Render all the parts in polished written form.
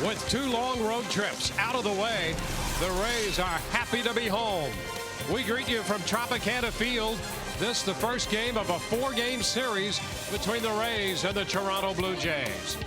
With 2 long road trips out of the way, the Rays are happy to be home. We greet you from Tropicana Field. This the first game of a 4-game series between the Rays and the Toronto Blue Jays.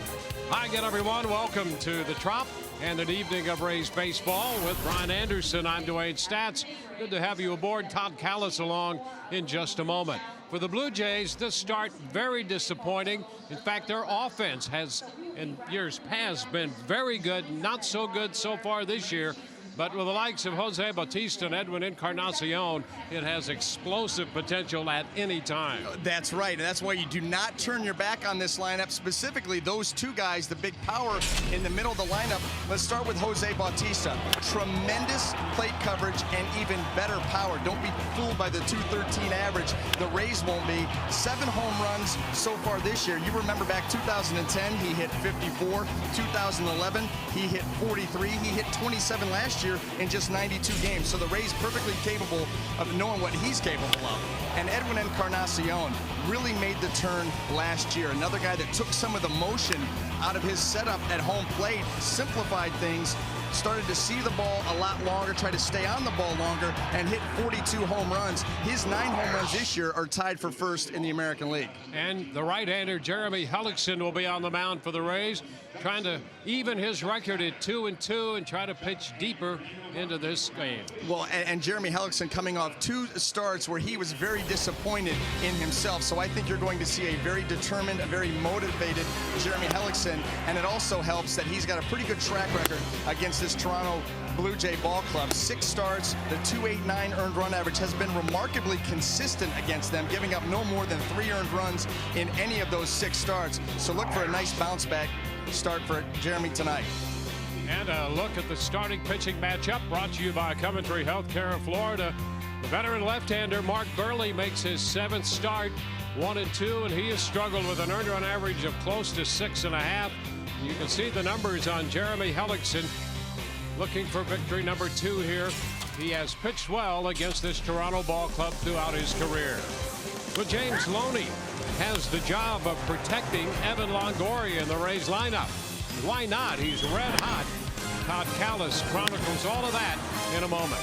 Hi again, everyone. Welcome to the Trop and an evening of Rays baseball with Brian Anderson. I'm Dwayne Statz. Good to have you aboard. Todd Callis along in just a moment. For the Blue Jays, this start very disappointing. In fact, their offense has in years past been very good, not so good so far this year. But with the likes of Jose Bautista and Edwin Encarnacion, it has explosive potential at any time. That's right, and that's why you do not turn your back on this lineup, specifically those two guys, the big power in the middle of the lineup. Let's start with Jose Bautista. Tremendous plate coverage and even better power. Don't be fooled by the 213 average. The Rays won't be. 7 home runs so far this year. You remember back 2010, he hit 54. 2011, he hit 43. He hit 27 last year in just 92 games. So the Rays perfectly capable of knowing what he's capable of. And Edwin Encarnacion really made the turn last year. Another guy that took some of the motion out of his setup at home plate, simplified things, started to see the ball a lot longer, try to stay on the ball longer, and hit 42 home runs. His 9 home runs this year are tied for first in the American League. And the right-hander Jeremy Hellickson will be on the mound for the Rays, trying to even his record at 2-2 and try to pitch deeper into this game. Well, and Jeremy Hellickson coming off 2 starts where he was very disappointed in himself. So I think you're going to see a very determined, a very motivated Jeremy Hellickson. And it also helps that he's got a pretty good track record against this Toronto Blue Jay ball club. 6 starts, the .289 earned run average has been remarkably consistent against them, giving up no more than 3 earned runs in any of those 6 starts. So look for a nice bounce back start for Jeremy tonight. And a look at the starting pitching matchup brought to you by Coventry Healthcare of Florida. The veteran left-hander Mark Burley makes his 7th start, 1-2, and he has struggled with an earned run average of close to 6.5. You can see the numbers on Jeremy Hellickson. Looking for victory number 2 here. He has pitched well against this Toronto ball club throughout his career. But James Loney has the job of protecting Evan Longoria in the Rays lineup. Why not? He's red hot. Todd Callis chronicles all of that in a moment.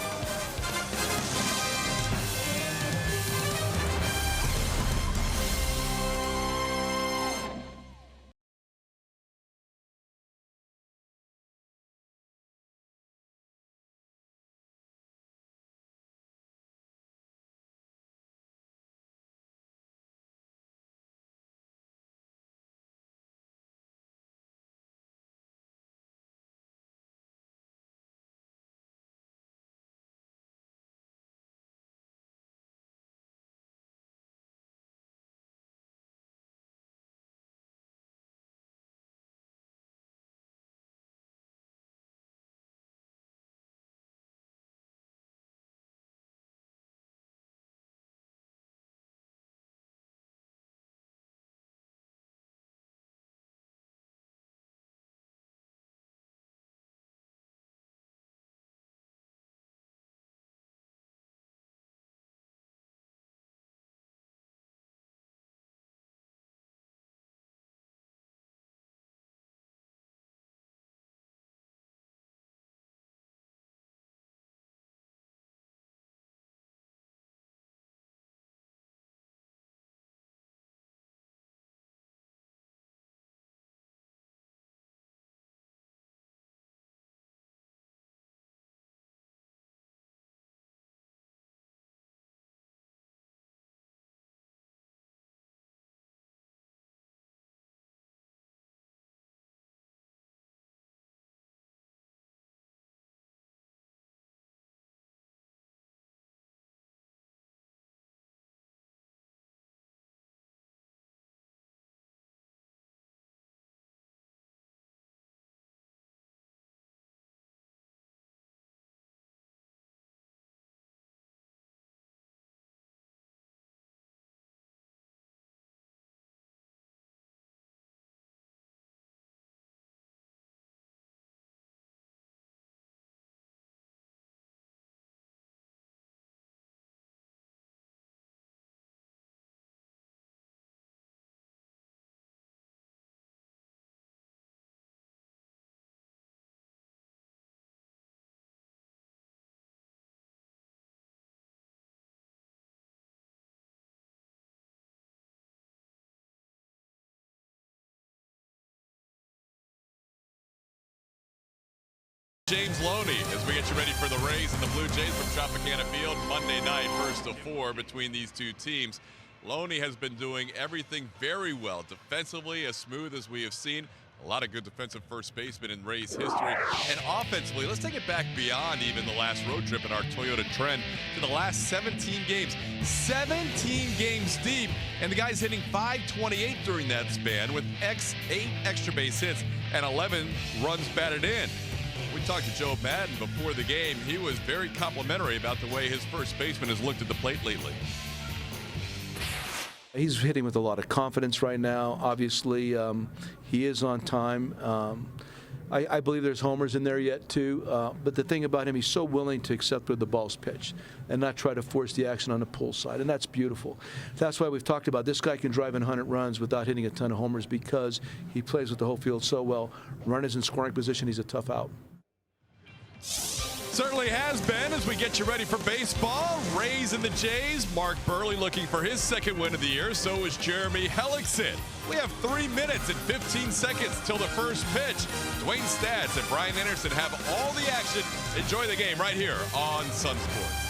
James Loney as we get you ready for the Rays and the Blue Jays from Tropicana Field Monday night, 1st of 4 between these two teams. Loney has been doing everything very well defensively, as smooth as we have seen. A lot of good defensive first basemen in Rays history. And offensively, let's take it back beyond even the last road trip in our Toyota Trend to the last 17 games. 17 games deep, and the guy's hitting .528 during that span with 8 extra base hits and 11 runs batted in. We talked to Joe Madden before the game. He was very complimentary about the way his first baseman has looked at the plate lately. He's hitting with a lot of confidence right now. Obviously, he is on time. I believe there's homers in there yet, too. But the thing about him, he's so willing to accept where the ball's pitched and not try to force the action on the pull side, and that's beautiful. That's why we've talked about this guy can drive in 100 runs without hitting a ton of homers because he plays with the whole field so well. Runners in scoring position, he's a tough out. Certainly has been as we get you ready for baseball. Rays and the Jays. Mark Burley looking for his second win of the year. So is Jeremy Hellickson. We have 3 minutes and 15 seconds till the first pitch. Dwayne Stats and Brian Anderson have all the action. Enjoy the game right here on Sun Sports.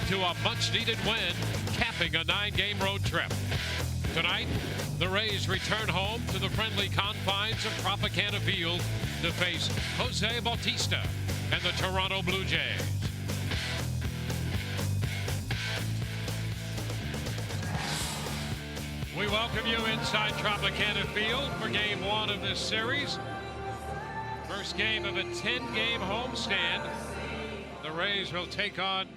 To a much-needed win, capping a 9-game road trip. Tonight, the Rays return home to the friendly confines of Tropicana Field to face Jose Bautista and the Toronto Blue Jays. We welcome you inside Tropicana Field for Game 1 of this series. First game of a 10-game homestand. The Rays will take on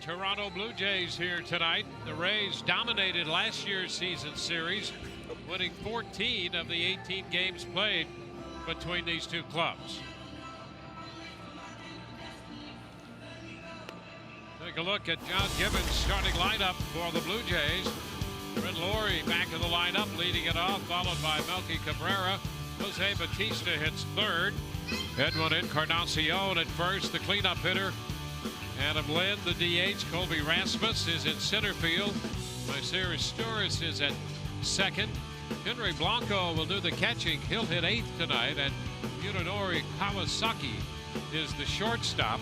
Toronto Blue Jays here tonight. The Rays dominated last year's season series, winning 14 of the 18 games played between these two clubs. Take a look at John Gibbons' starting lineup for the Blue Jays. Brent Laurie back in the lineup, leading it off, followed by Melky Cabrera. Jose Bautista hits third. Edwin Encarnacion at first, the cleanup hitter. Adam Lind, the DH. Colby Rasmus is in center field. Myceris Sturis is at second. Henry Blanco will do the catching. He'll hit eighth tonight. And Yunonori Kawasaki is the shortstop,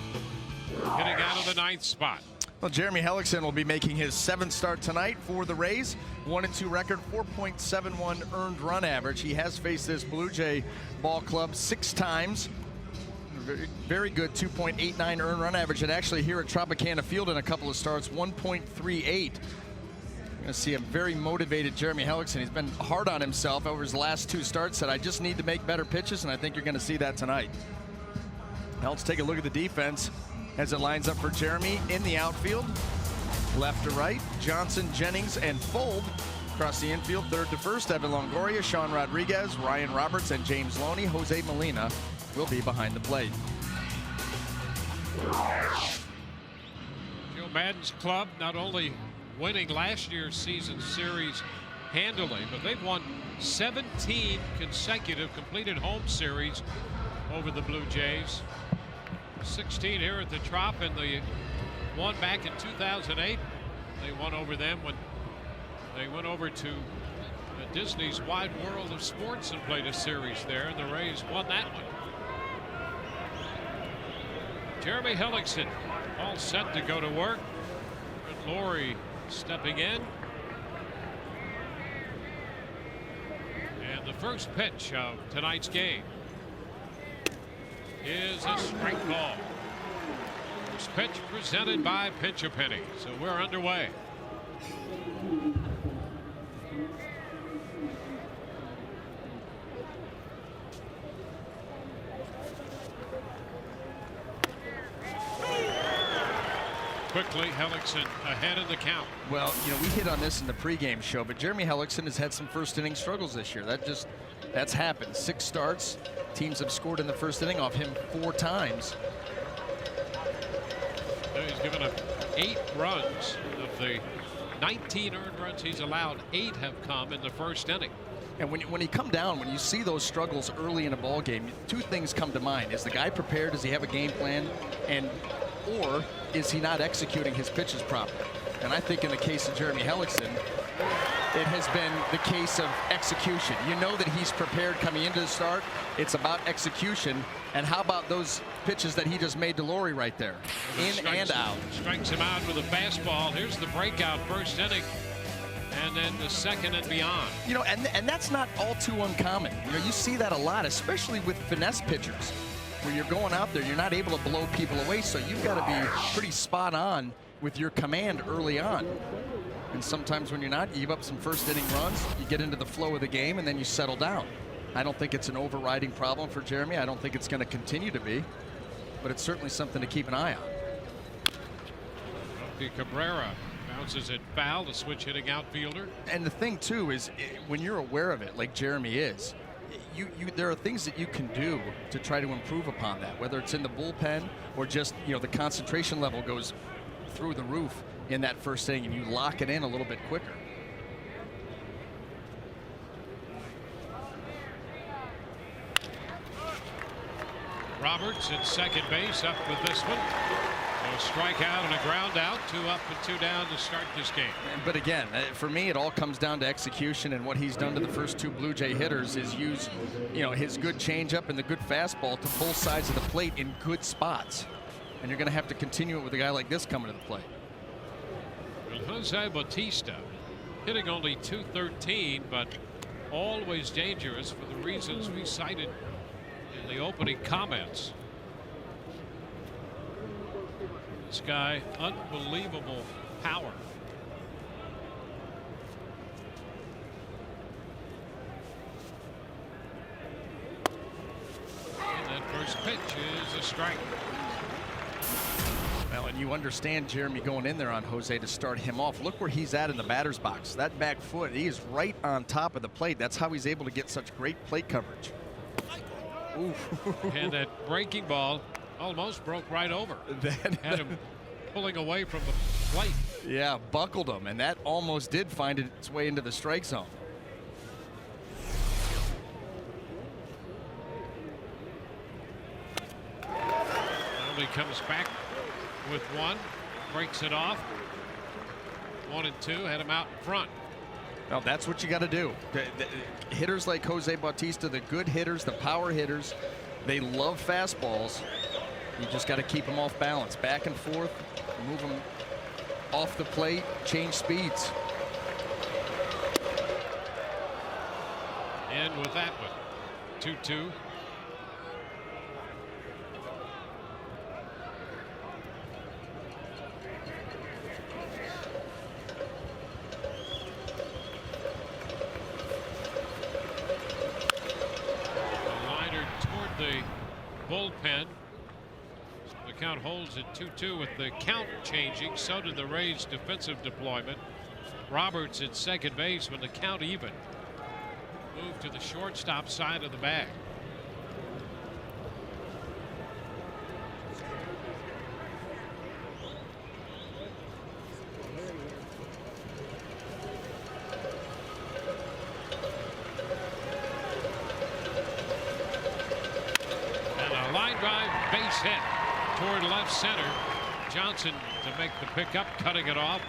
hitting out of the ninth spot. Well, Jeremy Hellickson will be making his 7th start tonight for the Rays. 1-2 record, 4.71 earned run average. He has faced this Blue Jay ball club 6 times. Very, very good 2.89 earned run average. And actually here at Tropicana Field in a couple of starts, 1.38. You're going to see a very motivated Jeremy Hellickson. He's been hard on himself over his last 2 starts. Said, I just need to make better pitches, and I think you're going to see that tonight. Now let's take a look at the defense as it lines up for Jeremy in the outfield. Left to right, Johnson, Jennings, and Fold. Across the infield, third to first, Evan Longoria, Sean Rodriguez, Ryan Roberts, and James Loney. Jose Molina will be behind the plate. Joe Madden's club not only winning last year's season series handily, but they've won 17 consecutive completed home series over the Blue Jays. 16 here at the Trop, and the one back in 2008. They won over them when they went over to Disney's Wide World of Sports and played a series there, and the Rays won that one. Jeremy Hellickson all set to go to work. And Laurie stepping in. And the first pitch of tonight's game is a strike ball. First pitch presented by Pinch a Penny. So we're underway. Quickly, Hellickson ahead of the count. Well, you know, we hit on this in the pregame show, but Jeremy Hellickson has had some first inning struggles this year. That's happened. 6 starts. Teams have scored in the first inning off him 4 times. He's given up 8 runs. Of the 19 earned runs he's allowed, 8 have come in the first inning. And when you come down, when you see those struggles early in a ball game, 2 things come to mind. Is the guy prepared? Does he have a game plan? Or is he not executing his pitches properly? And I think in the case of Jeremy Hellickson, it has been the case of execution. You know that he's prepared coming into the start. It's about execution. And how about those pitches that he just made to Laurie right there? In and out. Strikes him out with a fastball. Here's the breakout first inning. And then the second and beyond. You know, and that's not all too uncommon. You know, you see that a lot, especially with finesse pitchers, where you're going out there, you're not able to blow people away, so you've got to be pretty spot on with your command early on. And sometimes when you're not, you give up some first inning runs, you get into the flow of the game, and then you settle down. I don't think it's an overriding problem for Jeremy. I don't think it's going to continue to be, but it's certainly something to keep an eye on. Cabrera bounces it foul, the switch hitting outfielder. And the thing too is, when you're aware of it, like Jeremy is, there are things that you can do to try to improve upon that, whether it's in the bullpen or just, you know, the concentration level goes through the roof in that first inning and you lock it in a little bit quicker. Roberts at second base, up with this one. A strikeout and a ground out, 2 up and 2 down to start this game. But again, for me, it all comes down to execution, and what he's done to the first 2 Blue Jay hitters is use, you know, his good changeup and the good fastball to both sides of the plate in good spots. And you're going to have to continue it with a guy like this coming to the plate. Well, Jose Bautista hitting only .213, but always dangerous for the reasons we cited in the opening comments. This guy, unbelievable power. And that first pitch is a strike. Well, and you understand Jeremy going in there on Jose to start him off. Look where he's at in the batter's box. That back foot, he is right on top of the plate. That's how he's able to get such great plate coverage. Ooh. And that breaking ball almost broke right over. Had him pulling away from the plate. Yeah, buckled him, and that almost did find its way into the strike zone. Only comes back with 1, breaks it off. 1 and 2, had him out in front. Well, that's what you got to do. The hitters like Jose Bautista, the good hitters, the power hitters, they love fastballs. You just got to keep them off balance, back and forth, move them off the plate, change speeds. And with that one, 2-2. The bullpen. The count holds at 2-2 with the count changing. So did the Rays' defensive deployment. Roberts at second base when the count even. Moved to the shortstop side of the bag. Base hit toward left center. Johnson to make the pickup, cutting it off.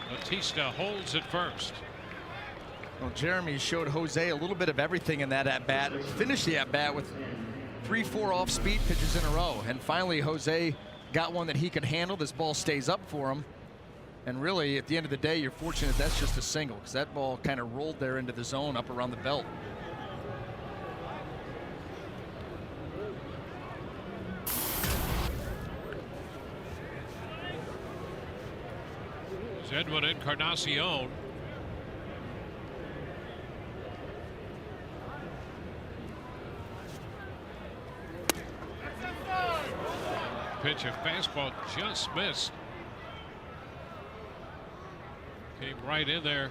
Bautista holds at first. Well, Jeremy showed Jose a little bit of everything in that at-bat. Finished the at-bat with 3-4 off-speed pitches in a row. And finally, Jose got one that he could handle. This ball stays up for him. And really, at the end of the day, you're fortunate that's just a single, because that ball kind of rolled there into the zone up around the belt. Edwin Encarnacion. Pitch, a fastball just missed. Came right in there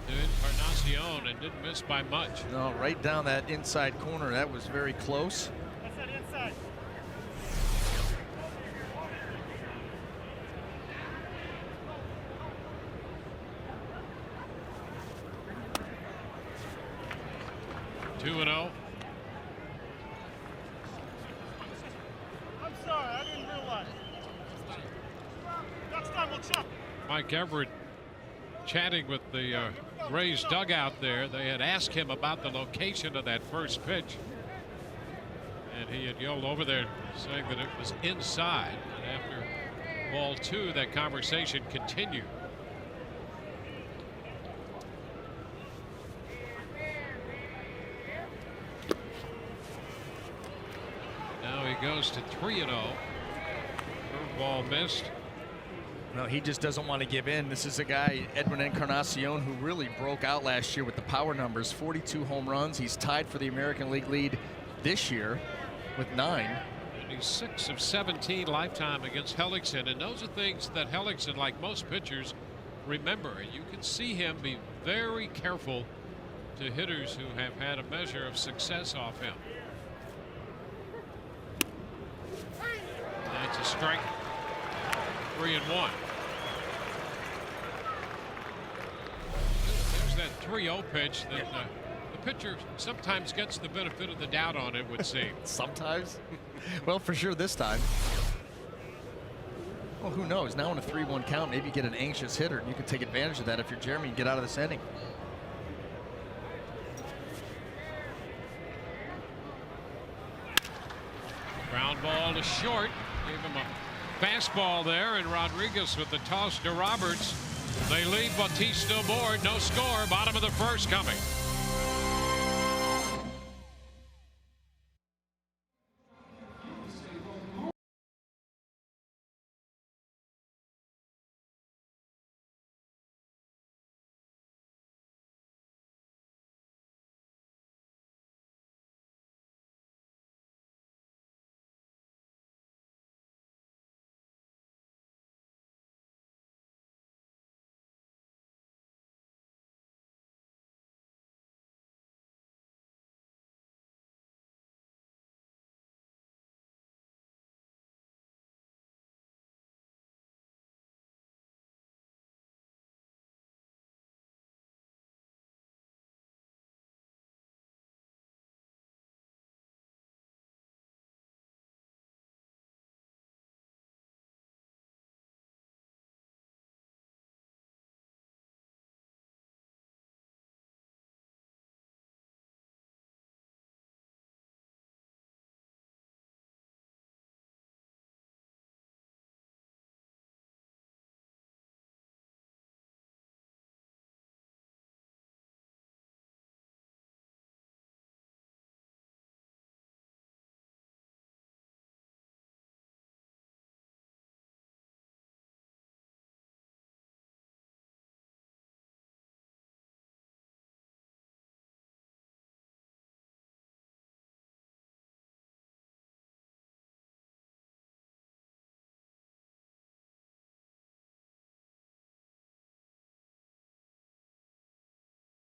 to Encarnacion and didn't miss by much. No, right down that inside corner. That was very close. That's that inside. 2-0. I'm sorry, I didn't realize. Next time we'll check. Mike Everett chatting with the Rays dugout there. They had asked him about the location of that first pitch, and he had yelled over there saying that it was inside. And after ball 2, that conversation continued. Now he goes to 3-0. Curveball missed. No, he just doesn't want to give in. This is a guy, Edwin Encarnacion, who really broke out last year with the power numbers. 42 home runs. He's tied for the American League lead this year with 9. And he's 6 of 17 lifetime against Hellickson. And those are things that Hellickson, like most pitchers, remember. And you can see him be very careful to hitters who have had a measure of success off him. That's a strike. 3-1. There's that 3-0 pitch that the pitcher sometimes gets the benefit of the doubt on, it would seem. Sometimes. Well, for sure this time. Well, who knows? Now in a 3-1 count, maybe you get an anxious hitter, and you can take advantage of that if you're Jeremy and get out of this inning. Ground ball to short. Gave him a fastball there, and Rodriguez with the toss to Roberts. They leave Bautista aboard. No score. Bottom of the first coming.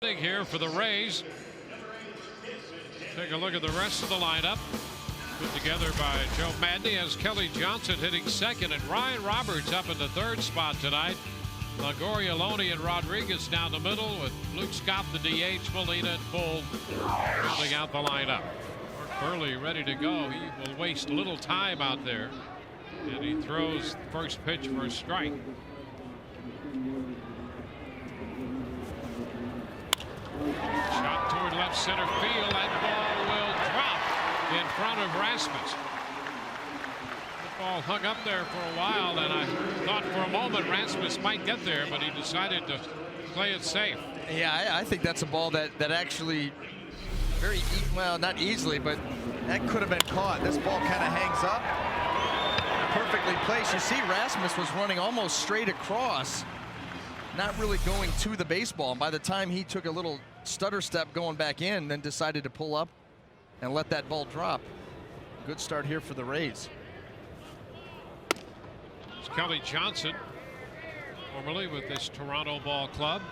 Here for the Rays. Take a look at the rest of the lineup. Put together by Joe Madney as Kelly Johnson hitting second and Ryan Roberts up in the third spot tonight. Longoria, Loney, and Rodriguez down the middle with Luke Scott, the DH, Molina, and Bull building out the lineup. Mark Burley ready to go. He will waste little time out there. And he throws first pitch for a strike. Shot toward left center field. That ball will drop in front of Rasmus. The ball hung up there for a while, and I thought for a moment Rasmus might get there, but he decided to play it safe. Yeah, I think that's a ball that actually well, not easily, but that could have been caught. This ball kind of hangs up. Perfectly placed. You see Rasmus was running almost straight across, not really going to the baseball. And by the time he took a little stutter step going back in, then decided to pull up and let that ball drop. Good start here for the Rays. It's Kelly Johnson, formerly with this Toronto ball club.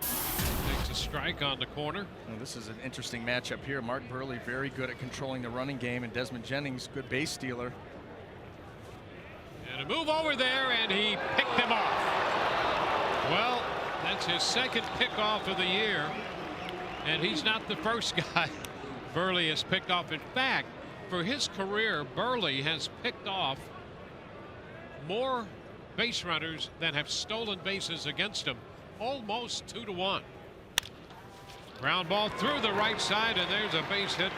Takes a strike on the corner. Well, this is an interesting matchup here. Mark Burley very good at controlling the running game, and Desmond Jennings, good base stealer. And a move over there, and he picked him off. Well, that's his second pickoff of the year, and he's not the first guy Burley has picked off. In fact, for his career, Burley has picked off more base runners than have stolen bases against him, almost 2-to-1. Ground ball through the right side, and there's a base hit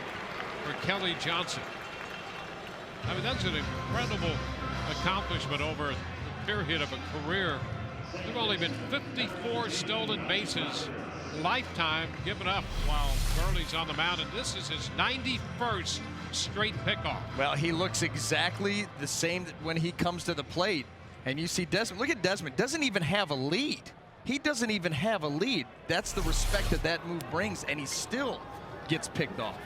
for Kelly Johnson. I mean, that's an incredible accomplishment over the period of a career. There've only been 54 stolen bases lifetime given up while Burley's on the mound, and this is his 91st straight pickoff. Well, he looks exactly the same when he comes to the plate, and you see Desmond. Look at Desmond, doesn't even have a lead. He doesn't even have a lead. That's the respect that move brings, and he still gets picked off.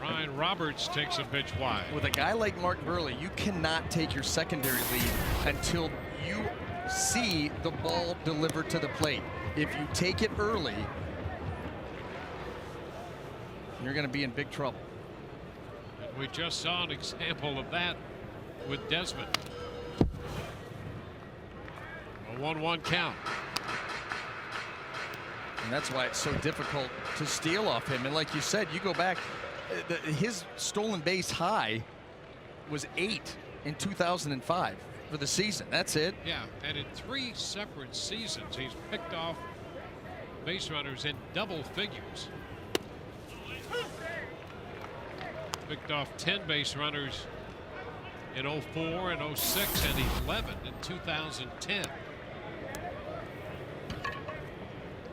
Ryan Roberts takes a pitch wide. With a guy like Mark Burley, you cannot take your secondary lead until you see the ball delivered to the plate. If you take it early, you're going to be in big trouble. And we just saw an example of that with Desmond. A 1-1 count. And that's why it's so difficult to steal off him. And like you said, you go back, his stolen base high was 8 in 2005 for the season. That's it. Yeah, and in 3 separate seasons, he's picked off base runners in double figures. Picked off 10 base runners in 04 and 06 and 11 in 2010.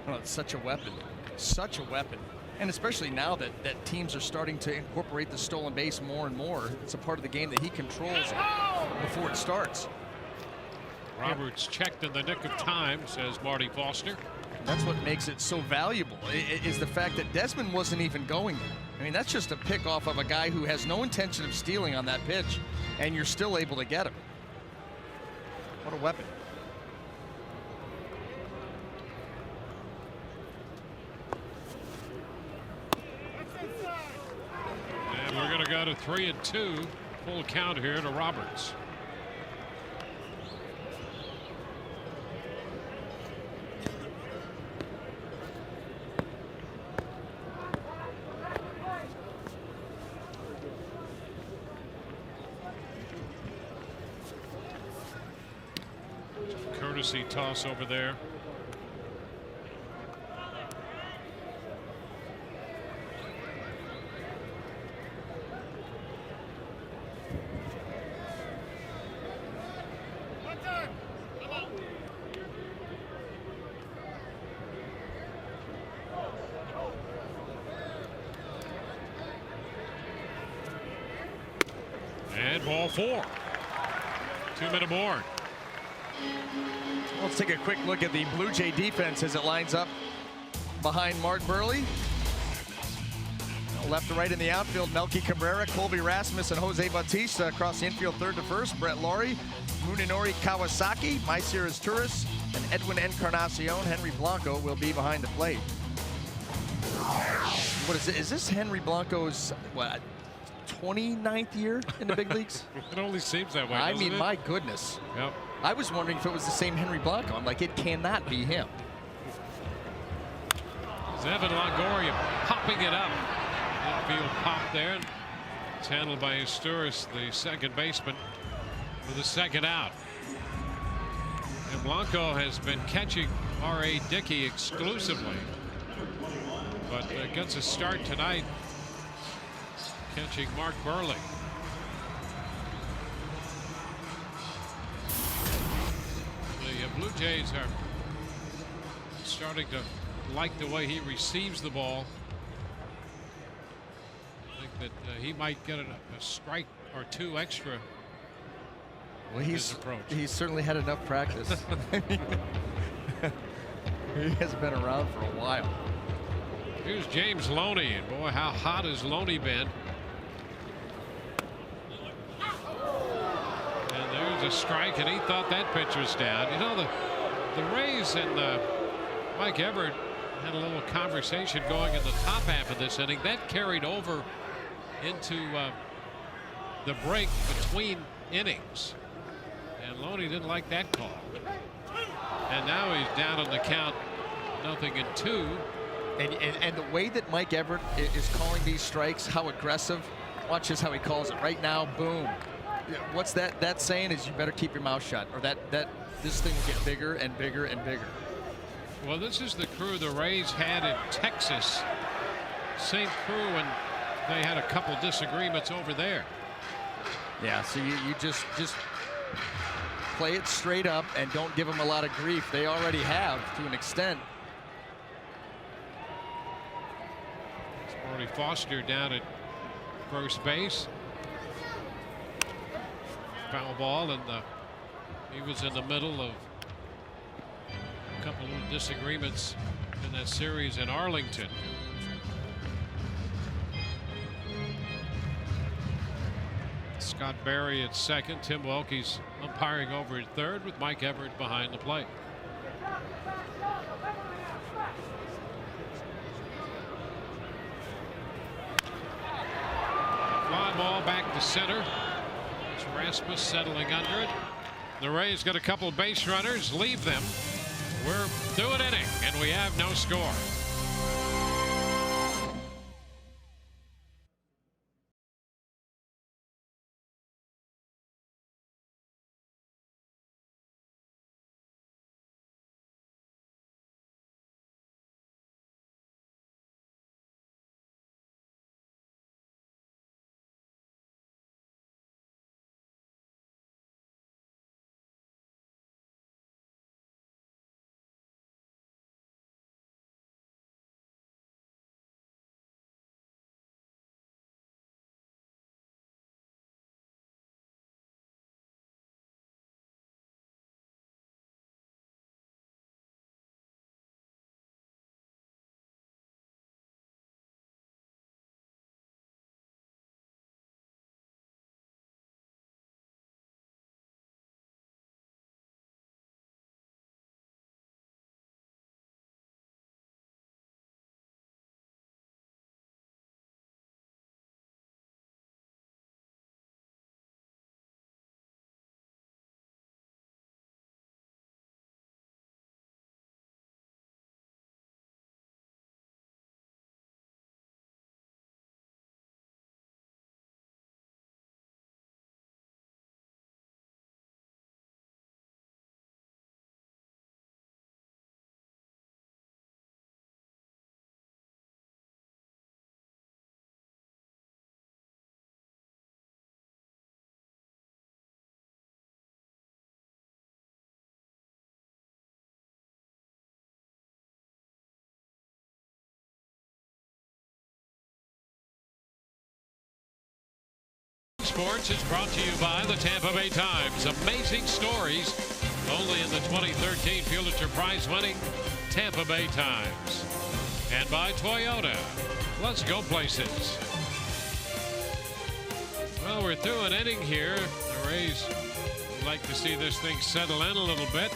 Well, it's such a weapon. Such a weapon. And especially now that teams are starting to incorporate the stolen base more and more. It's a part of the game that he controls before it starts. Roberts checked in the nick of time, says Marty Foster. That's what makes it so valuable, is the fact that Desmond wasn't even going there. I mean, that's just a pick off of a guy who has no intention of stealing on that pitch, and you're still able to get him. What a weapon. And we're going to go to 3-2. Full count here to Roberts. Courtesy toss over there. And ball 4. 2-minute board. Let's take a quick look at the Blue Jay defense as it lines up behind Mark Burley. left to right in the outfield, Melky Cabrera, Colby Rasmus, and Jose Bautista. Across the infield, third to first, Brett Laurie, Munenori Kawasaki, Maiciras Turris, and Edwin Encarnacion. Henry Blanco will be behind the plate. What is it? Is this Henry Blanco's, what, 29th year in the big leagues? It only seems that way. I doesn't mean, it? my goodness. Yep. I was wondering if it was the same Henry Blanco. I'm like, it cannot be him. Evan Longoria popping it up. Infield pop there. It's handled by Asturias, the second baseman, for the second out. And Blanco has been catching R.A. Dickey exclusively, but gets a start tonight catching Mark Burley. The Blue Jays are starting to like the way he receives the ball. I think that he might get a strike or two extra. Well, he's certainly had enough practice. He has been around for a while. Here's James Loney, and boy, how hot has Loney been. And there's a strike, and he thought that pitch was down. You know, the Rays and Mike Everett had a little conversation going in the top half of this inning. That carried over into the break between innings. And Loney didn't like that call. And now he's down on the count, 0-2. And the way that Mike Everett is calling these strikes, how aggressive. Watch this, how he calls it. Right now, boom. What's that saying is you better keep your mouth shut, or that this thing will get bigger and bigger and bigger. Well, this is the crew the Rays had in Texas. Same crew, and they had a couple disagreements over there. Yeah, so you just play it straight up and don't give them a lot of grief. They already have to an extent. Marty Foster down at first base. Foul ball, and he was in the middle of a couple of disagreements in that series in Arlington. Scott Berry at second. Tim Wilkie's umpiring over at third, with Mike Everett behind the plate. Fly ball back to center. It's Rasmus settling under it. The Rays got a couple of base runners, leave them. We're through an inning, and we have no score. Sports is brought to you by the Tampa Bay Times. Amazing stories only in the 2013 Pulitzer Prize winning Tampa Bay Times. And by Toyota. Let's go places. Well, we're through an inning here. The Rays would like to see this thing settle in a little bit.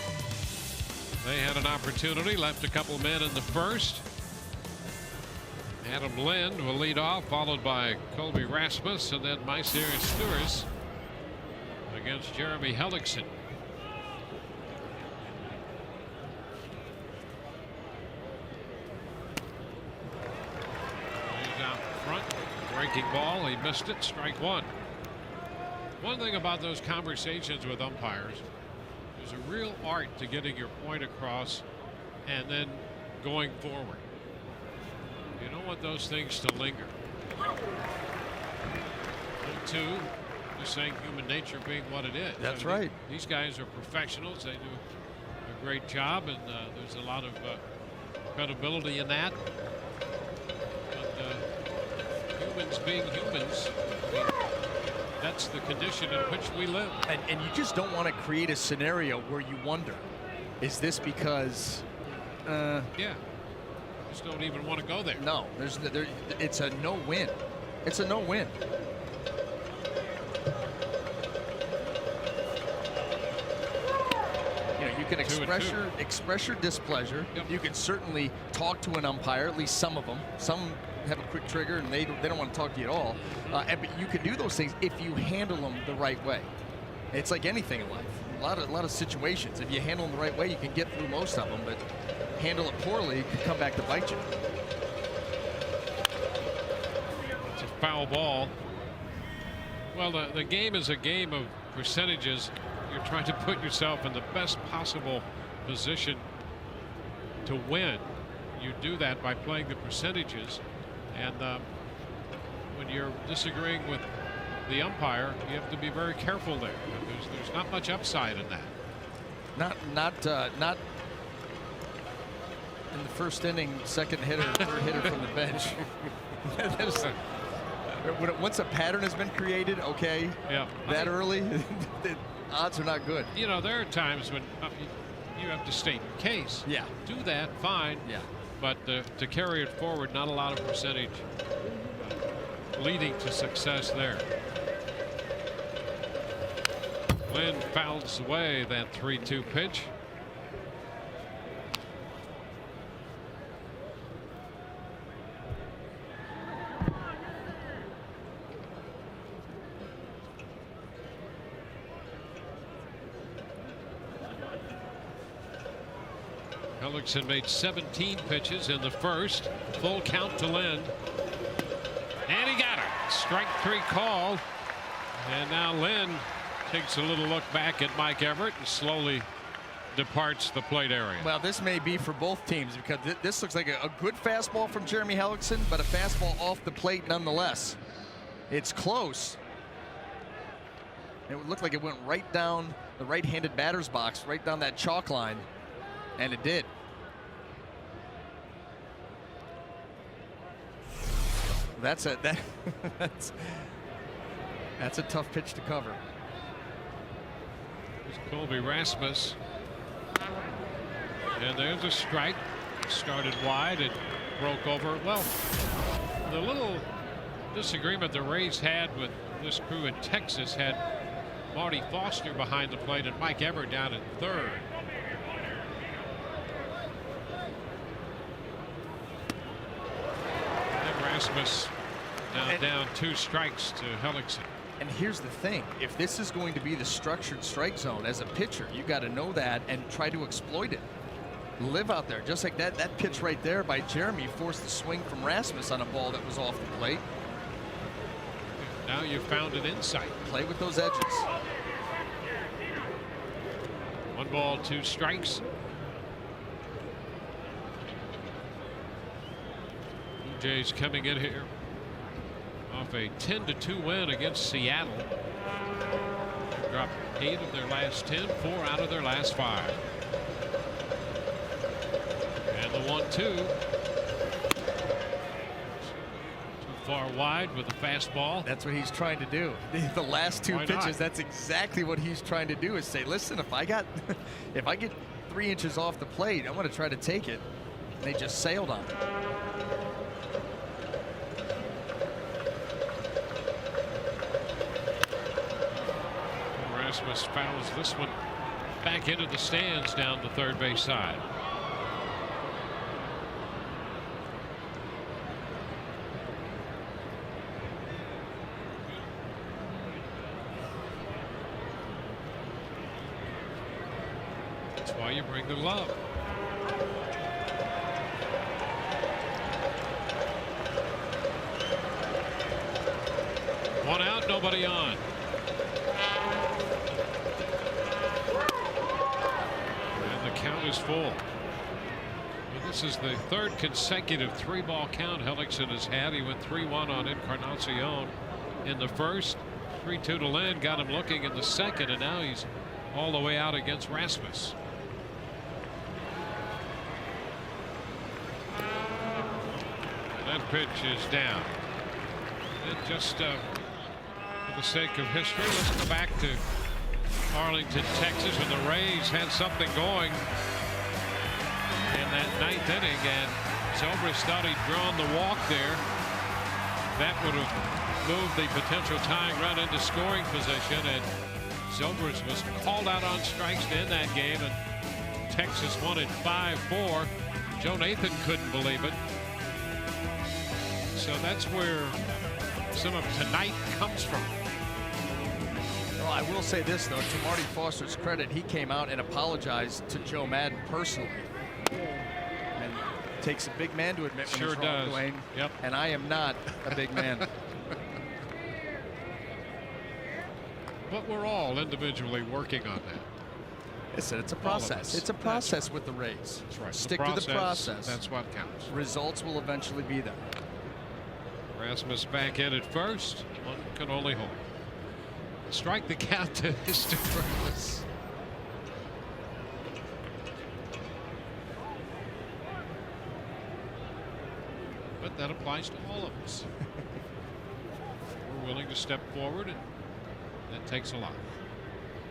They had an opportunity, left a couple men in the first. Adam Lind will lead off, followed by Colby Rasmus, and then Mycerius Stewart against Jeremy Hellickson. He's out front, breaking ball. He missed it. Strike one. One thing about those conversations with umpires, there's a real art to getting your point across and then going forward. You don't want those things to linger. 2-2, just saying human nature being what it is. That's right. These guys are professionals. They do a great job, and there's a lot of credibility in that. But humans being humans, that's the condition in which we live. And you just don't want to create a scenario where you wonder, is this because Yeah. Just don't even want to go there. No, it's a no-win. It's a no-win. You know, you can express your displeasure. Yep. You can certainly talk to an umpire, at least some of them. Some have a quick trigger and they don't want to talk to you at all. But you can do those things if you handle them the right way. It's like anything in life. A lot of situations. If you handle them the right way, you can get through most of them. But handle it poorly, it can come back to bite you. It's a foul ball. Well, the game is a game of percentages. You're trying to put yourself in the best possible position to win. You do that by playing the percentages. And when you're disagreeing with the umpire, you have to be very careful there. There's not much upside in that. Not in the first inning, second hitter, third hitter from the bench. Once a pattern has been created, okay, yeah, that early, the odds are not good. You know, there are times when you have to state your case. Yeah. Do that, fine. Yeah. But to carry it forward, not a lot of percentage leading to success there. Lynn fouls away that 3-2 pitch. Hellickson made 17 pitches in the first. Full count to Lynn. And he got it. Strike 3 called. And now Lynn takes a little look back at Mike Everett and slowly departs the plate area. Well, this may be for both teams because this looks like a good fastball from Jeremy Hellickson, but a fastball off the plate nonetheless. It's close. It would look like it went right down the right-handed batter's box, right down that chalk line, and it did. That's a tough pitch to cover. There's Colby Rasmus. And there's a strike. Started wide. It broke over. Well, the little disagreement the Rays had with this crew in Texas had Marty Foster behind the plate and Mike Everett down at third. And Rasmus down 2 strikes to Hellickson. And here's the thing, if this is going to be the structured strike zone as a pitcher, you got to know that and try to exploit it. Live out there just like that. That pitch right there by Jeremy forced the swing from Rasmus on a ball that was off the plate. Now you've found an insight. Play with those edges. 1 ball, 2 strikes. Blue Jays coming in here off a 10-2 win against Seattle. They've dropped 8 of their last 10, 4 out of their last 5. And the 1-2. Too far wide with a fastball. That's what he's trying to do. The last 2 Why pitches, not? that's exactly what he's trying to do, is say, listen, if I get 3 inches off the plate, I'm going to try to take it. And they just sailed on it. Rasmus fouls this one back into the stands down the third base side. That's why you bring the glove. One out, nobody on. And the count is full. Well, this is the third consecutive 3-ball count Hellickson has had. He went 3-1 on Encarnacion in the first. 3-2 to Lynn, got him looking in the second, and now he's all the way out against Rasmus. And that pitch is down. And just for the sake of history, let's go back to Arlington, Texas, when the Rays had something going in that 9th inning, and Zobrist thought he'd drawn the walk there. That would have moved the potential tying run into scoring position, and Zobrist was called out on strikes to end that game, and Texas won it 5-4. Joe Nathan couldn't believe it. So that's where some of tonight comes from. Well, I will say this, though, to Marty Foster's credit, he came out and apologized to Joe Madden personally. And it takes a big man to admit when Sure he's wrong, does. Dwayne. Yep. And I am not a big man. But we're all individually working on that. Listen, it's a All of process. us. It's a process with the Rays. That's right. Stick to the process. That's what counts. Results will eventually be there. Rasmus back in at first. One can only hope. Strike the count to Mr. Burles. But that applies to all of us. We're willing to step forward, and that takes a lot.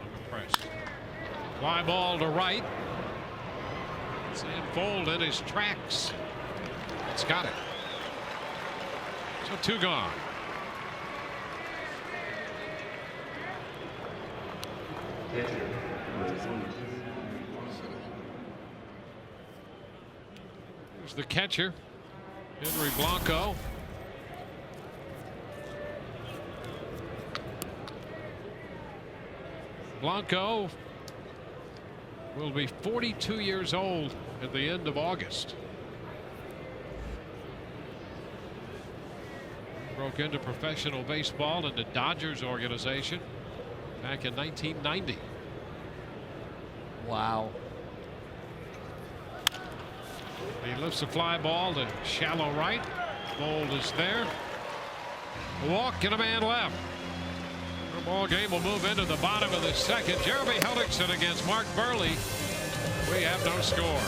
I'm impressed. Fly ball to right. Sam Fold in his tracks. It's got it. So 2 gone. Here's the catcher, Henry Blanco. Blanco will be 42 years old at the end of August. Broke into professional baseball in the Dodgers organization back in 1990. Wow. He lifts a fly ball to shallow right. Bold is there. A walk and a man left. The ball game will move into the bottom of the second. Jeremy Hellickson against Mark Burley. We have no score.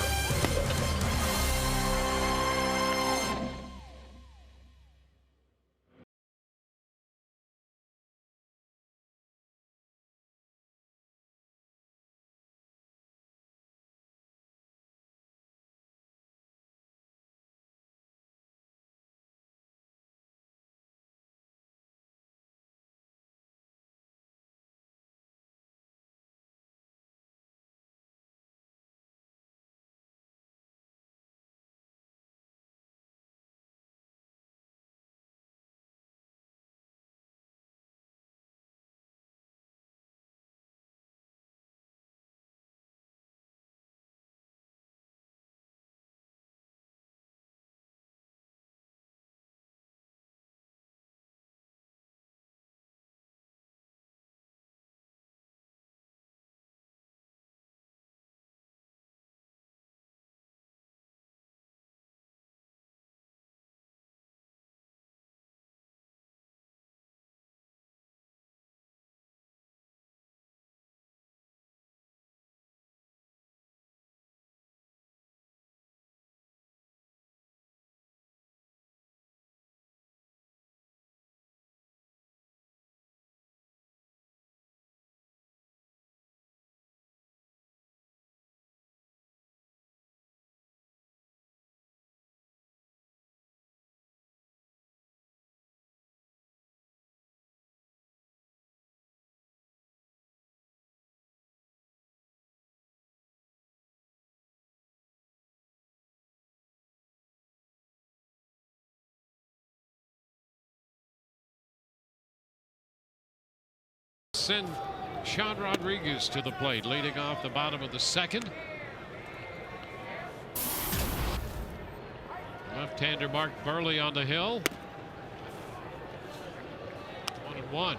send Sean Rodriguez to the plate, leading off the bottom of the second. Left-hander Mark Burley on the hill. 1-1.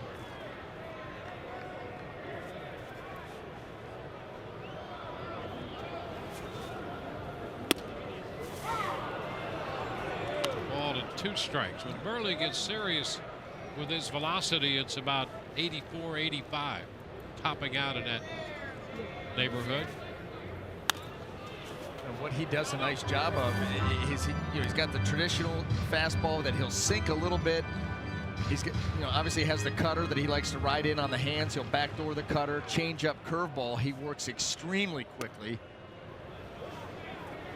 Ball to 2 strikes. When Burley gets serious with his velocity, it's about 84, 85, topping out in that neighborhood. And what he does a nice job of is he's got the traditional fastball that he'll sink a little bit. He's got, obviously has the cutter that he likes to ride in on the hands. He'll backdoor the cutter, change up, curveball. He works extremely quickly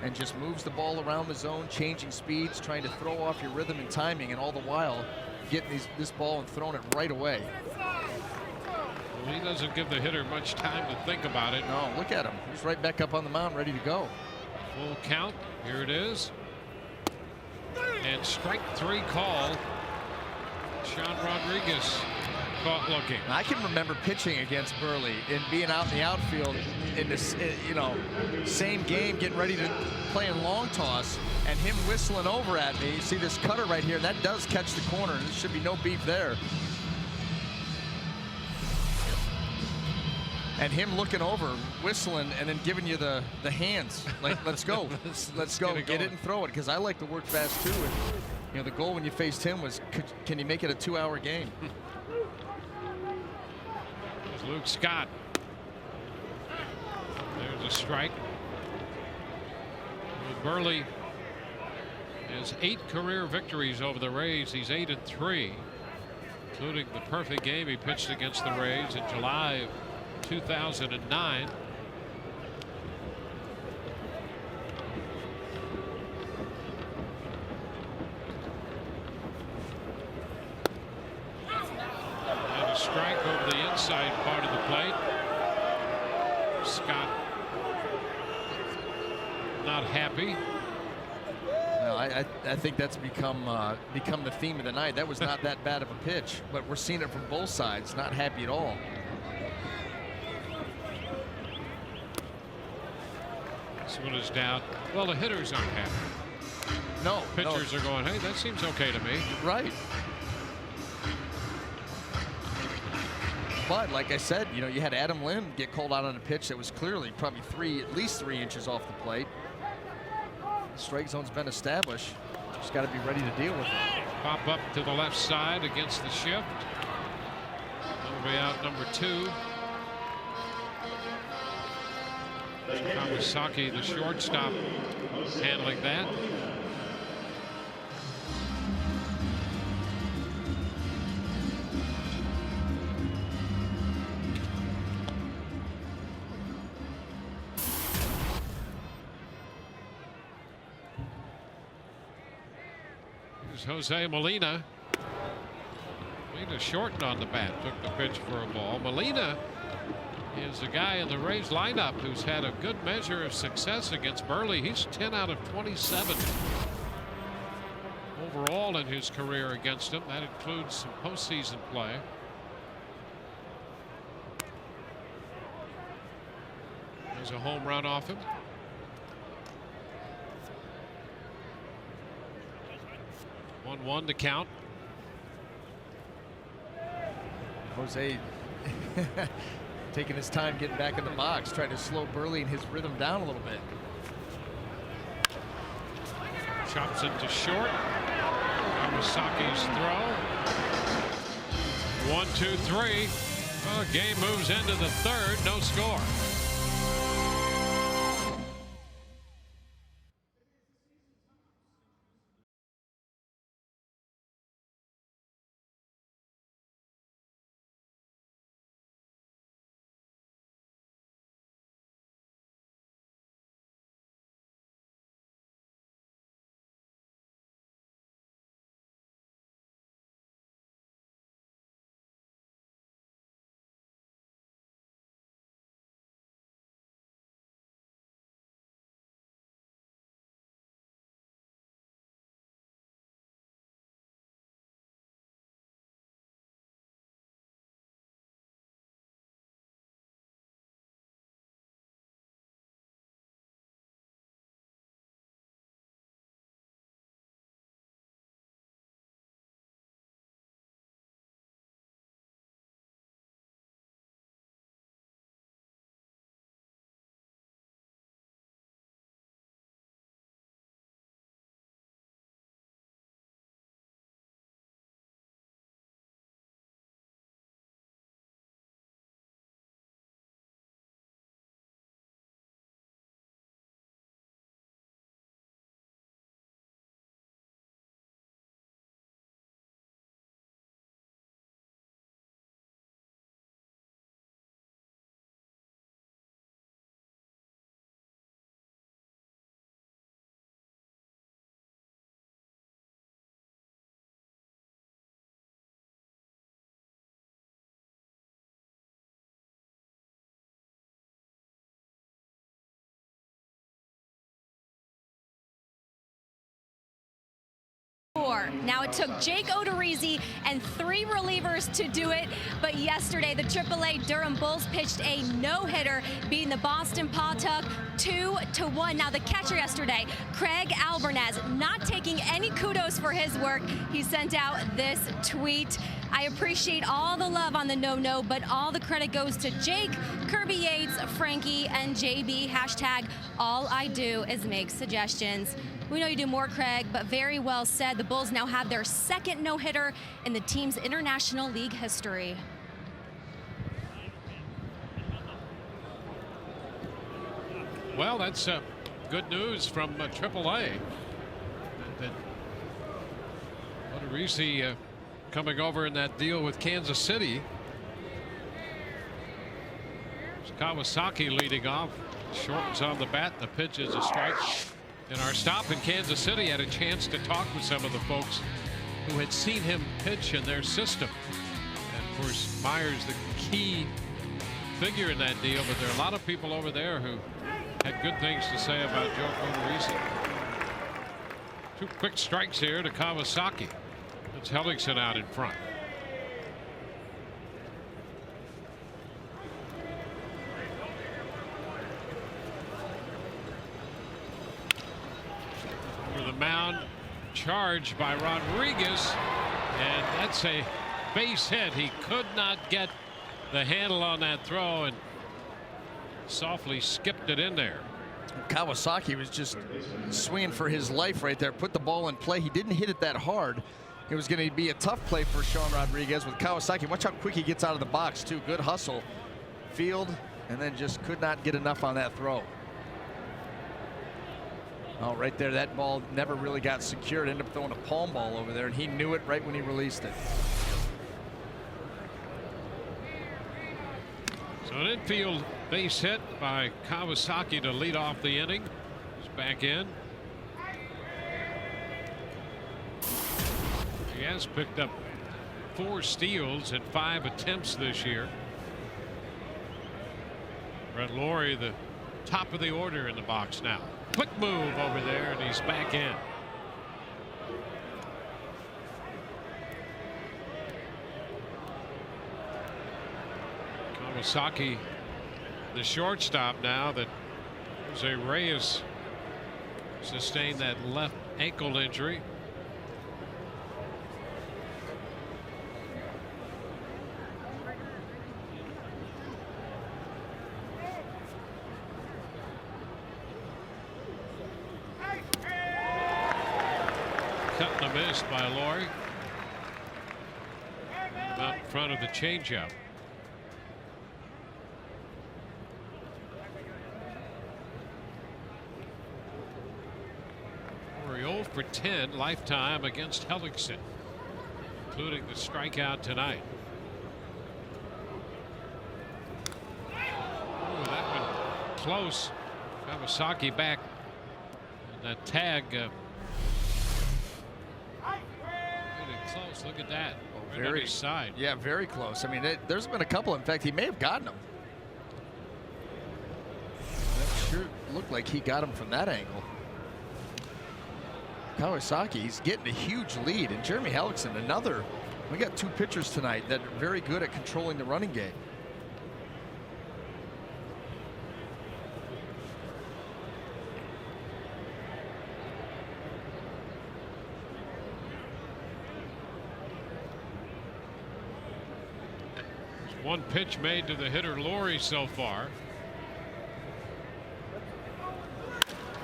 and just moves the ball around the zone, changing speeds, trying to throw off your rhythm and timing, and all the while getting this ball and throwing it right away. Well, he doesn't give the hitter much time to think about it. No, look at him. He's right back up on the mound, ready to go. Full count. Here it is. And strike 3 called. Sean Rodriguez caught looking. I can remember pitching against Burley and being out in the outfield in this, same game, getting ready to play in long toss, and him whistling over at me. You see this cutter right here, that does catch the corner. There should be no beef there. And him looking over, whistling, and then giving you the hands, like, let's go, let's go, get it and throw it, because I like to work fast too. And, the goal when you faced him was, can you make it a 2-hour game? There's Luke Scott. There's a strike. Well, Burley has 8 career victories over the Rays. He's 8-3, including the perfect game he pitched against the Rays in July of 2009. And a strike over the inside part of the plate. Scott not happy. Well, I think that's become the theme of the night. That was not that bad of a pitch, but we're seeing it from both sides. Not happy at all. This one is down. Well, the hitters aren't happy. No, Pitchers are going, hey, that seems okay to me. Right. But like I said, you had Adam Lim get called out on a pitch that was clearly probably at least 3 inches off the plate. The strike zone's been established. Just got to be ready to deal with it. Pop up to the left side against the shift. That'll be out number 2. Kawasaki, the shortstop, handling that. Here's Jose Molina. Molina shortened on the bat, took the pitch for a ball. Molina is a guy in the Rays lineup who's had a good measure of success against Burley. He's 10 out of 27 overall in his career against him. That includes some postseason play. There's a home run off him. 1-1 to count. Jose taking his time getting back in the box, trying to slow Burley and his rhythm down a little bit. Chops it to short. Kawasaki's throw. 1-2-3. Well, game moves into the third. No score. Now it took Jake Odorizzi and 3 relievers to do it, but yesterday the AAA Durham Bulls pitched a no-hitter, beating the Boston Paw Tuck 2-1. Now the catcher yesterday, Craig Albernaz, not taking any kudos for his work. He sent out this tweet: "I appreciate all the love on the no-no, but all the credit goes to Jake, Kirby Yates, Frankie, and JB. Hashtag all I do is make suggestions." We know you do more, Craig, but very well said. The Bulls now have their 2nd no-hitter in the team's International League history. Well, that's good news from AAA. That Odorizzi coming over in that deal with Kansas City. Kawasaki leading off. Shortens on the bat. The pitch is a strike. In our stop in Kansas City, had a chance to talk with some of the folks who had seen him pitch in their system. And of course, Myers, the key figure in that deal, but there are a lot of people over there who had good things to say about Joe Odorizzi. 2 quick strikes here to Kawasaki. That's Hellickson out in front. The mound, charged by Rodriguez, and that's a base hit. He could not get the handle on that throw and softly skipped it in there. Kawasaki was just swinging for his life right there. Put the ball in play. He didn't hit it that hard. It was going to be a tough play for Sean Rodriguez with Kawasaki. Watch how quick he gets out of the box too. Good hustle, field, and then just could not get enough on that throw. Oh, right there, that ball never really got secured. Ended up throwing a palm ball over there, and he knew it right when he released it. So an infield base hit by Kawasaki to lead off the inning. He's back in. He has picked up 4 steals in 5 attempts this year. Brett Lawrie, the top of the order in the box now. Quick move over there, and he's back in. Kawasaki, the shortstop now that Jose Reyes sustained that left ankle injury. Cut and a miss by Lawrie. About in front of the changeup. We're 0 for 10 lifetime against Hellickson, including the strikeout tonight. Ooh, that one close. Kawasaki back. And that tag. Close. Look at that. Right very on his side. Yeah, very close. I mean, there's been a couple. In fact, he may have gotten him. That sure looked like he got him from that angle. Kawasaki, he's getting a huge lead, and Jeremy Hellickson, another. We got 2 pitchers tonight that are very good at controlling the running game. One pitch made to the hitter Lawrie so far.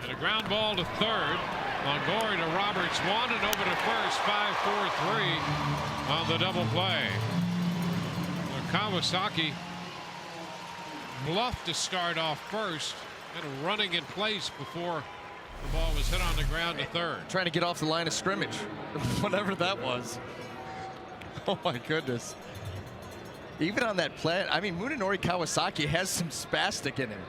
And a ground ball to third. Longoria to Roberts, 1 and over to first. 5-4-3 on the double play. Kawasaki bluffed to start off first, kind of running in place before the ball was hit on the ground to third. Trying to get off the line of scrimmage, whatever that was. Oh my goodness. Even on that play, I mean, Munenori Kawasaki has some spastic in him.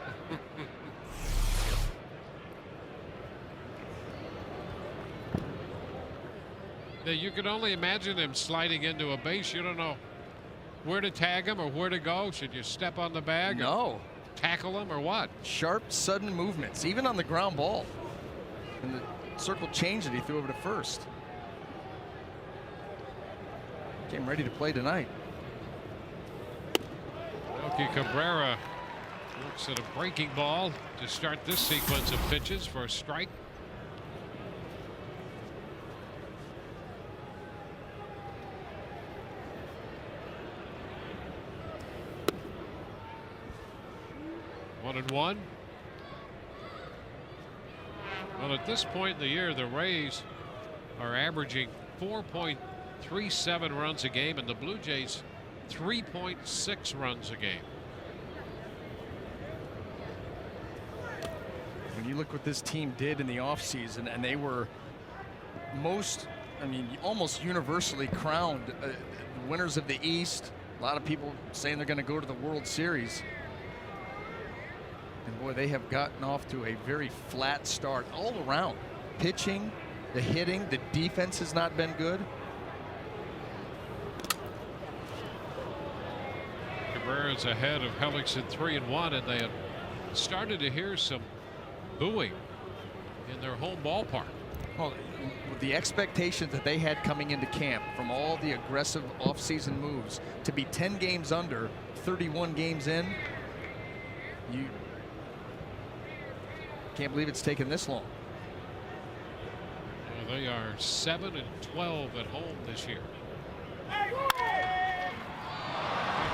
You can only imagine him sliding into a base. You don't know where to tag him or where to go. Should you step on the bag? No. Tackle him or what? Sharp, sudden movements, even on the ground ball. And the circle change that he threw over to first. Getting ready to play tonight. Melky Cabrera looks at a breaking ball to start this sequence of pitches for a strike. One and one. Well, at this point in the year, the Rays are averaging 4.37 runs a game, and the Blue Jays 3.6 runs a game. When you look what this team did in the offseason, and they were almost universally crowned winners of the East. A lot of people saying they're going to go to the World Series. And boy, they have gotten off to a very flat start all around. Pitching, the hitting, the defense has not been good. Cabrera's ahead of Hellickson 3-1, and they have started to hear some booing in their home ballpark. Well, the expectations that they had coming into camp from all the aggressive offseason moves to be 10 games under, 31 games in, you can't believe it's taken this long. Well, they are 7-12 at home this year.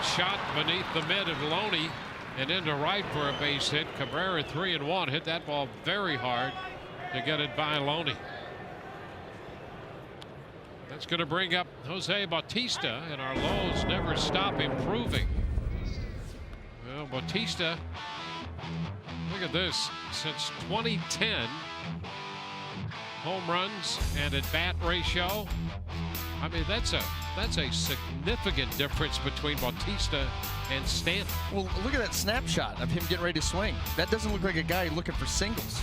Shot beneath the mid of Loney and into right for a base hit. Cabrera 3-1, hit that ball very hard to get it by Loney. That's going to bring up Jose Bautista, and our lows never stop improving. Well, Bautista, look at this, since 2010, home runs and at bat ratio. I mean, that's a significant difference between Bautista and Stanton. Well, look at that snapshot of him getting ready to swing. That doesn't look like a guy looking for singles.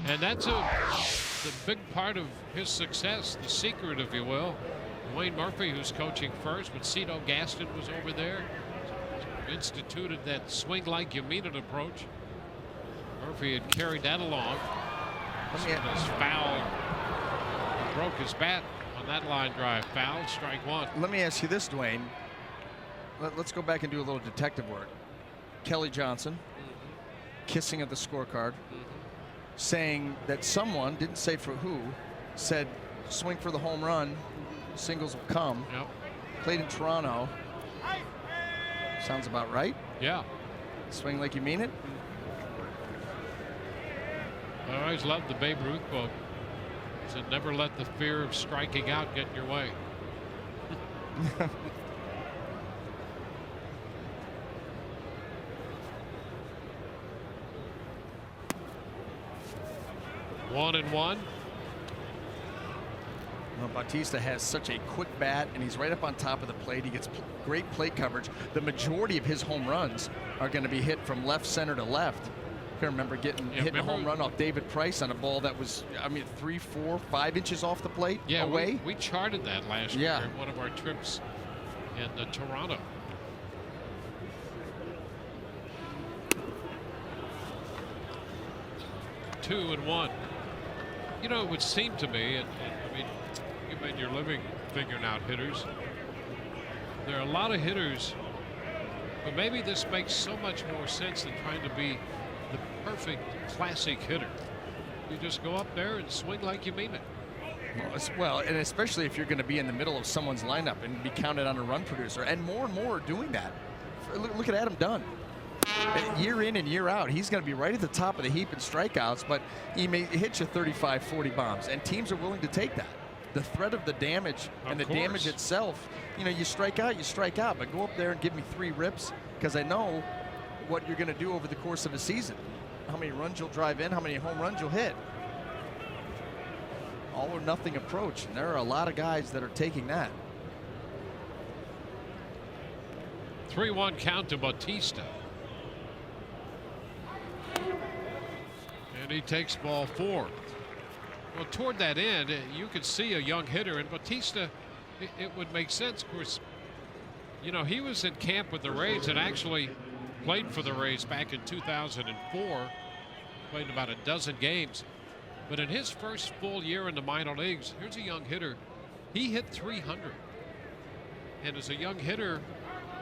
And that's the big part of his success, the secret, if you will. Wayne Murphy, who's coaching first, but Cito Gaston was over there, instituted that swing like you mean it approach. Murphy had carried that along. This foul, broke his bat on that line drive. Foul, strike one. Let me ask you this, Dwayne. Let's go back and do a little detective work. Kelly Johnson kissing at the scorecard, saying that someone, didn't say for who, said swing for the home run, singles will come. Yep. Played in Toronto. Sounds about right. Yeah. Swing like you mean it. I always loved the Babe Ruth quote. It said, never let the fear of striking out get in your way. One and one. Well, Bautista has such a quick bat, and he's right up on top of the plate. He gets great plate coverage. The majority of his home runs are going to be hit from left center to left. I can remember hitting a home run off David Price on a ball that was, 3, 4, 5 inches off the plate away. We charted that last year in one of our trips in Toronto. Two and one. You know, it would seem to me, and I mean, you've been your living figuring out hitters. There are a lot of hitters, but maybe this makes so much more sense than trying to be the perfect classic hitter. You just go up there and swing like you mean it. Well, and especially if you're going to be in the middle of someone's lineup and be counted on a run producer, and more are doing that. Look at Adam Dunn. Year in and year out, he's going to be right at the top of the heap in strikeouts, but he may hit you 35, 40 bombs, and teams are willing to take that. The threat of the damage and the damage itself, you strike out, but go up there and give me 3 rips, because I know what you're going to do over the course of a season. How many runs you'll drive in, how many home runs you'll hit. All or nothing approach, and there are a lot of guys that are taking that. 3-1 count to Bautista. And he takes ball 4. Well, toward that end, you could see a young hitter, and Bautista, it would make sense. Of course, he was in camp with the Rays and actually played for the Rays back in 2004. Played about a dozen games. But in his first full year in the minor leagues, here's a young hitter. He hit 300. And as a young hitter,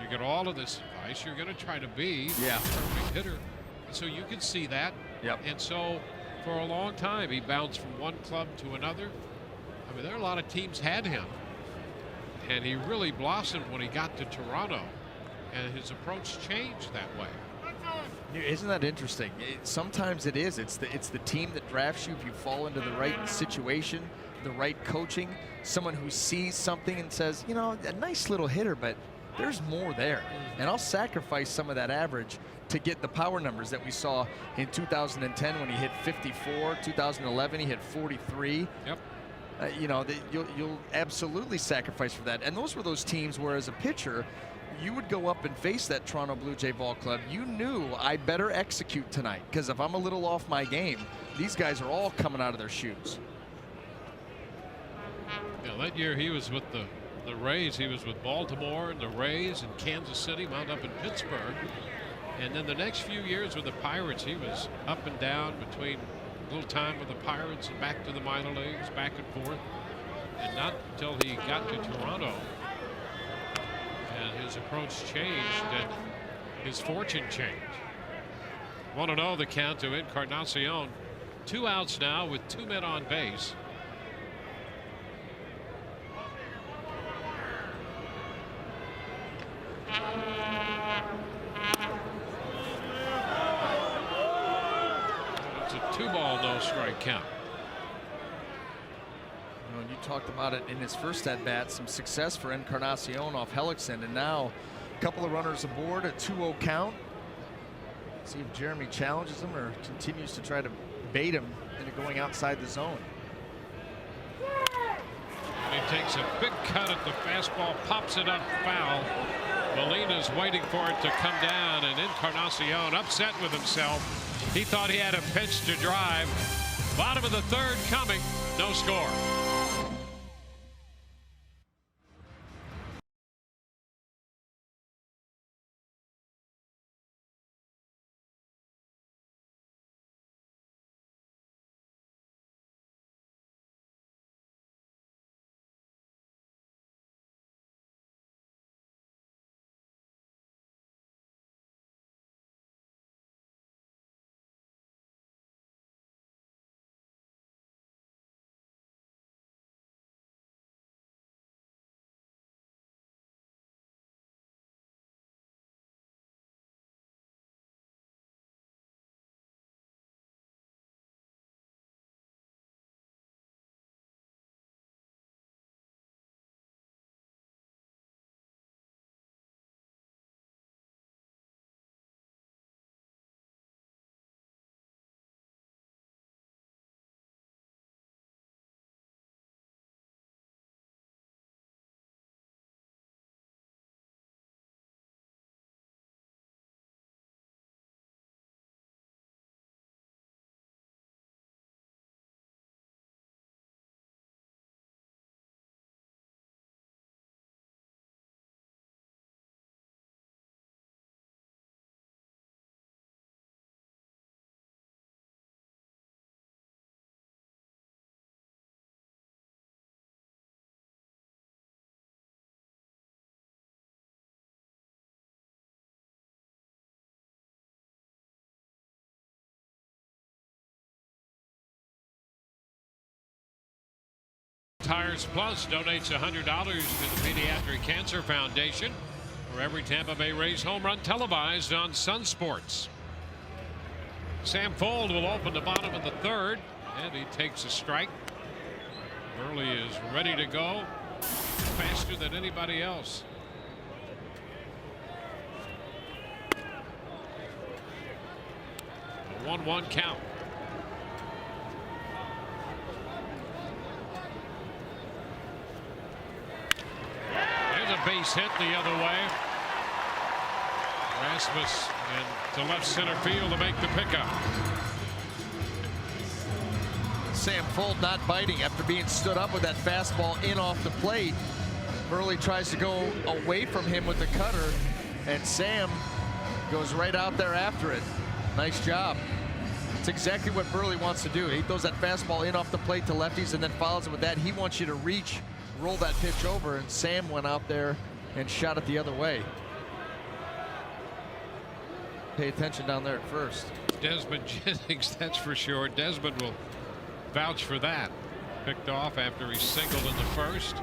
you get all of this advice. You're going to try to be a perfect hitter. So you can see that. Yep. And so for a long time, he bounced from one club to another. I mean, there are a lot of teams had him. And he really blossomed when he got to Toronto. And his approach changed that way. Isn't that interesting? Sometimes it is. It's the team that drafts you. If you fall into the right situation, the right coaching, someone who sees something and says, you know, a nice little hitter, but there's more there. And I'll sacrifice some of that average to get the power numbers that we saw in 2010 when he hit 54. 2011, he hit 43. Yep. You know, you'll absolutely sacrifice for that. And those were those teams where, as a pitcher, you would go up and face that Toronto Blue Jay ball club. You knew, I better execute tonight, because if I'm a little off my game, these guys are all coming out of their shoes. Yeah, that year he was with the Rays. He was with Baltimore and the Rays and Kansas City, wound up in Pittsburgh. And then the next few years with the Pirates, he was up and down between a little time with the Pirates and back to the minor leagues, back and forth. And not until he got to Toronto and his approach changed and his fortune changed. 1-0 the count to Encarnacion. 2 outs now with 2 men on base. It's a 2-ball, no strike count. You know, you talked about it in his first at bat, some success for Encarnacion off Hellickson, and now a couple of runners aboard, a 2-0 count. See if Jeremy challenges him or continues to try to bait him into going outside the zone. He takes a big cut at the fastball, pops it up foul. Molina's waiting for it to come down, and Encarnacion upset with himself. He thought he had a pitch to drive. Bottom of the third coming, no score. Tires Plus donates $100 to the Pediatric Cancer Foundation for every Tampa Bay Rays home run televised on Sun Sports. Sam Fuld will open the bottom of the third, and he takes a strike. Burley is ready to go, faster than anybody else. A 1-1 count. There's a base hit the other way. Rasmus and to left center field to make the pickup. Sam Fuld not biting after being stood up with that fastball in off the plate. Burley tries to go away from him with the cutter, and Sam goes right out there after it. Nice job. It's exactly what Burley wants to do. He throws that fastball in off the plate to lefties and then follows it with that. He wants you to reach roll that pitch over, and Sam went out there and shot it the other way. Pay attention down there at first. Desmond Jennings, that's for sure. Desmond will vouch for that. Picked off after he singled in the first.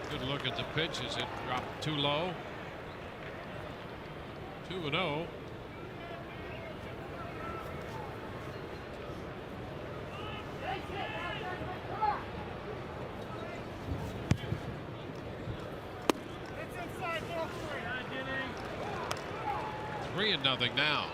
Good look at the pitch as it dropped too low. 2-0. It's inside ball 3. 3-0 now.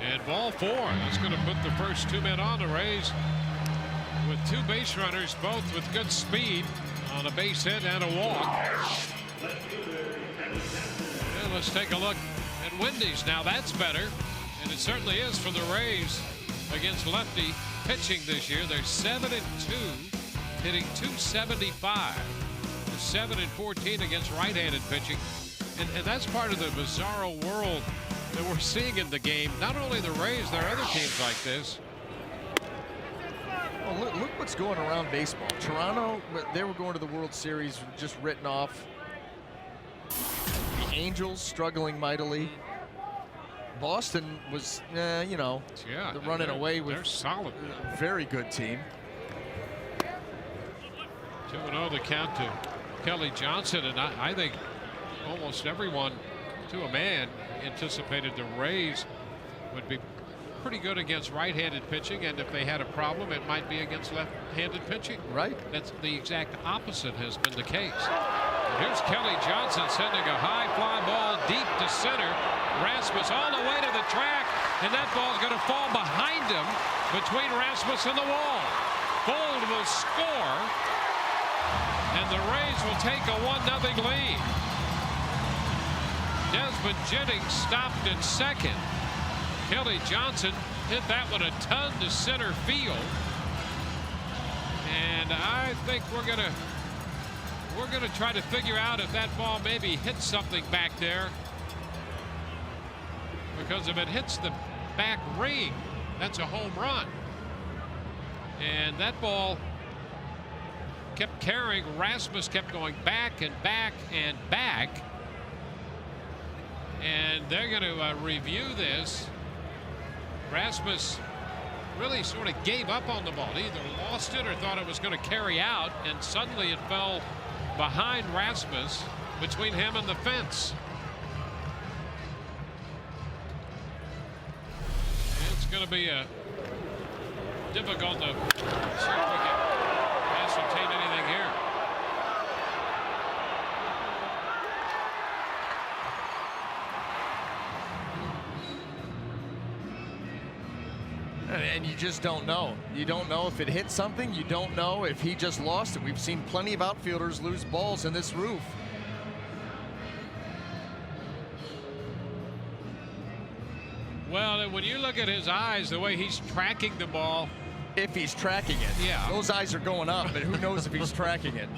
And ball 4. That's going to put the first 2 men on. The Rays with 2 base runners, both with good speed, on a base hit and a walk. And let's take a look at Wendy's. Now that's better, and it certainly is for the Rays against lefty pitching this year. They're 7-2, hitting .275. They're 7-14 against right-handed pitching, and that's part of the bizarro world that we're seeing in the game. Not only the Rays, there are other teams like this. Well, look what's going around baseball. Toronto, they were going to the World Series, just written off. The Angels struggling mightily. Boston was, you know, Yeah, running away with. They're solid. A very good team. 2-0 the count to Kelly Johnson, and I think almost everyone, to a man, anticipated the Rays would be pretty good against right-handed pitching, and if they had a problem, it might be against left-handed pitching. Right. That's the exact opposite has been the case. And here's Kelly Johnson sending a high fly ball deep to center. Rasmus all the way to the track, and that ball's going to fall behind him between Rasmus and the wall. Gold will score, and the Rays will take a 1-0 lead. Desmond Jennings stopped in second. Kelly Johnson hit that one a ton to center field, and I think we're gonna try to figure out if that ball maybe hits something back there, because if it hits the back ring, that's a home run. And that ball kept carrying. Rasmus kept going back and back and back. And they're going to review this. Rasmus really sort of gave up on the ball. He either lost it or thought it was going to carry out, and suddenly it fell behind Rasmus, between him and the fence. It's going to be difficult to see if we can ascertain anything here. And you just don't know. You don't know if it hit something. You don't know if he just lost it. We've seen plenty of outfielders lose balls in this roof. Well, when you look at his eyes, the way he's tracking the ball. If he's tracking it. Yeah. Those eyes are going up, but who knows if he's tracking it.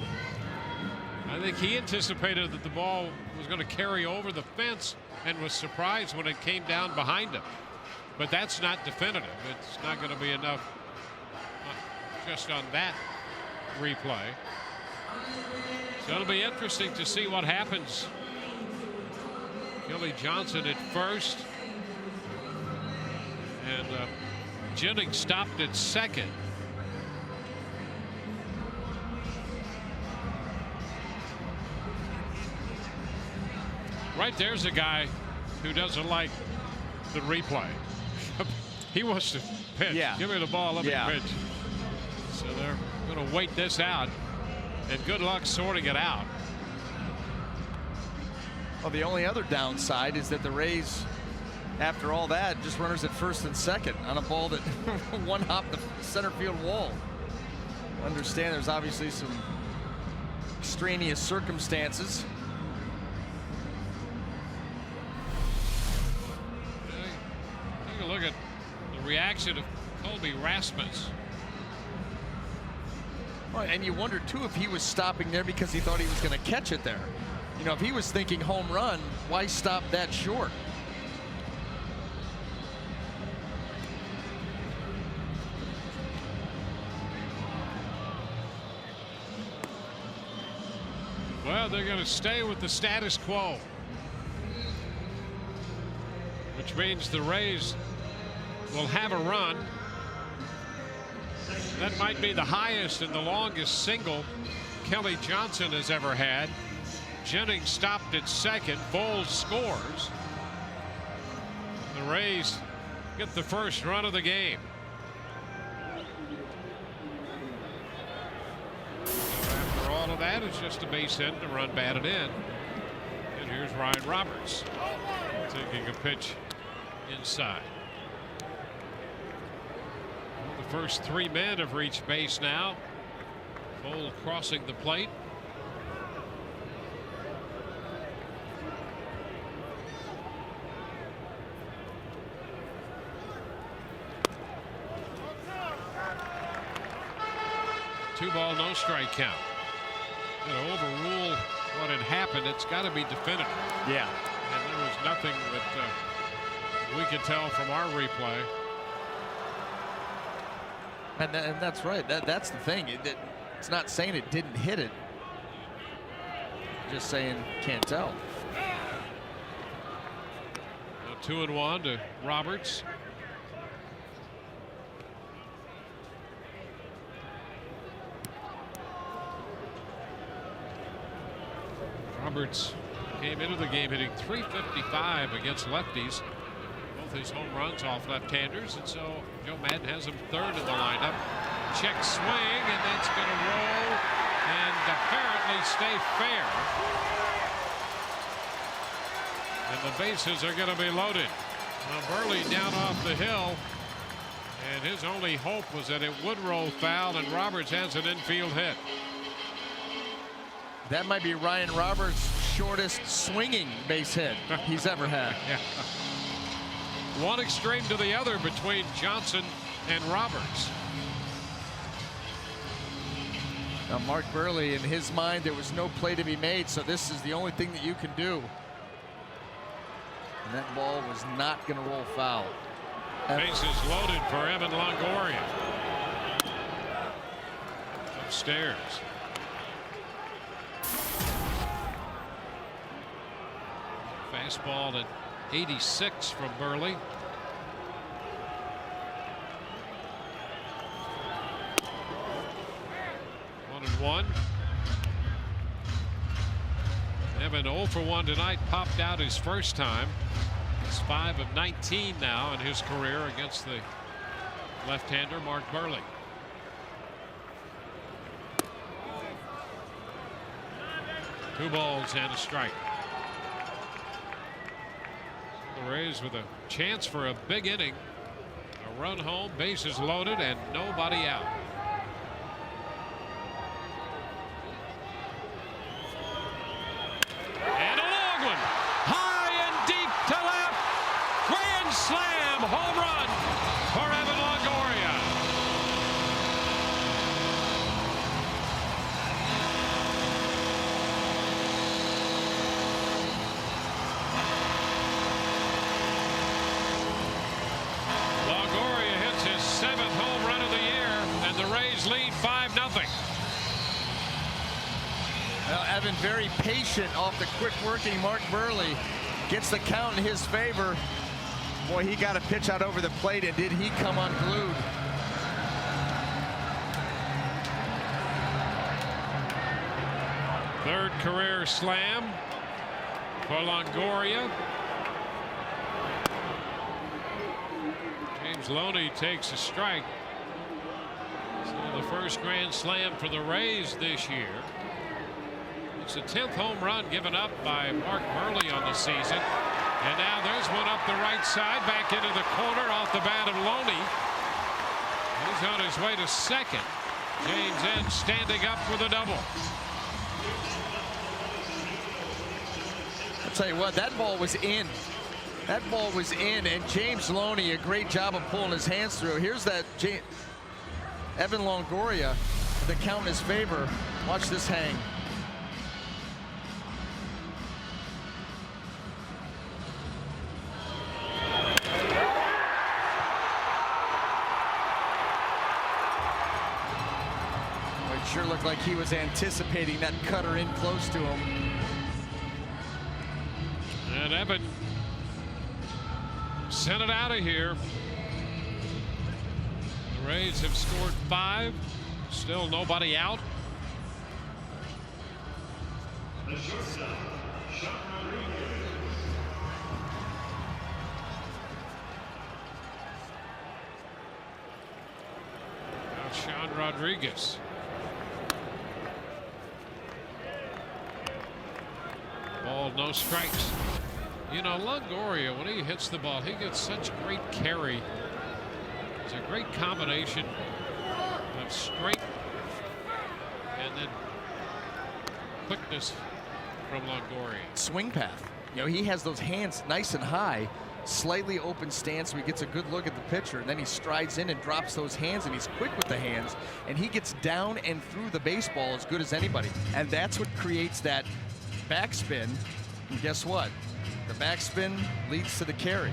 I think he anticipated that the ball was going to carry over the fence and was surprised when it came down behind him. But that's not definitive. It's not going to be enough just on that replay. So it'll be interesting to see what happens. Kelly Johnson at first. And Jennings stopped at second. Right there's a guy who doesn't like the replay. He wants to pitch. Yeah. Give me the ball, let me pitch. So they're going to wait this out, and good luck sorting it out. Well, the only other downside is that the Rays, after all that, just runners at first and second on a ball that one hopped the center field wall. Understand there's obviously some extraneous circumstances. Take a look at reaction of Colby Rasmus. Well, and you wonder too if he was stopping there because he thought he was going to catch it there. You know, if he was thinking home run, why stop that short? Well, they're going to stay with the status quo, which means the Rays will have a run. That might be the highest and the longest single Kelly Johnson has ever had. Jennings stopped at second. Bowles scores. The Rays get the first run of the game. After all of that, it's just a base hit to run batted in. And here's Ryan Roberts taking a pitch inside. The first three men have reached base now. Cole crossing the plate. Two ball, no strike count. To overrule what had happened, it's got to be definitive. Yeah. And there was nothing that we could tell from our replay. And that's right. That's the thing. It's not saying it didn't hit it. Just saying can't tell. 2-1 to Roberts. Roberts came into the game hitting .355 against lefties. Both his home runs off left-handers, and so Joe Madden has him third in the lineup. Check swing, and that's going to roll and apparently stay fair. And the bases are going to be loaded. Now Burley down off the hill, and his only hope was that it would roll foul, and Roberts has an infield hit. That might be Ryan Roberts' shortest swinging base hit he's ever had. Yeah. One extreme to the other between Johnson and Roberts. Now Mark Burley, in his mind, there was no play to be made, so this is the only thing that you can do. And that ball was not going to roll foul. Bases loaded for Evan Longoria. Upstairs. Fastball at 86 from Burley. One and one. Evan 0 for 1 tonight, popped out his first time. He's 5 of 19 now in his career against the left-hander Mark Burley. Two balls and a strike. The Rays with a chance for a big inning. A run home, bases loaded, and nobody out. And a long one. High and deep to left. Grand slam home run for Evan Longoria. Longoria hits his 7th home run of the year, and the Rays lead 5-0. Well, Evan very patient off the quick working Mark Burley. Gets the count in his favor. Boy, he got a pitch out over the plate, and did he come unglued. Third career slam for Longoria. James Loney takes a strike. So the first grand slam for the Rays this year. It's the 10th home run given up by Mark Burley on the season. And now there's one up the right side, back into the corner off the bat of Loney. He's on his way to second. James N standing up for the double. I'll tell you what, that ball was in. That ball was in, and James Loney, a great job of pulling his hands through. Here's that Evan Longoria, the count in his favor. Watch this hang. It sure looked like he was anticipating that cutter in close to him. And Evan sent it out of here. The Rays have scored 5. Still nobody out. Now Sean Rodriguez. Ball, no strikes. You know, Longoria, when he hits the ball, he gets such great carry. It's a great combination of strength and then quickness from Longoria. Swing path. You know, he has those hands nice and high, slightly open stance so he gets a good look at the pitcher, and then he strides in and drops those hands, and he's quick with the hands, and he gets down and through the baseball as good as anybody. And that's what creates that backspin. And guess what? The backspin leads to the carry.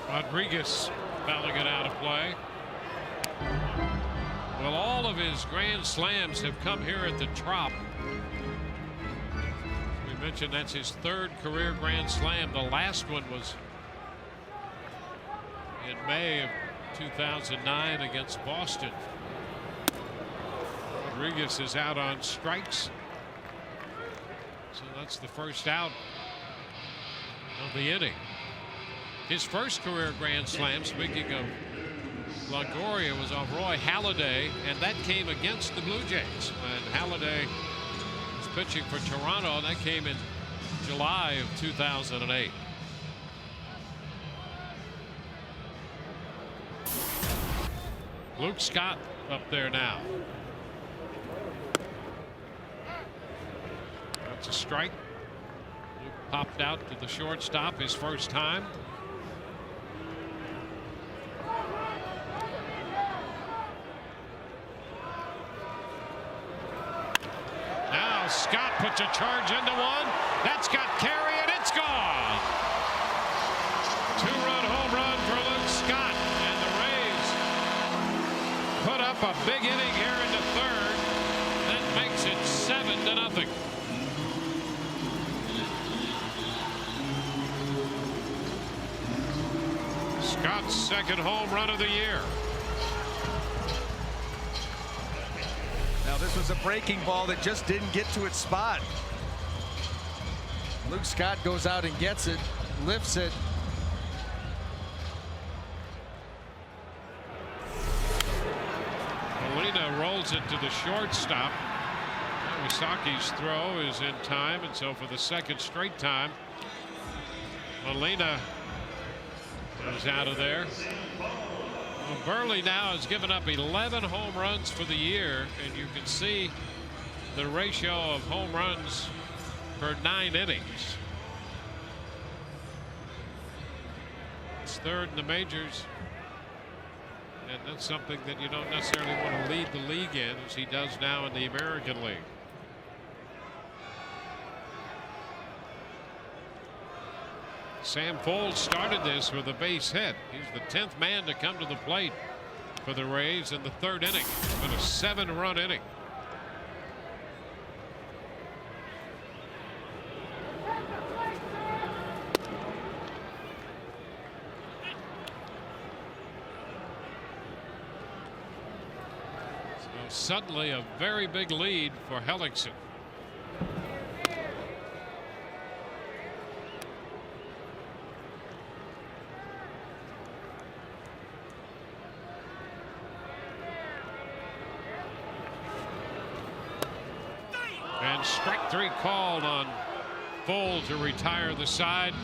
Rodriguez fouling it out of play. Well, all of his grand slams have come here at the Trop. We mentioned that's his 3rd career grand slam. The last one was in May of 2009 against Boston. Rodriguez is out on strikes. So that's the first out of the inning. His first career grand slam, speaking of Longoria, was off Roy Halladay, and that came against the Blue Jays when Halladay was pitching for Toronto, and that came in July of 2008. Luke Scott up there now. That's a strike. Luke popped out to the shortstop his first time. Now Scott puts a charge into one. That's got carry, and it's gone. 2-run home run for Luke Scott, and the Rays put up a big inning here in the 3rd. That makes it 7-0. Scott's 2nd home run of the year. Now this was a breaking ball that just didn't get to its spot. Luke Scott goes out and gets it, lifts it. Molina rolls it to the shortstop. Iwasaki's throw is in time, and so for the 2nd straight time, Molina is out of there. Well, Burley now has given up 11 home runs for the year, and you can see the ratio of home runs per 9 innings. It's 3rd in the majors, and that's something that you don't necessarily want to lead the league in, as he does now in the American League. Sam Folds started this with a base hit. He's the 10th man to come to the plate for the Rays in the 3rd inning. It's been a 7-run inning. So suddenly a very big lead for Hellickson. And strike 3 called on Full to retire the side.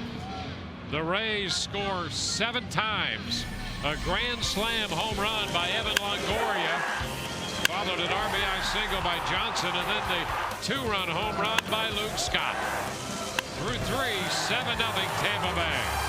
The Rays score 7 times A grand slam home run by Evan Longoria, followed an RBI single by Johnson, and then the two-run home run by Luke Scott. Through 3, 7-0 Tampa Bay.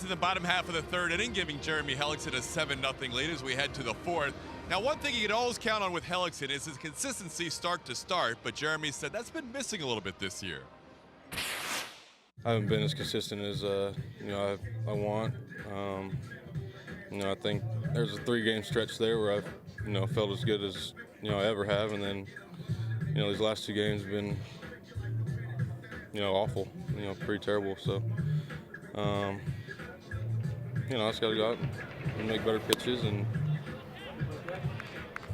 In the bottom half of the third inning, giving Jeremy Hellickson a 7-0 lead as we head to the fourth. Now, one thing you can always count on with Hellickson is his consistency start to start, but Jeremy said that's been missing a little bit this year. I haven't been as consistent as I want. I think there's a 3-game stretch there where I've felt as good as I ever have, and then these last 2 games have been awful, pretty terrible. So I just got to go out and make better pitches, and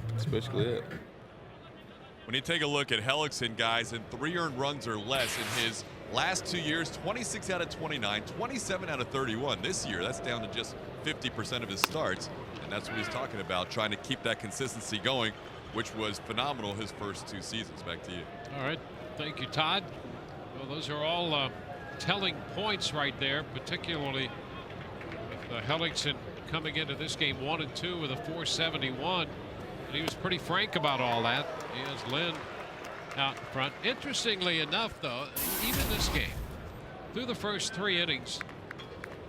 that's basically it. When you take a look at Hellickson, guys, in 3 earned runs or less in his last 2 years, 26 out of 29, 27 out of 31. This year, that's down to just 50% of his starts, and that's what he's talking about, trying to keep that consistency going, which was phenomenal his first 2 seasons. Back to you. All right. Thank you, Todd. Well, those are all telling points right there, particularly with Hellickson coming into this game 1-2 with a 471. And he was pretty frank about all that. He has Lynn out in front. Interestingly enough, though, even this game, through the first 3 innings,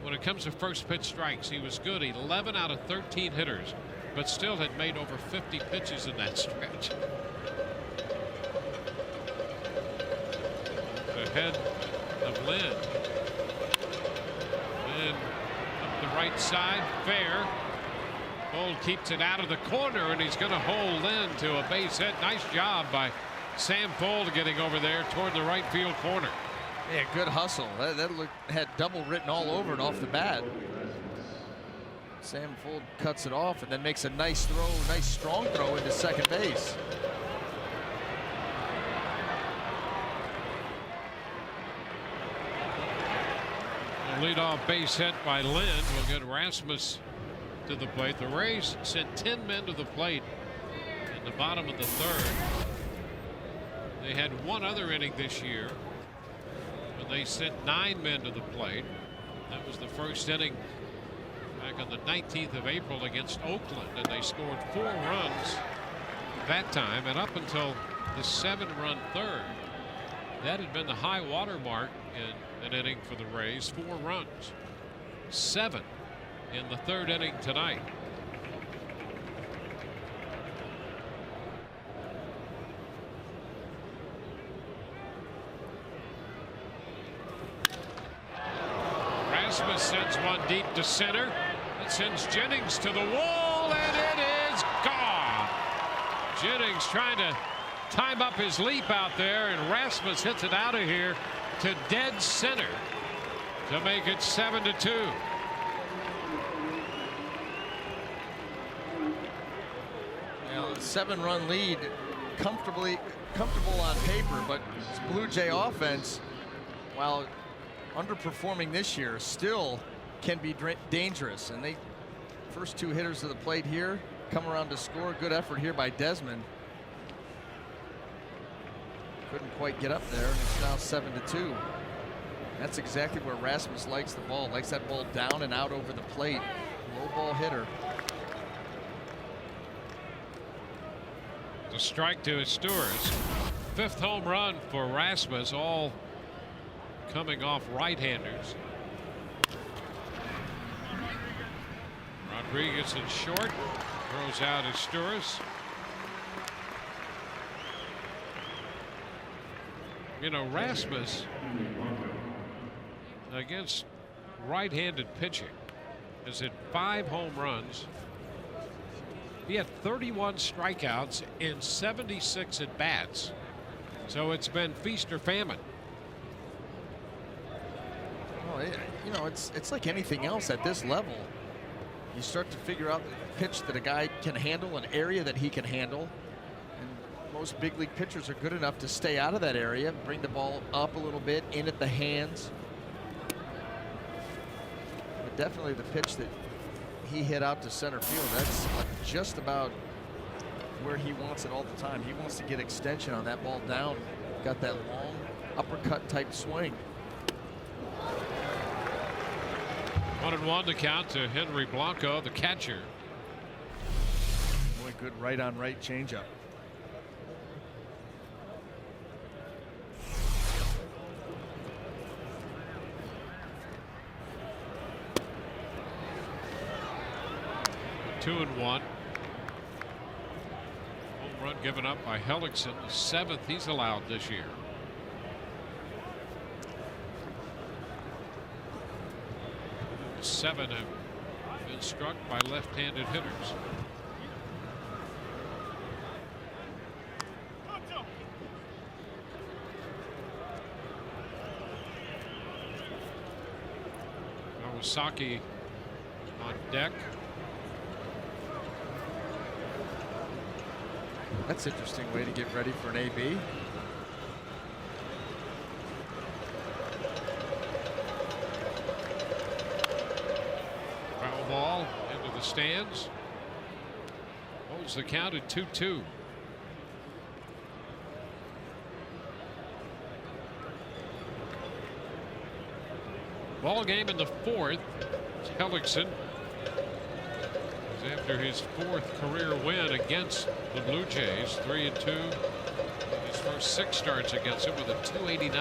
when it comes to first pitch strikes, he was good. 11 out of 13 hitters, but still had made over 50 pitches in that stretch. Ahead of Lynn. Lynn up the right side, fair. Bold keeps it out of the corner, and he's going to hold Lynn to a base hit. Nice job by Sam Fold getting over there toward the right field corner. Yeah, good hustle. That had double written all over it off the bat. Sam Fold cuts it off and then makes a nice throw, nice strong throw into second base. A leadoff base hit by Lynn will get Rasmus to the plate. The Rays sent 10 men to the plate in the bottom of the third. They had one other inning this year when they sent 9 men to the plate. That was the first inning back on the 19th of April against Oakland, and they scored 4 runs that time. And up until the 7-run third, that had been the high water mark in an inning for the Rays. 4 runs, 7 in the third inning tonight. Rasmus sends one deep to center. It sends Jennings to the wall, and it is gone. Jennings trying to time up his leap out there, and Rasmus hits it out of here to dead center to make it 7-2. Now, a 7-run lead, comfortable on paper, but this Blue Jay offense, while underperforming this year, still can be dangerous. And they first 2 hitters to the plate here come around to score. Good effort here by Desmond. Couldn't quite get up there, and it's now 7-2. That's exactly where Rasmus likes the ball. Likes that ball down and out over the plate. Low ball hitter. The strike to Astures. 5th home run for Rasmus, all coming off right-handers. Rodriguez in short, throws out Astures. You know, Rasmus against right-handed pitching has hit 5 home runs. He had 31 strikeouts in 76 at bats. So it's been feast or famine. Well, you know, it's like anything else at this level. You start to figure out the pitch that a guy can handle, an area that he can handle. And most big league pitchers are good enough to stay out of that area, bring the ball up a little bit, in at the hands. But definitely the pitch that he hit out to center field, that's just about where he wants it all the time. He wants to get extension on that ball down. Got that long uppercut type swing. 1-1 to count to Henry Blanco, the catcher. Boy, good right on right changeup. Two and 1. Home run given up by Hellickson, the 7th he's allowed this year. Seven have been struck by left-handed hitters. Kawasaki on deck. That's an interesting way to get ready for an AB. Foul ball into the stands. Holds the count at 2-2. Ball game in the 4th. Hellickson, after his 4th career win against the Blue Jays, 3-2. His first 6 starts against him with a .289.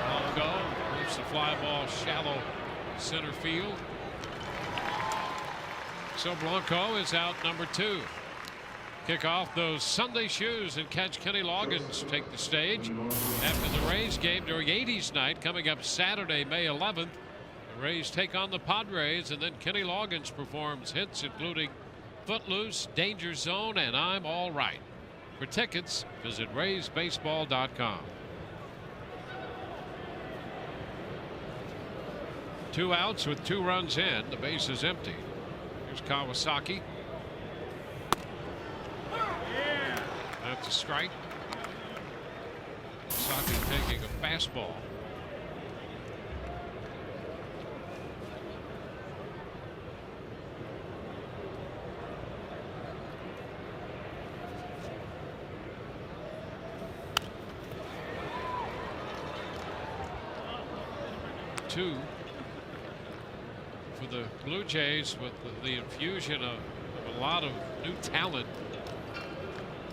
Long go, moves the fly ball shallow center field. So Blanco is out number 2. Kick off those Sunday shoes and catch Kenny Loggins take the stage after the Rays game during 80s night coming up Saturday, May 11th. The Rays take on the Padres, and then Kenny Loggins performs hits including Footloose, Danger Zone, and I'm All Right. For tickets, visit RaysBaseball.com. 2 outs with 2 runs in. The base is empty. Here's Kawasaki. That's a strike. Kawasaki taking a fastball. Two for the Blue Jays with the infusion of a lot of new talent.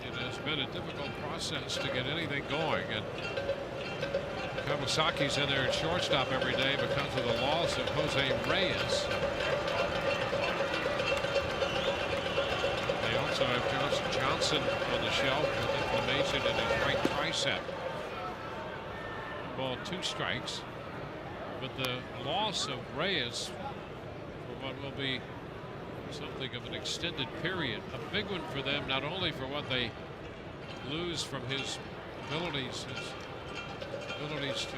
It has been a difficult process to get anything going, and Kawasaki's in there at shortstop every day because of the loss of Jose Reyes. They also have Johnson on the shelf with inflammation in his right tricep. Ball 2 strikes. But the loss of Reyes for what will be something of an extended period. A big one for them, not only for what they lose from his abilities to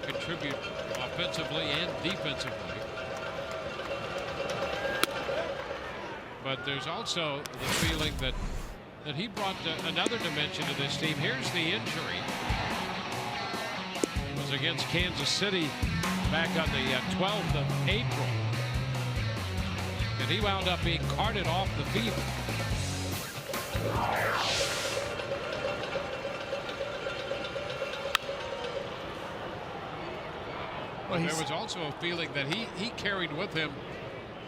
contribute offensively and defensively, but there's also the feeling that he brought another dimension to this team. Here's the injury. It was against Kansas City back on the 12th of April. And he wound up being carted off the field. Well, there was also a feeling that he carried with him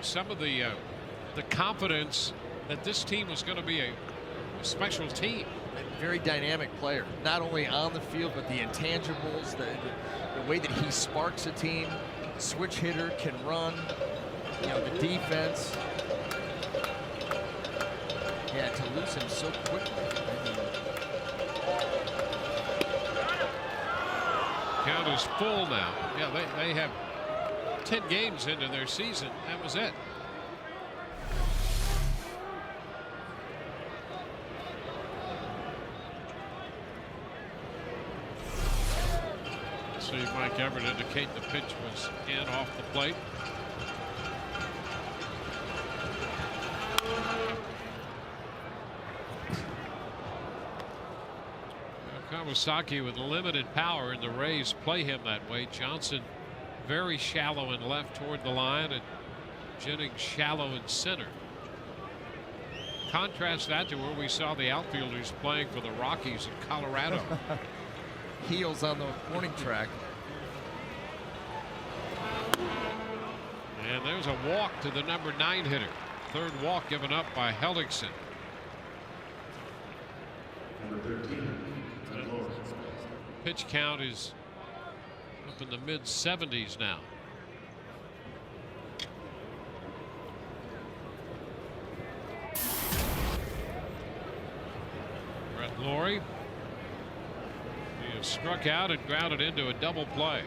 some of the confidence that this team was going to be a special team. A very dynamic player, not only on the field, but the intangibles, the way that he sparks a team, switch hitter, can run, you know, the defense. Yeah, to lose him so quickly. Count is full now. Yeah, they have 10 games into their season. That was it. See Mike Everett indicate the pitch was in off the plate. Kawasaki with limited power, and the Rays play him that way. Johnson very shallow and left toward the line, and Jennings shallow in center. Contrast that to where we saw the outfielders playing for the Rockies in Colorado. Heels on the warning track. And there's a walk to the number 9 hitter. Third walk given up by Hellickson. Pitch count is up in the mid-70s now. Brett Lawrie. He has struck out and grounded into a double play.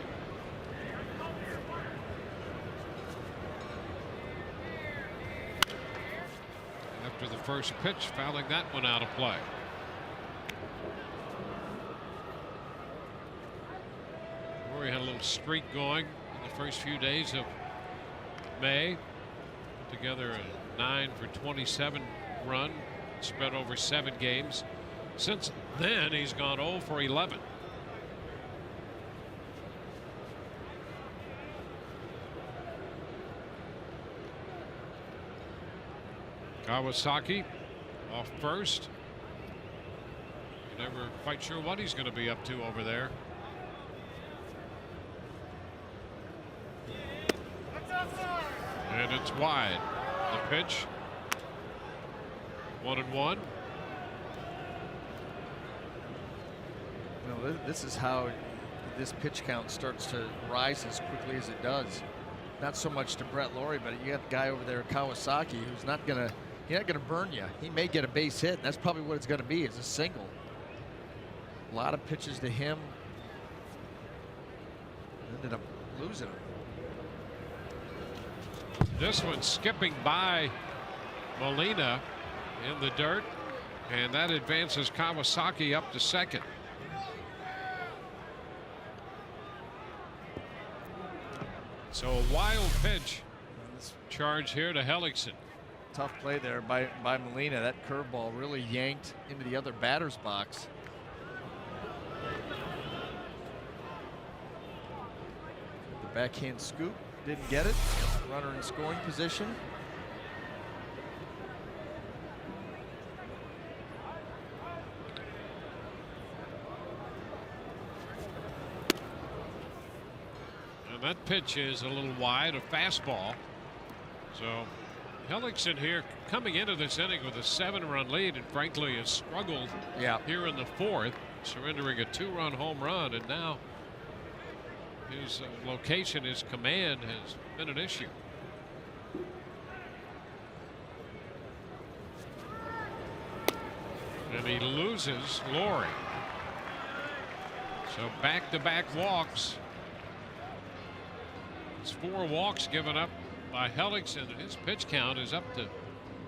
After the first pitch, fouling that one out of play. Lawrie had a little streak going in the first few days of May. Put together a 9 for 27 run spread over 7 games. Since then, he's gone 0 for 11. Kawasaki off first. Never quite sure what he's going to be up to over there. And it's wide. The pitch. 1-1. You know, this is how this pitch count starts to rise as quickly as it does. Not so much to Brett Lawrie, but you got a guy over there, Kawasaki, who's not gonna burn you. He may get a base hit. And that's probably what it's going to be, is a single. A lot of pitches to him. Ended up losing him. This one skipping by Molina in the dirt, and that advances Kawasaki up to second. So a wild pitch charge here to Hellickson. Tough play there by Molina. That curveball really yanked into the other batter's box. The backhand scoop, didn't get it. Runner in scoring position. And that pitch is a little wide, a fastball. So Hellickson here coming into this inning with a 7-run lead, and frankly has struggled here in the 4th, surrendering a 2-run home run, and now his location, his command has been an issue. And he loses Lawrie. So back-to-back walks. It's 4 walks given up by Hellickson, and his pitch count is up to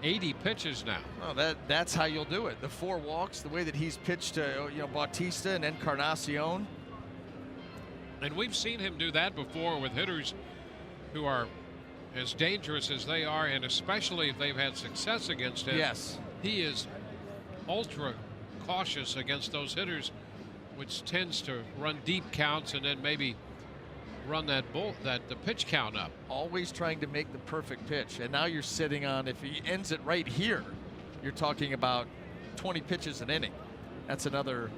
80 pitches now. Well, that's how you'll do it. The 4 walks, the way that he's pitched to Bautista and Encarnacion. And we've seen him do that before with hitters who are as dangerous as they are, and especially if they've had success against him. Yes. He is ultra cautious against those hitters, which tends to run deep counts and then maybe run the pitch count up. Always trying to make the perfect pitch. And now you're sitting on, if he ends it right here, you're talking about 20 pitches an inning. That's another,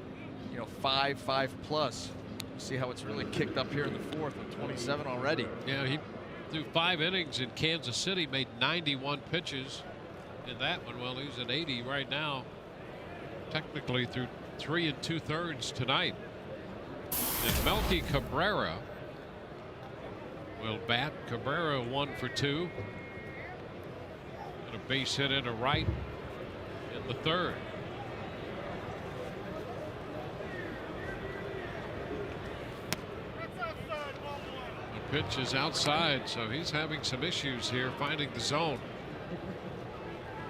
5 plus. See how it's really kicked up here in the 4th with 27 already. Yeah, he threw 5 innings in Kansas City, made 91 pitches in that one. Well, he's at 80 right now. Technically through 3 2/3 tonight. And Melky Cabrera will bat. Cabrera 1 for 2. And a base hit into right in the 3rd. The pitch is outside, so he's having some issues here finding the zone.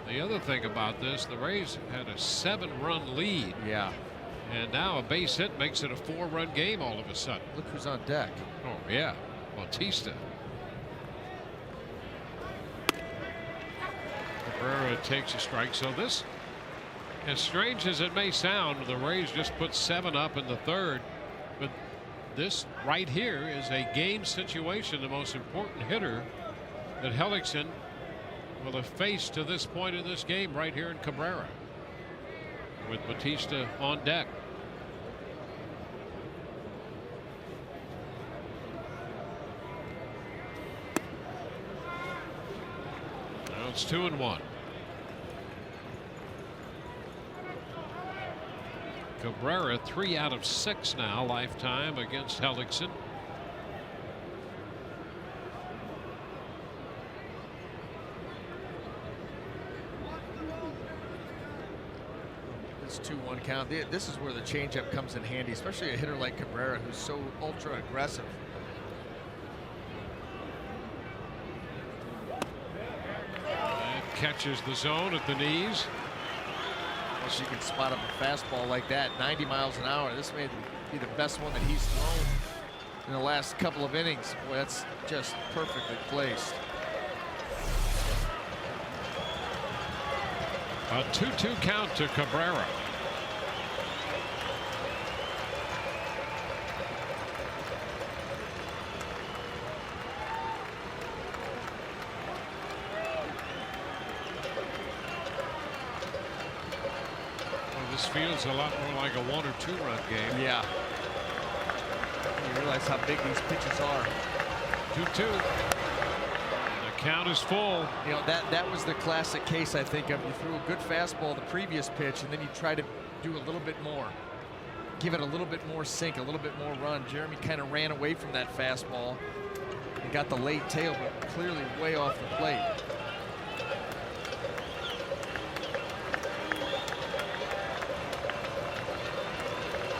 The other thing about this, the Rays had a 7-run lead. Yeah. And now a base hit makes it a 4-run game all of a sudden. Look who's on deck. Oh, yeah. Bautista. Cabrera takes a strike. So this, as strange as it may sound, the Rays just put 7 up in the 3rd. But this right here is a game situation. The most important hitter that Hellickson will have faced to this point in this game right here in Cabrera, with Bautista on deck. Now it's 2-1. Cabrera 3 out of 6 now lifetime against Hellickson. It's 2-1 count. This is where the changeup comes in handy, especially a hitter like Cabrera, who's so ultra aggressive. And catches the zone at the knees. Plus you can spot up a fastball like that, 90 miles an hour. This may be the best one that he's thrown in the last couple of innings. Boy, that's just perfectly placed. A 2-2 count to Cabrera. This feels a lot more like a 1 or 2-run game. Yeah. You realize how big these pitches are. 2-2. The count is full. That was the classic case, I think, of you threw a good fastball the previous pitch, and then you try to do a little bit more. Give it a little bit more sink, a little bit more run. Jeremy kind of ran away from that fastball. He got the late tail, but clearly way off the plate.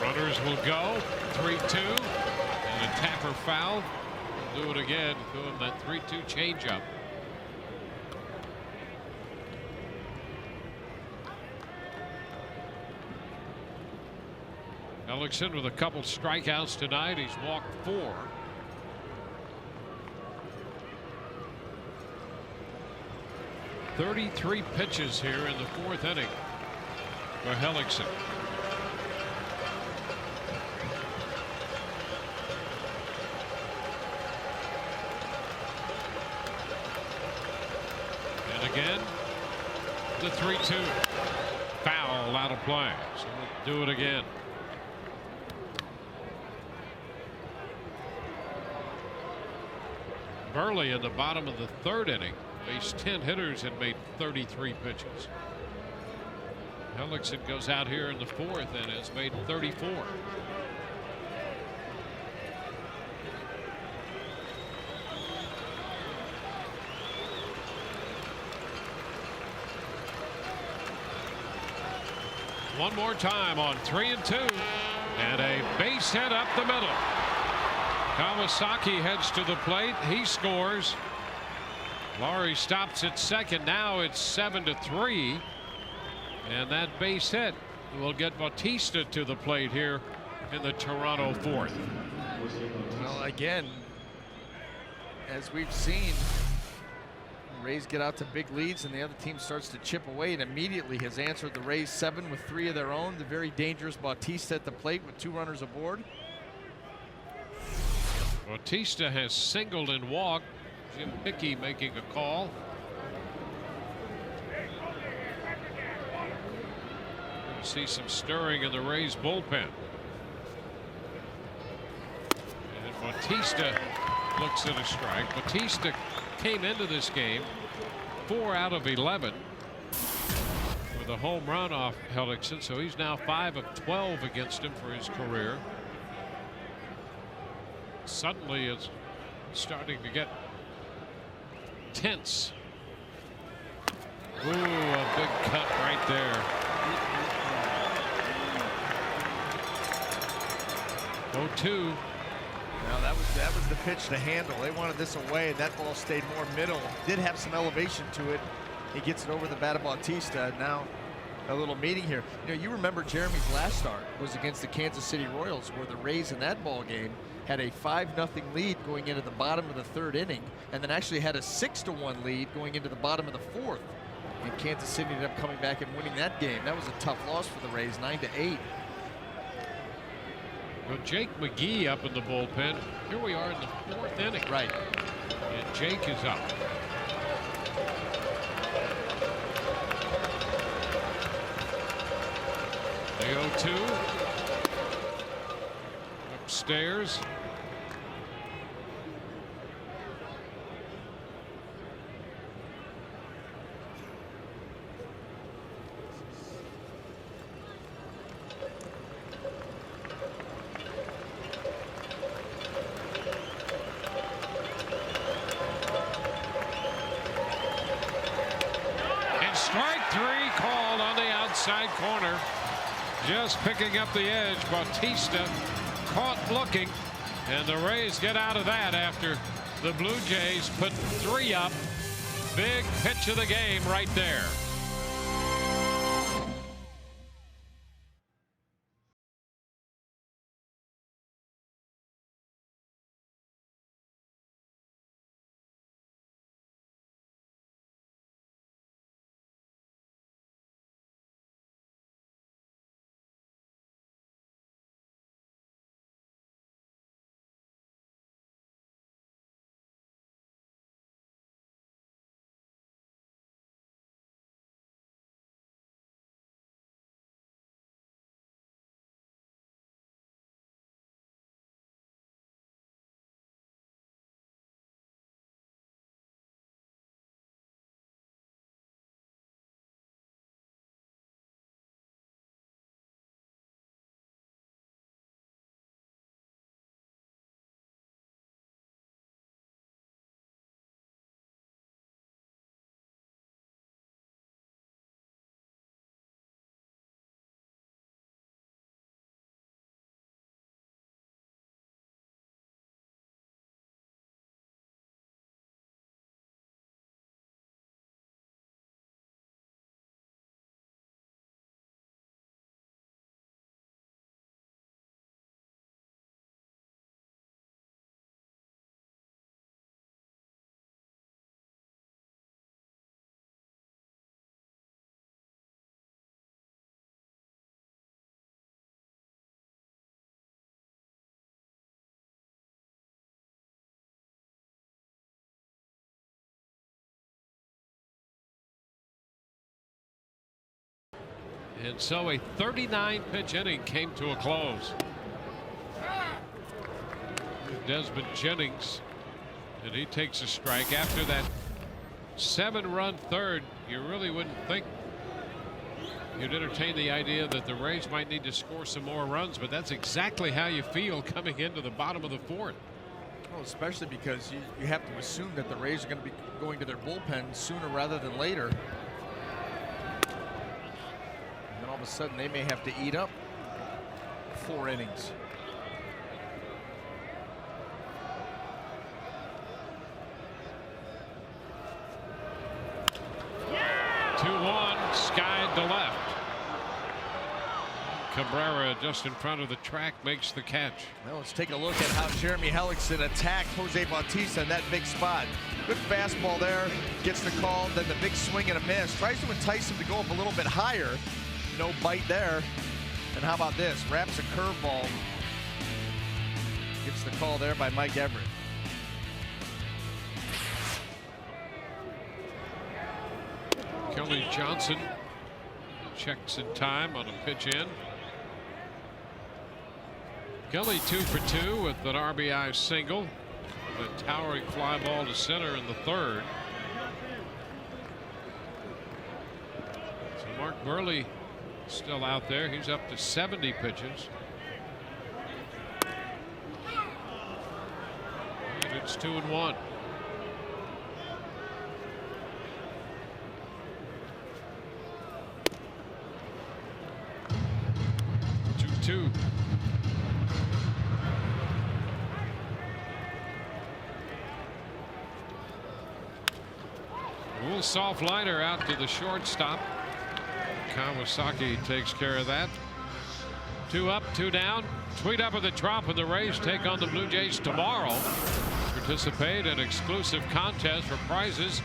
Runners will go. 3-2. And a tapper foul. We'll do it again. Doing that 3-2 changeup. Hellickson with a couple strikeouts tonight. He's walked 4. .33 pitches here in the 4th inning for Hellickson. And again, the 3-2. Foul out of play. So we'll do it again. Burley in the bottom of the 3rd inning faced 10 hitters and made 33 pitches. Hellickson goes out here in the 4th and has made 34. One more time on 3-2, and a base hit up the middle. Kawasaki heads to the plate. He scores. Laurie stops at second. Now it's 7-3. And that base hit will get Bautista to the plate here in the Toronto fourth. Well, again, as we've seen, Rays get out to big leads and the other team starts to chip away, and immediately has answered the Rays 7 with 3 of their own. The very dangerous Bautista at the plate with 2 runners aboard. Bautista has singled and walked. Jim Hickey making a call. See some stirring in the Rays bullpen. And Bautista looks at a strike. Bautista came into this game 4 out of 11 with a home run off Hellickson, so he's now 5 of 12 against him for his career. Suddenly it's starting to get tense. Ooh, a big cut right there. 0-2. Now that was the pitch to handle. They wanted this away. That ball stayed more middle. Did have some elevation to it. He gets it over the bat of Bautista. Now a little meeting here. You know, you remember Jeremy's last start was against the Kansas City Royals, where the Rays in that ball game had a 5-0 lead going into the bottom of the 3rd inning, and then actually had a 6-1 lead going into the bottom of the 4th. And Kansas City ended up coming back and winning that game. That was a tough loss for the Rays, 9-8. Well, Jake McGee up in the bullpen. Here we are in the 4th inning. Right. And Jake is up. The 0-2. Upstairs. Strike 3 called on the outside corner. Just picking up the edge. Bautista caught looking, and the Rays get out of that after the Blue Jays put 3 up. Big pitch of the game right there. And so a 39-pitch inning came to a close. Desmond Jennings, and he takes a strike after that 7-run third. You really wouldn't think you'd entertain the idea that the Rays might need to score some more runs, but that's exactly how you feel coming into the bottom of the 4th. Well, especially because you have to assume that the Rays are going to be going to their bullpen sooner rather than later. And all of a sudden they may have to eat up 4 innings. skied to left. Cabrera just in front of the track makes the catch. Well, let's take a look at how Jeremy Hellickson attacked Jose Bautista in that big spot. Good fastball there, gets the call, then the big swing and a miss. Tries to entice him to go up a little bit higher. No bite there. And how about this? Wraps a curveball. Gets the call there by Mike Everett. Kelly Johnson checks in time on a pitch in. Kelly 2 for 2 with an RBI single. A towering fly ball to center in the third. So Mark Burley still out there. He's up to 70 pitches. And it's 2-1. Two. A little soft liner out to the shortstop. Kawasaki takes care of that. 2 up, 2 down. Tweet up at the Trop, and the Rays take on the Blue Jays tomorrow. Participate in exclusive contests for prizes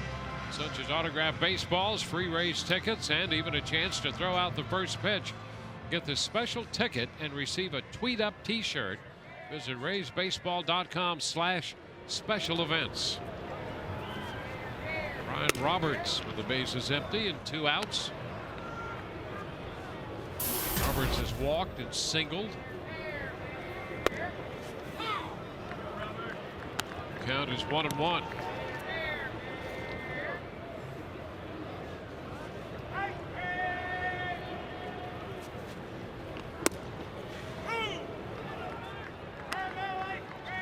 such as autographed baseballs, free Rays tickets, and even a chance to throw out the first pitch. Get the special ticket and receive a Tweet Up t-shirt. Visit RaysBaseball.com/special events. Ryan Roberts with the bases empty and 2 outs. Roberts has walked and singled. Count is 1-1.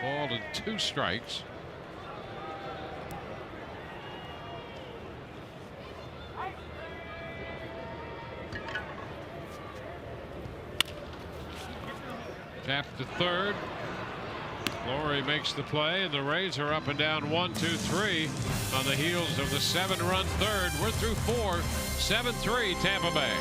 Ball and 2 strikes. Tap to third. Laurie makes the play, and the Rays are up and down 1-2-3 on the heels of the 7-run third. We're through 4, 7-3 Tampa Bay.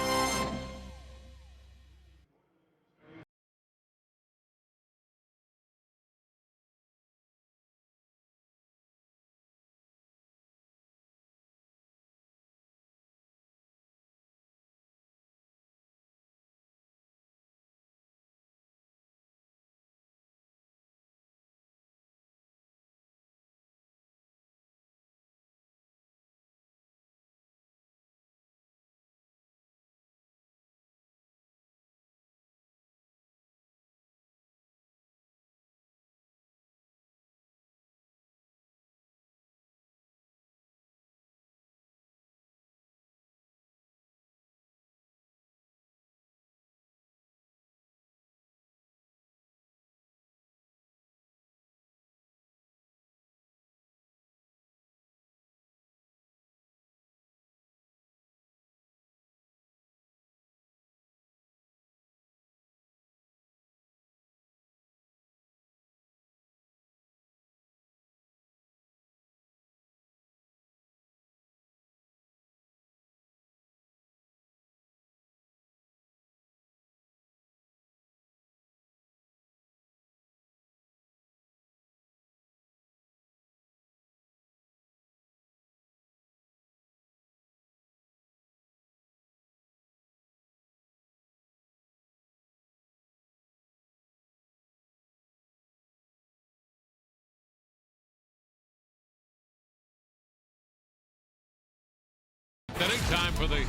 Inning time for the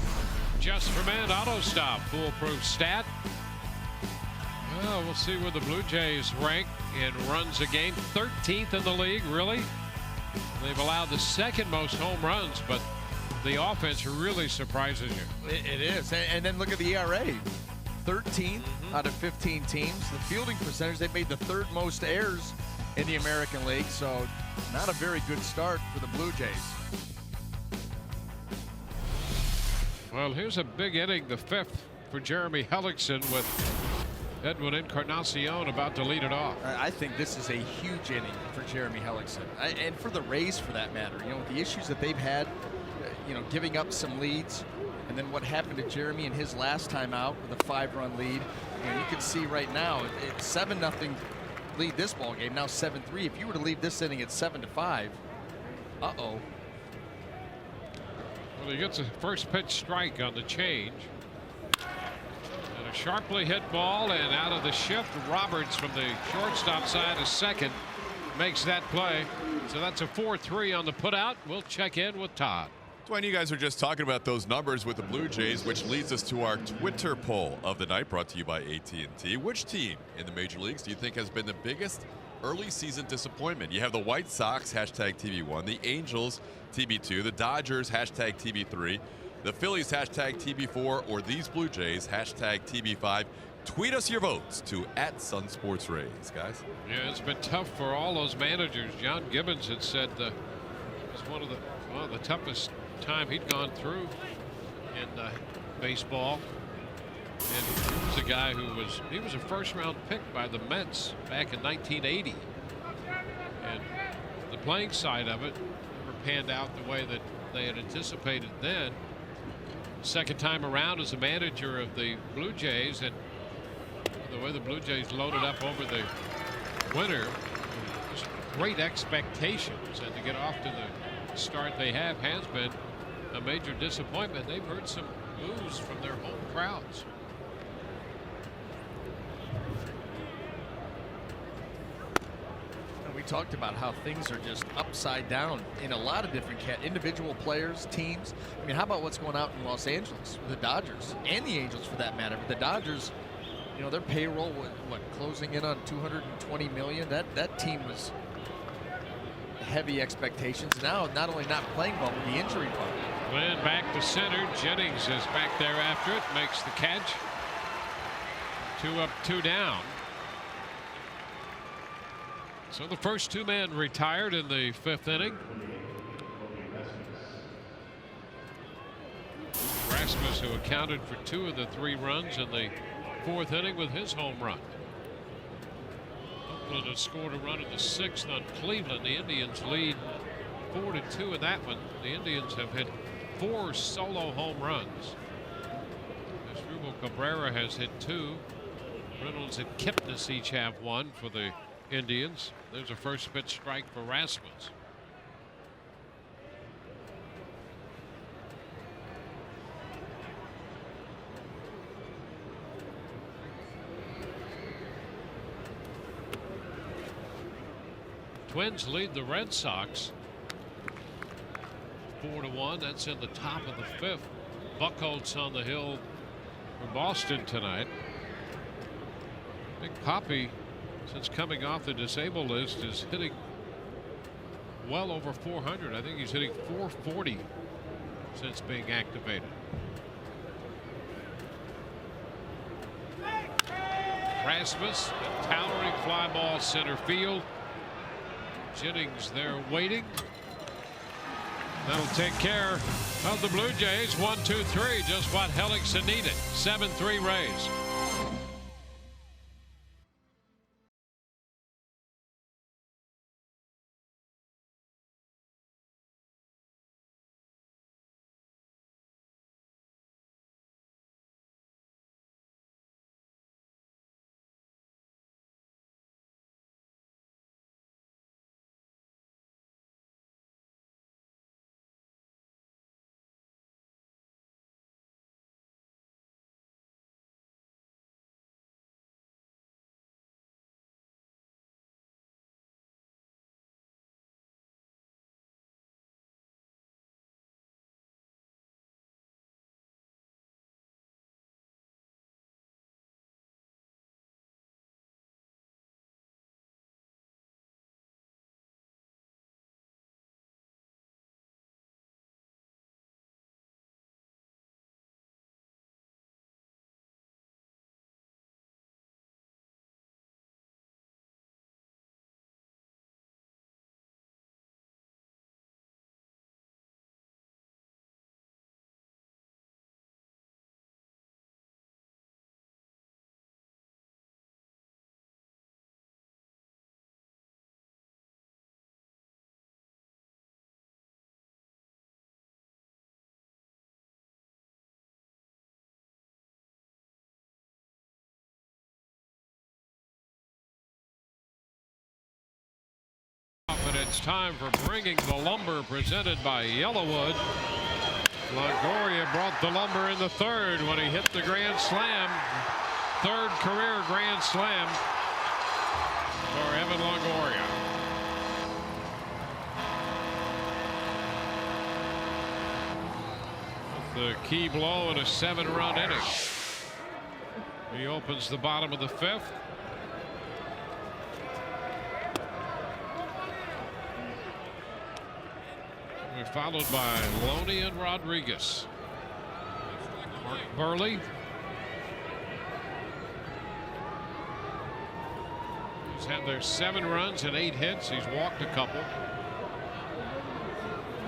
Just for Men auto stop. Foolproof stat. Well, we'll see where the Blue Jays rank in runs a game. 13th in the league, really. They've allowed the 2nd most home runs, but the offense really surprises you. It is. And then look at the ERA. 13th out of 15 teams. The fielding percentage, they've made the 3rd most errors in the American League, so not a very good start for the Blue Jays. Well, here's a big inning, the 5th for Jeremy Hellickson, with Edwin Encarnacion about to lead it off. I think this is a huge inning for Jeremy Hellickson, and for the Rays for that matter. You know, with the issues that they've had, you know, giving up some leads, and then what happened to Jeremy in his last time out with a 5-run lead. And you can see right now it's 7-0 lead this ball game. Now 7-3. If you were to leave this inning at 7-5, uh-oh. Well, he gets a first pitch strike on the change. And a sharply hit ball, and out of the shift, Roberts from the shortstop side of second makes that play. So that's a 4-3 on the putout. We'll check in with Todd. Dwayne, you guys are just talking about those numbers with the Blue Jays, which leads us to our Twitter poll of the night, brought to you by AT&T. Which team in the major leagues do you think has been the biggest early season disappointment? You have the White Sox, hashtag TB1, the Angels, TB2, the Dodgers, hashtag TB3, the Phillies, hashtag TB4, or these Blue Jays, hashtag TB5. Tweet us your votes to @SunSportsRays, guys. Yeah, it's been tough for all those managers. John Gibbons had said it was one of the toughest time he'd gone through in baseball. And he was a guy who was a first-round pick by the Mets back in 1980. And the playing side of it never panned out the way that they had anticipated then. Second time around as a manager of the Blue Jays, and the way the Blue Jays loaded up over the winter, just great expectations, and to get off to the start they have has been a major disappointment. They've heard some boos from their home crowds. And we talked about how things are just upside down in a lot of different individual players, teams. I mean, how about what's going out in Los Angeles with the Dodgers and the Angels for that matter? But the Dodgers, you know, their payroll, what closing in on $220 million. That team was heavy expectations. Now, not only not playing well, but the injury bug. Glenn back to center. Jennings is back there after it, makes the catch. 2 up, 2 down. So the first 2 men retired in the 5th inning. Rasmus, who accounted for 2 of the 3 runs in the 4th inning with his home run. Oakland has scored a run in the 6th on Cleveland. The Indians lead 4-2 in that one. The Indians have hit 4 solo home runs. Asdrubal Cabrera has hit 2. Reynolds and Kipnis each have 1 for the Indians. There's a first pitch strike for Rasmus. Twins lead the Red Sox 4-1. That's in the top of the 5th. Buchholz on the hill for Boston tonight. Big Papi, since coming off the disabled list, is hitting well over 400. I think he's hitting 440 since being activated. Rasmus, a towering fly ball center field. Jennings there waiting. That'll take care of the Blue Jays. 1-2-3, just what Hellickson needed. 7-3 Rays. It's time for Bringing the Lumber, presented by Yellowwood. Longoria brought the lumber in the third when he hit the grand slam. Third career grand slam for Evan Longoria. The key blow in a 7-run inning. He opens the bottom of the 5th. We're followed by Loney and Rodriguez. Mark Burley. He's had their 7 runs and 8 hits. He's walked a couple.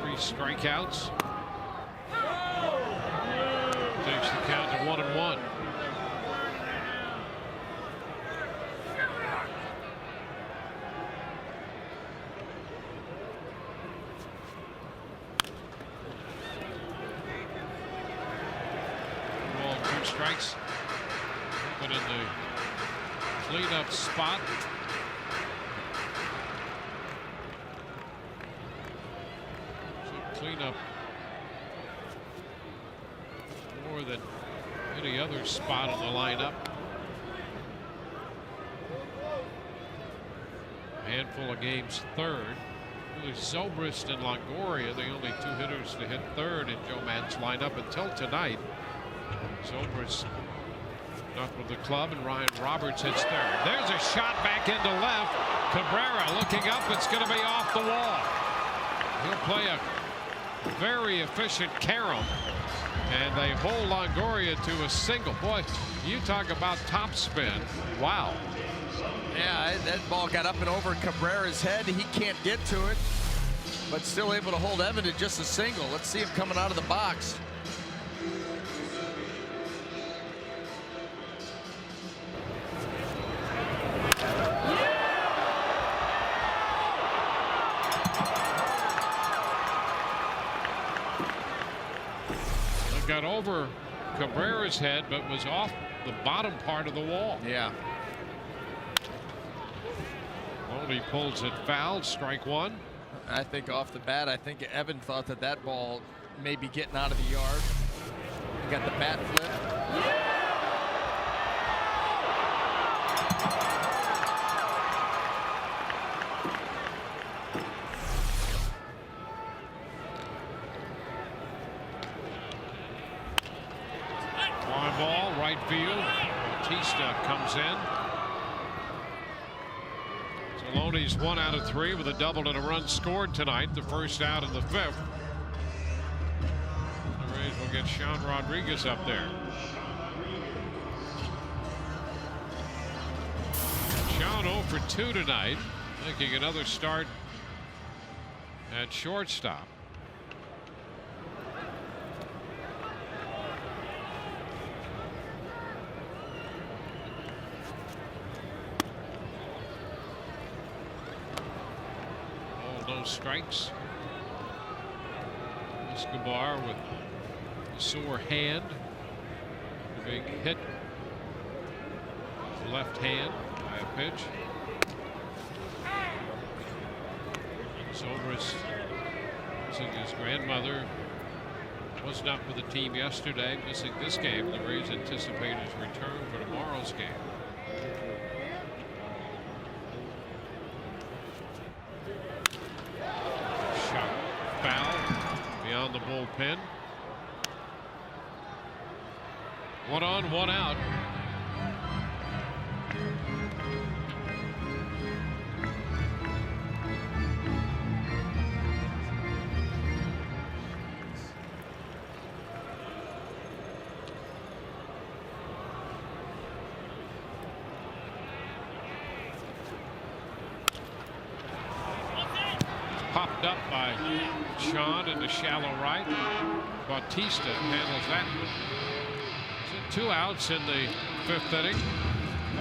3 strikeouts. Takes the count to 1-1. Ball, 2 strikes. Put in the cleanup spot. So cleanup more than any other spot on the lineup. A handful of games third. Really, Zobrist and Longoria, the only 2 hitters to hit third in Joe Maddon's lineup until tonight. Zobrist not with the club, and Ryan Roberts hits third. There's a shot back into left. Cabrera looking up. It's going to be off the wall. He'll play a very efficient carom. And they hold Longoria to a single. Boy, you talk about top spin. Wow. Yeah, that ball got up and over Cabrera's head. He can't get to it, but still able to hold Evan to just a single. Let's see him coming out of the box. Got over Cabrera's head, but was off the bottom part of the wall. Yeah. Loney pulls it foul, strike 1. I think off the bat, I think Evan thought that that ball may be getting out of the yard. He got the bat flip. Ball, right field. Bautista comes in. So Loney's 1 out of 3 with a double and a run scored tonight. The first out in the 5th. The Rays will get Sean Rodriguez up there. Sean 0 for 2 tonight, making another start at shortstop. Strikes. Escobar with a sore hand. A big hit. Left hand by a pitch. Zobrist missing his grandmother. Was not with the team yesterday, missing this game. The Rays anticipate his return for tomorrow's game. Beyond the bullpen. 1 on, 1 out. Popped up by Sean into shallow right. Bautista handles that. So 2 outs in the 5th inning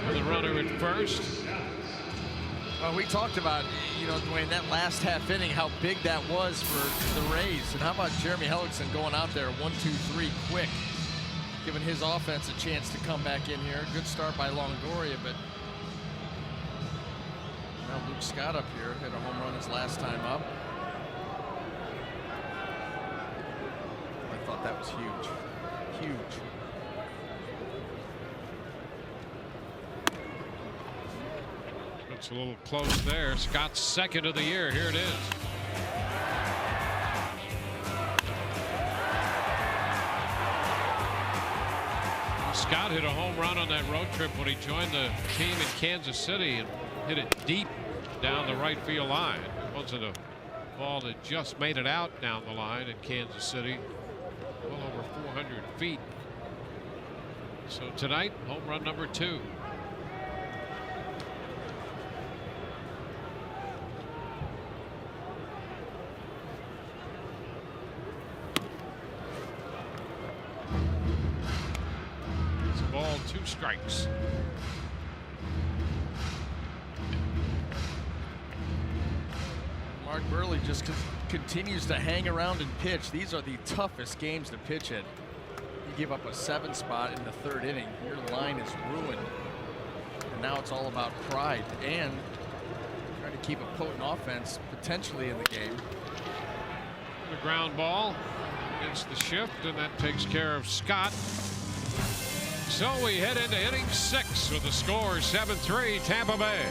with a runner at first. Well, we talked about, Dwayne, that last half inning, how big that was for the Rays. And how about Jeremy Hellickson going out there 1, 2, 3 quick, giving his offense a chance to come back in here. Good start by Longoria, but Now Luke Scott up here hit a home run his last time up. I thought that was huge. Huge. It's a little close there. Scott's second of the year. Here it is. Scott hit a home run on that road trip when he joined the team in Kansas City and hit it deep down the right field line. It wasn't a ball that just made it out down the line in Kansas City. Well over 400 feet. So tonight, home run number 2. It's a ball, 2 strikes. Mark Burley just continues to hang around and pitch. These are the toughest games to pitch in. You give up a 7 spot in the 3rd inning. Your line is ruined. And now it's all about pride and trying to keep a potent offense potentially in the game. The ground ball against the shift, and that takes care of Scott. So we head into inning 6 with the score 7-3 Tampa Bay.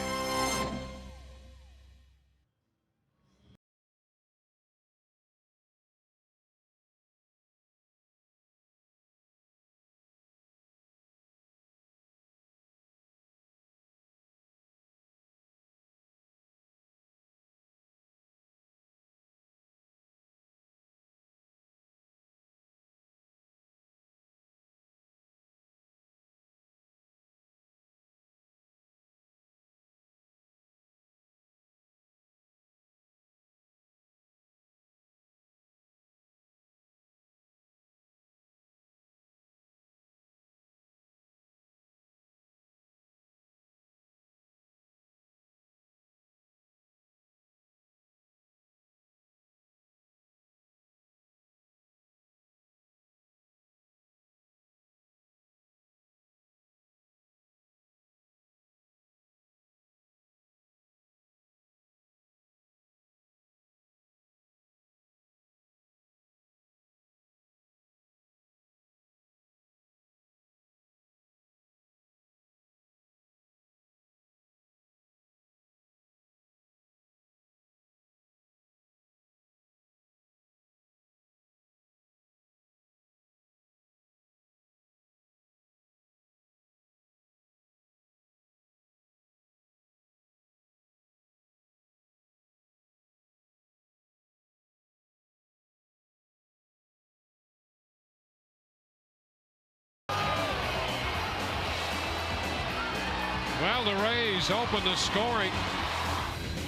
Well, the Rays open the scoring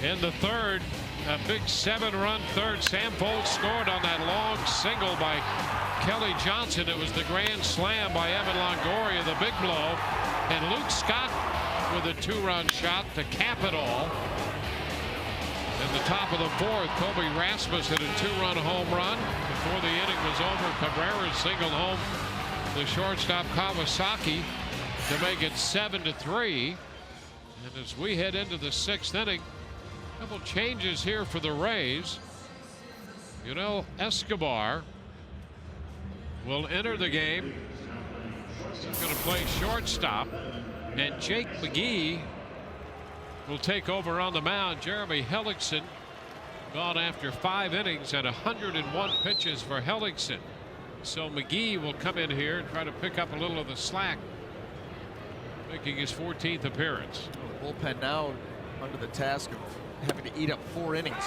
in the 3rd. A big 7-run 3rd. Sam Foltz scored on that long single by Kelly Johnson. It was the grand slam by Evan Longoria, the big blow. And Luke Scott with a 2-run shot to cap it all. In the top of the 4th, Kobe Rasmus hit a 2-run home run. Before the inning was over, Cabrera singled home the shortstop Kawasaki to make it 7-3. And as we head into the 6th inning, a couple changes here for the Rays. You know, Escobar will enter the game. He's going to play shortstop. And Jake McGee will take over on the mound. Jeremy Hellickson gone after 5 innings and 101 pitches for Hellickson. So McGee will come in here and try to pick up a little of the slack, making his 14th appearance. The bullpen now under the task of having to eat up 4 innings.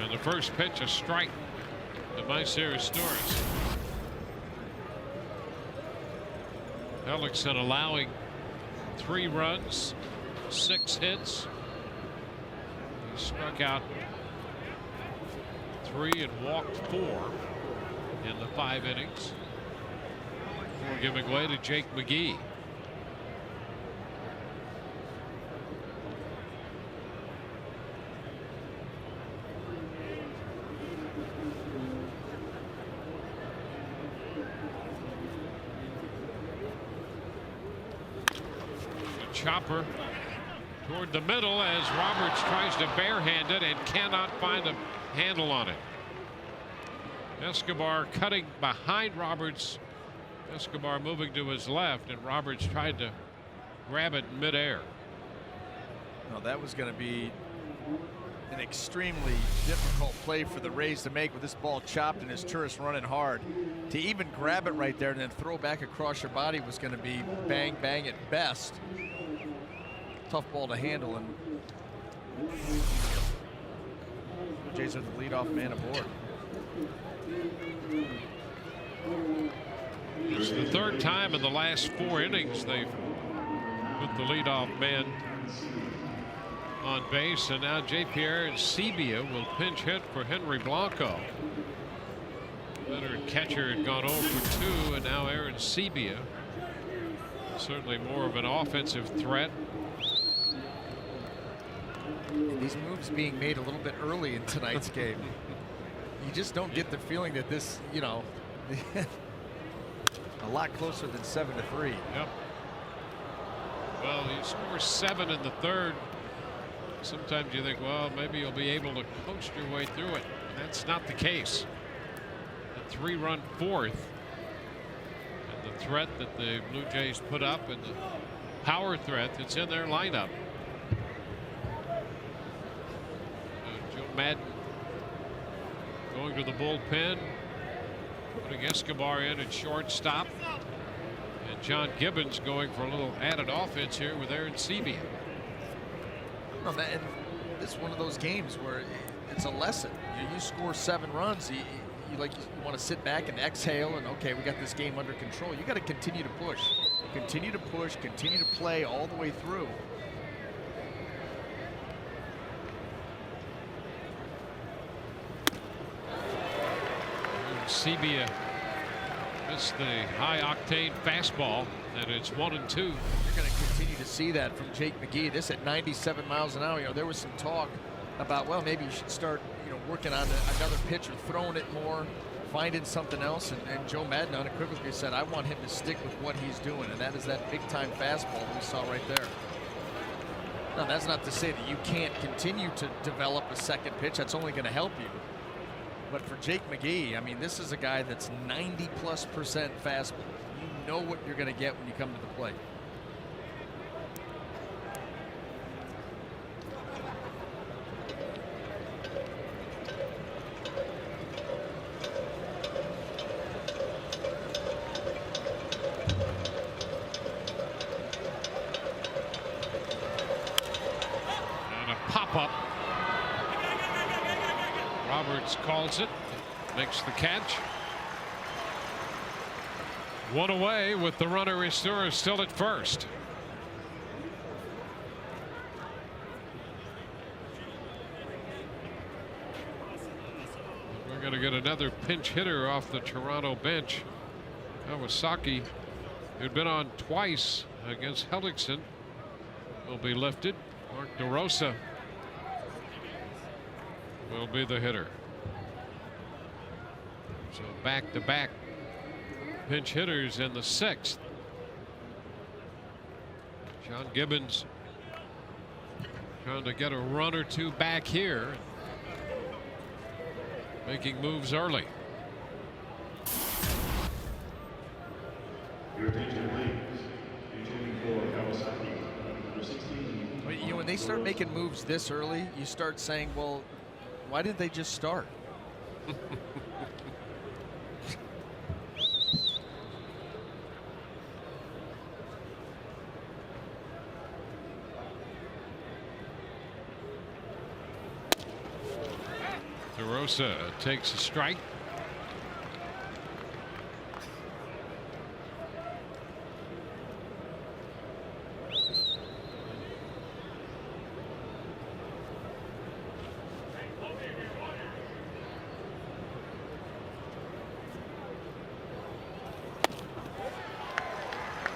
And the first pitch, a strike to Myceri Storis. Hellickson allowing 3 runs, 6 hits. He struck out 3 and walked 4 in the 5 innings. Before giving way to Jake McGee. Chopper toward the middle as Roberts tries to barehand it and cannot find a handle on it. Escobar cutting behind Roberts. Escobar moving to his left, and Roberts tried to grab it in midair. No, that was going to be an extremely difficult play for the Rays to make with this ball chopped and his tourist running hard. To even grab it right there and then throw back across your body was going to be bang, bang at best. Tough ball to handle, and Blue Jays are the leadoff man aboard. It's the third time in the last 4 innings they've put the leadoff man on base, and now J.Pierre Sebia will pinch hit for Henry Blanco. Better catcher had gone 0 for 2, and now Aaron Sebia, certainly more of an offensive threat. And these moves being made a little bit early in tonight's game. You just don't get the feeling that this, you know, a lot closer than 7-3. Yep. Well, he scores 7 in the third. Sometimes you think, well, maybe you'll be able to coast your way through it. That's not the case. The 3-run fourth, and the threat that the Blue Jays put up, and the power threat that's in their lineup. Joe Madden going to the bullpen, putting Escobar in at shortstop, and John Gibbons going for a little added offense here with Aaron Sebia. And it's one of those games where it's a lesson. You score 7 runs, you want to sit back and exhale and, okay, we got this game under control. You got to continue to push, continue to play all the way through. Sebia missed the high octane fastball, and it's 1-2. You're going to continue to see that from Jake McGee. This at 97 miles an hour. You know, there was some talk about, well, maybe you should start, you know, working on another pitch or throwing it more, finding something else. And Joe Madden unequivocally said, I want him to stick with what he's doing, and that is that big-time fastball we saw right there. Now, that's not to say that you can't continue to develop a second pitch. That's only going to help you. But for Jake McGee, I mean, this is a guy that's 90+% fastball. You know what you're going to get when you come to the plate. And a pop-up. Roberts calls it, makes the catch. 1 away with the runner Ristura still at first. We're going to get another pinch hitter off the Toronto bench. Kawasaki, who'd been on twice against Hellickson, will be lifted. Mark DeRosa will be the hitter. So back-to-back pinch hitters in the 6th. John Gibbons trying to get a run or two back here, making moves early. You know, when they start making moves this early, you start saying, well, why didn't they just start? DeRosa takes a strike.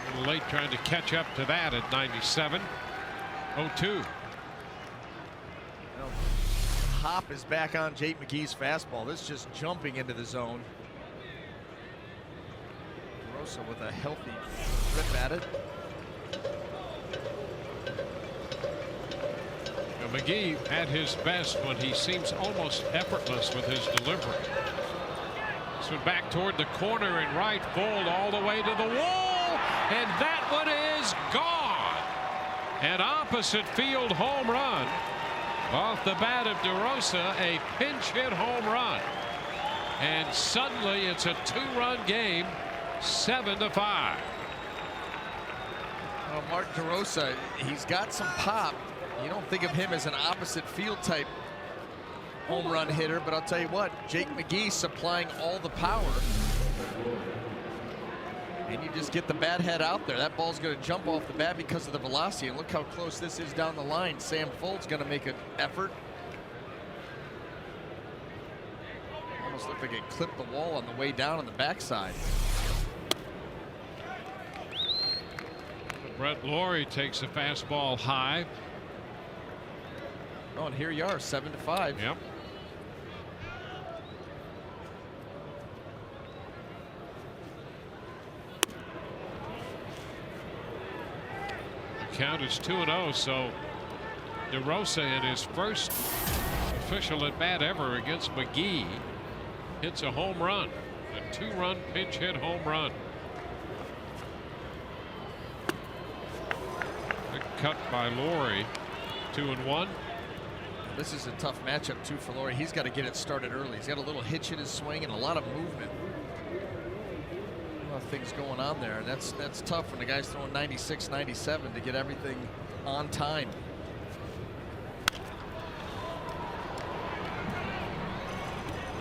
A little late trying to catch up to that at 97. 0-2. Hop is back on Jake McGee's fastball. This is just jumping into the zone. Rosa with a healthy grip at it. McGee at his best when he seems almost effortless with his delivery. This one back toward the corner in right field, all the way to the wall, and that one is gone. An opposite field home run off the bat of DeRosa, a pinch hit home run, and suddenly it's a 2-run game, 7-5. Well, Mark DeRosa, he's got some pop. You don't think of him as an opposite field type home run hitter, but I'll tell you what, Jake McGee supplying all the power. And you just get the bat head out there. That ball's going to jump off the bat because of the velocity. And look how close this is down the line. Sam Folt's going to make an effort. Almost looked like it clipped the wall on the way down on the backside. Brett Laurie takes a fastball high. Oh, and here you are, 7-5. Yep. The count is 2-0, so DeRosa in his first official at bat ever against McGee hits a home run, a 2-run pinch hit home run. Cut by Laurie. 2-1. This is a tough matchup too for Laurie. He's got to get it started early. He's got a little hitch in his swing and a lot of movement. A lot of things going on there, and that's tough when the guy's throwing 96, 97 to get everything on time.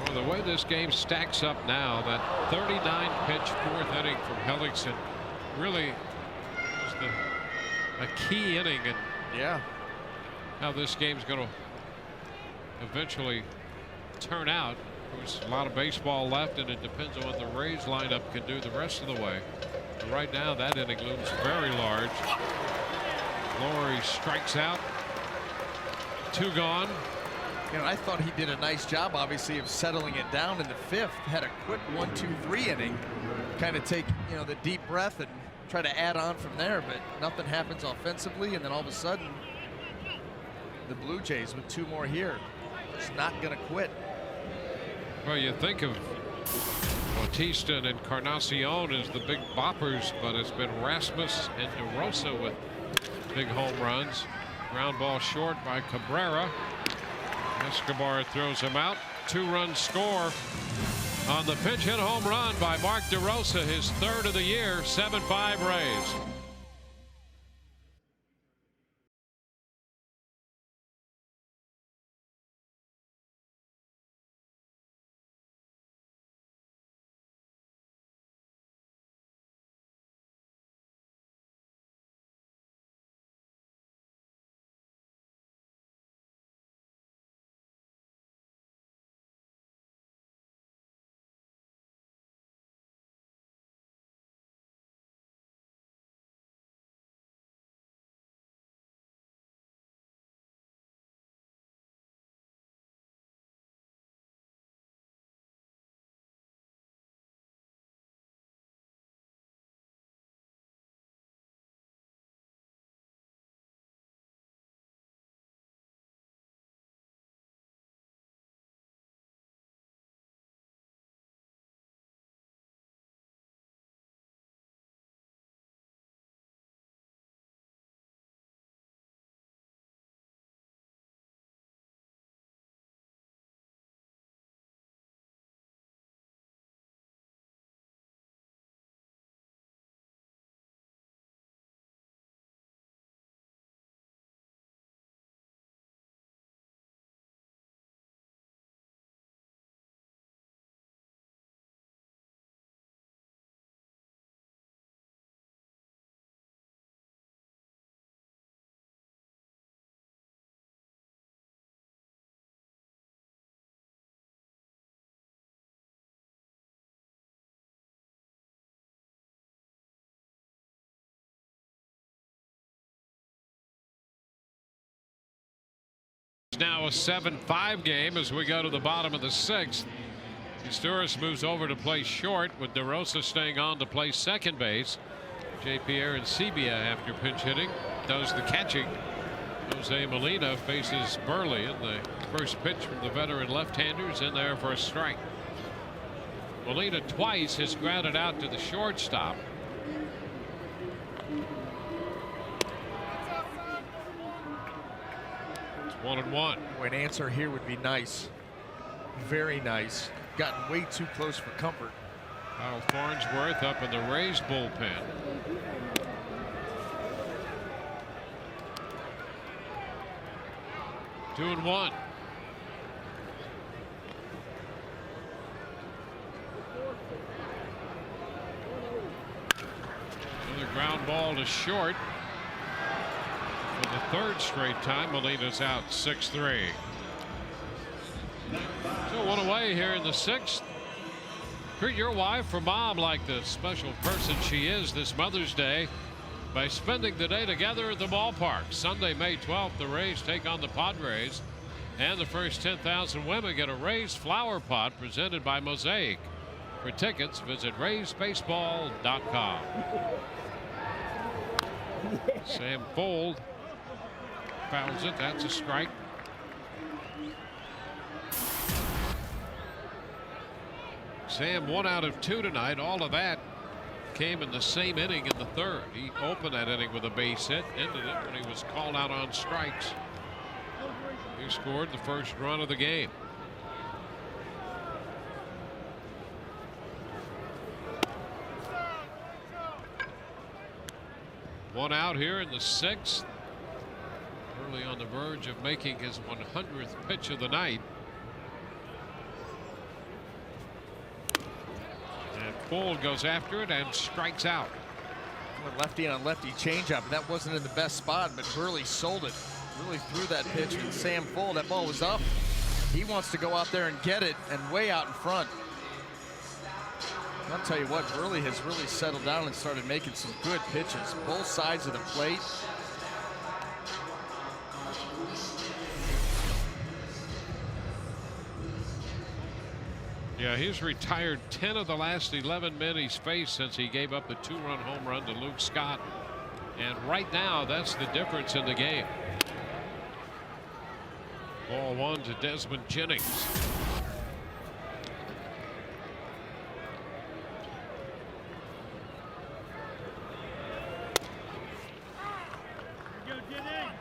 Well, the way this game stacks up now, that 39 pitch fourth inning from Hellickson really was a key inning, and yeah, how this game's going to eventually turn out. There's a lot of baseball left, and it depends on what the Rays lineup can do the rest of the way. But right now, that inning looms very large. Laurie strikes out. 2 gone. You know, I thought he did a nice job, obviously, of settling it down in the 5th. Had a quick 1-2-3 inning, kind of take, you know, the deep breath and try to add on from there, but nothing happens offensively, and then all of a sudden the Blue Jays with 2 more here, just not going to quit. Well, you think of Bautista and Encarnacion as the big boppers, but it's been Rasmus and DeRosa with big home runs. Ground ball short by Cabrera. Escobar throws him out. 2-run score on the pinch hit home run by Mark DeRosa, his 3rd of the year. 7-5 Rays. Now a 7-5 game as we go to the bottom of the 6th. Sturis moves over to play short, with DeRosa staying on to play second base. J. Pierre and Sebia, after pinch hitting, does the catching. Jose Molina faces Burley, and the first pitch from the veteran left-handers in there for a strike. Molina twice has grounded out to the shortstop. It's 1-1. Boy, an answer here would be nice. Very nice. Gotten way too close for comfort. Kyle Farnsworth up in the Rays bullpen. Two and one. Another ground ball to short. For the third straight time, Molina's out 6-3. So one away here in the sixth. Treat your wife or mom like the special person she is this Mother's Day by spending the day together at the ballpark. Sunday, May 12th, the Rays take on the Padres, and the first 10,000 women get a Rays flower pot presented by Mosaic. For tickets, visit RaysBaseball.com. Sam Fold fouls it. That's a strike. Sam 1 out of 2 tonight. All of that came in the same inning in the third. He opened that inning with a base hit, ended it when he was called out on strikes. He scored the first run of the game. One out here in the sixth. Early on the verge of making his 100th pitch of the night. Fold goes after it and strikes out. Lefty on lefty changeup, and that wasn't in the best spot, but Burley sold it. Really threw that pitch, and Sam Fold, that ball was up. He wants to go out there and get it, and way out in front. I'll tell you what, Burley has really settled down and started making some good pitches, both sides of the plate. Yeah, he's retired 10 of the last 11 men he's faced since he gave up the 2-run home run to Luke Scott. And right now, that's the difference in the game. Ball one to Desmond Jennings.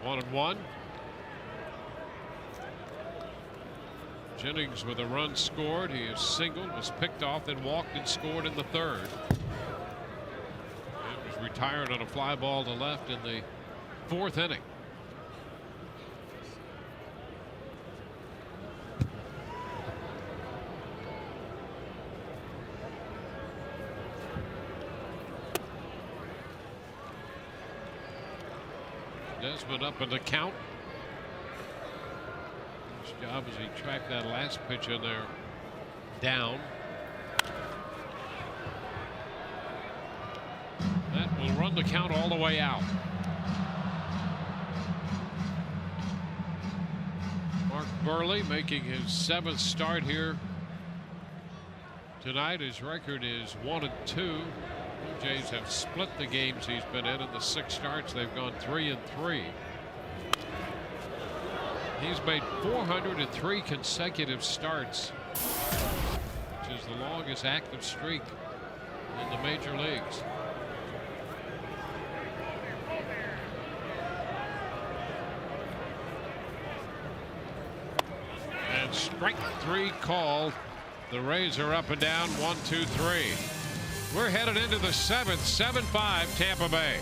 One and one. Jennings with a run scored. He is singled, was picked off, then walked and scored in the third. It was retired on a fly ball to left in the fourth inning. Desmond up in the count. Job as he tracked that last pitch in there down. That will run the count all the way out. Mark Burley making his 7th start here tonight. His record is 1-2. Blue Jays have split the games he's been in the 6 starts. They've gone 3-3. He's made 403 consecutive starts, which is the longest active streak in the major leagues. And strike 3 called. The Rays are up and down 1-2-3. We're headed into the 7th, 7-5 Tampa Bay.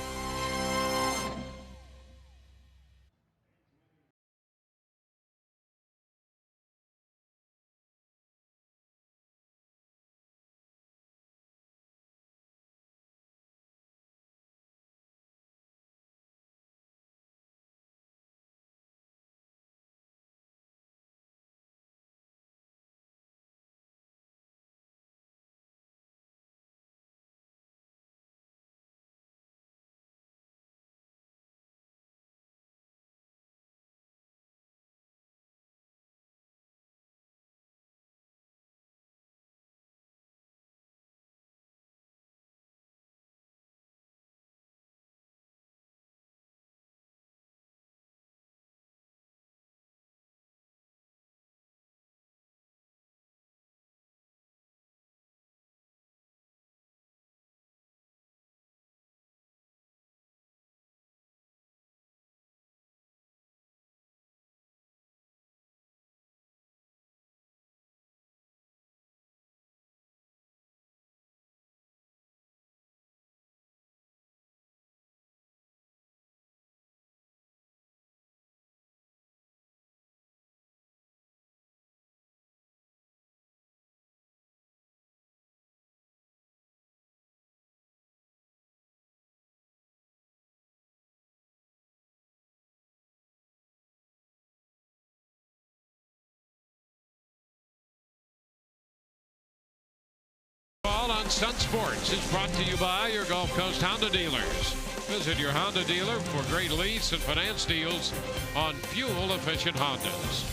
on Sun Sports is brought to you by your Gulf Coast Honda dealers. Visit your Honda dealer for great lease and finance deals on fuel-efficient Hondas.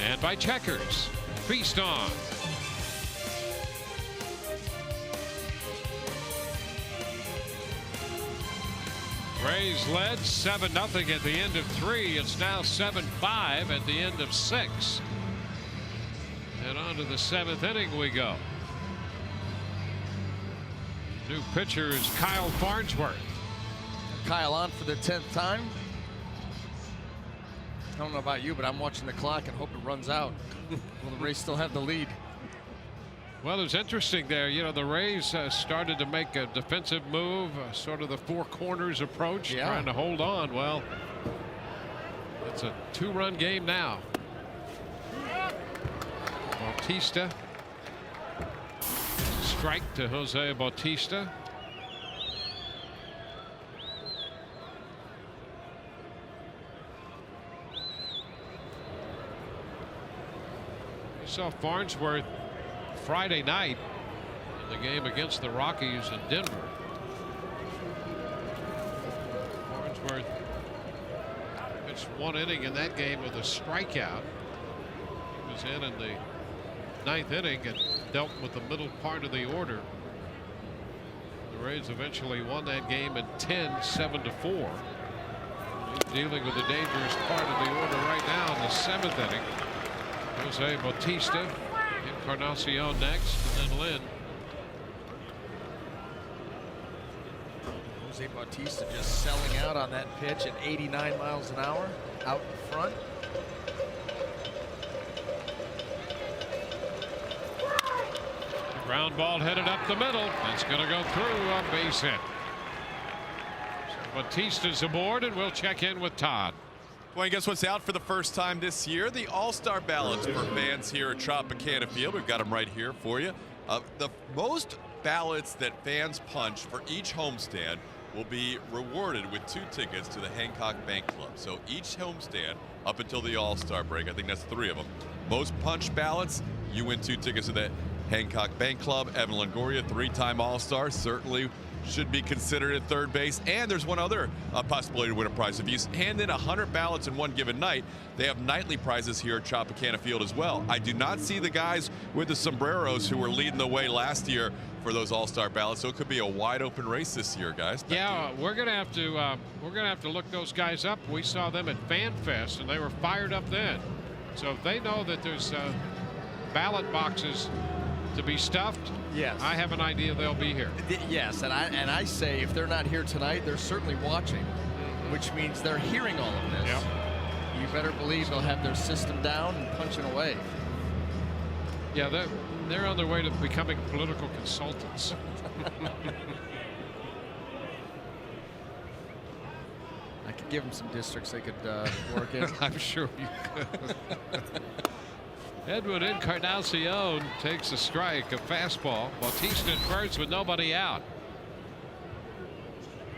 And by Checkers. Feast on. Rays led 7-0 at the end of 3. It's now 7-5 at the end of 6. And on to the 7th inning we go. New pitcher is Kyle Farnsworth. Kyle on for the 10th time. I don't know about you, but I'm watching the clock and hope it runs out. Will the Rays still have the lead? Well, it was interesting there. You know, the Rays started to make a defensive move, sort of the four corners approach, trying to hold on. Well, it's a 2-run game now. Bautista. Strike to Jose Bautista. We saw Farnsworth Friday night in the game against the Rockies in Denver. Farnsworth pitched 1 inning in that game with a strikeout. He was in the 9th inning and dealt with the middle part of the order. The Rays eventually won that game in 10, 7-4. He's dealing with the dangerous part of the order right now in the 7th inning. Jose Bautista, Encarnacion next, and then Lynn. Jose Bautista just selling out on that pitch at 89 miles an hour out in front. Ground ball headed up the middle. That's going to go through a base hit. So Bautista's aboard, and we'll check in with Todd. Well, guess what's out for the first time this year? The All-Star ballots for fans here at Tropicana Field. We've got them right here for you. The most ballots that fans punch for each homestand will be rewarded with 2 tickets to the Hancock Bank Club. So each homestand up until the All-Star break, I think that's 3 of them. Most punched ballots, you win 2 tickets to the Hancock Bank Club. Evan Longoria, 3-time All-Star, certainly should be considered at third base. And there's one other possibility to win a prize. If you hand in 100 ballots in one given night, they have nightly prizes here at Tropicana Field as well. I do not see the guys with the sombreros who were leading the way last year for those All-Star ballots, so it could be a wide open race this year, guys. Yeah, we're gonna have to look those guys up. We saw them at Fan Fest, and they were fired up then. So if they know that there's ballot boxes to be stuffed, yes, I have an idea they'll be here. Yes, and I say if they're not here tonight, they're certainly watching, which means they're hearing all of this. Yep. You better believe they'll have their system down and punching away. Yeah, they're on their way to becoming political consultants. I could give them some districts they could work in. I'm sure you could. Edwin Encarnacion takes a strike, a fastball. Bautista at first with nobody out.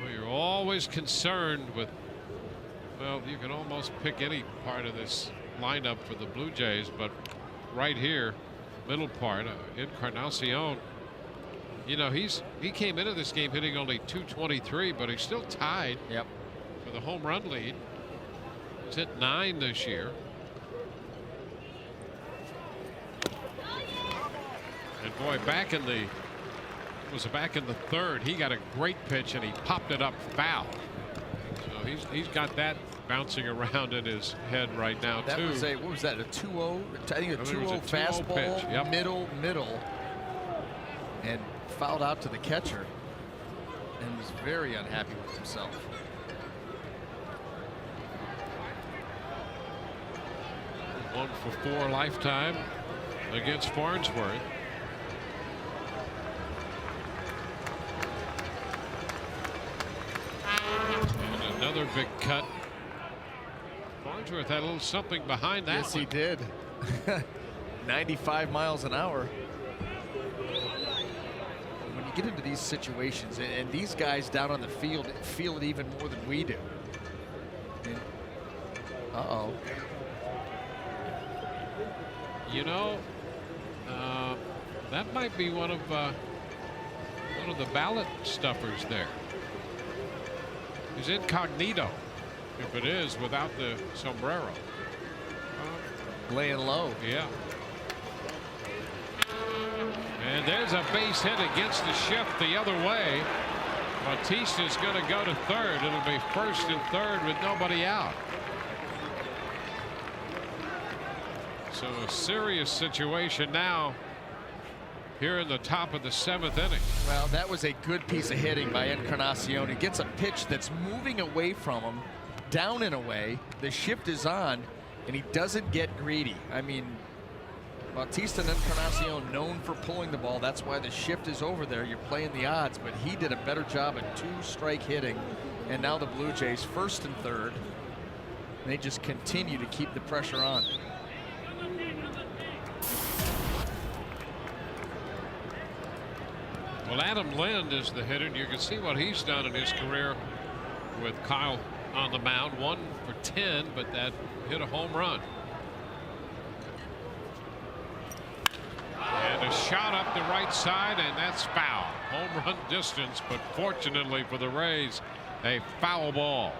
Well, you're always concerned with, well, you can almost pick any part of this lineup for the Blue Jays, but right here, middle part, Encarnacion, you know, he came into this game hitting only .223, but he's still tied for the home run lead. He's hit 9 this year. And boy, back in the 3rd, he got a great pitch and he popped it up foul. So he's got that bouncing around in his head right now that too. Was what was that, a 2-0? I think a 2-0 fastball, pitch. Yep. middle, and fouled out to the catcher, and was very unhappy with himself. One for 4 lifetime against Farnsworth. And another big cut. Farnsworth had a little something behind that. Yes, one. he did. 95 miles an hour. When you get into these situations, and these guys down on the field feel it even more than we do. Uh-oh. You know, that might be one of one of the ballot stuffers there. Is incognito, if it is without the sombrero. Laying low. Yeah. And there's a base hit against the shift the other way. Bautista's going to go to third. It'll be first and third with nobody out. So a serious situation now here in the top of the 7th inning. Well, that was a good piece of hitting by Encarnacion. He gets a pitch that's moving away from him, down and away. The shift is on, and he doesn't get greedy. I mean, Bautista and Encarnacion known for pulling the ball. That's why the shift is over there. You're playing the odds, but he did a better job at 2-strike hitting. And now the Blue Jays first and third. And they just continue to keep the pressure on. Well, Adam Lind is the hitter, and you can see what he's done in his career with Kyle on the mound. 1 for 10, but that hit a home run. And a shot up the right side, and that's foul. Home run distance, but fortunately for the Rays, a foul ball.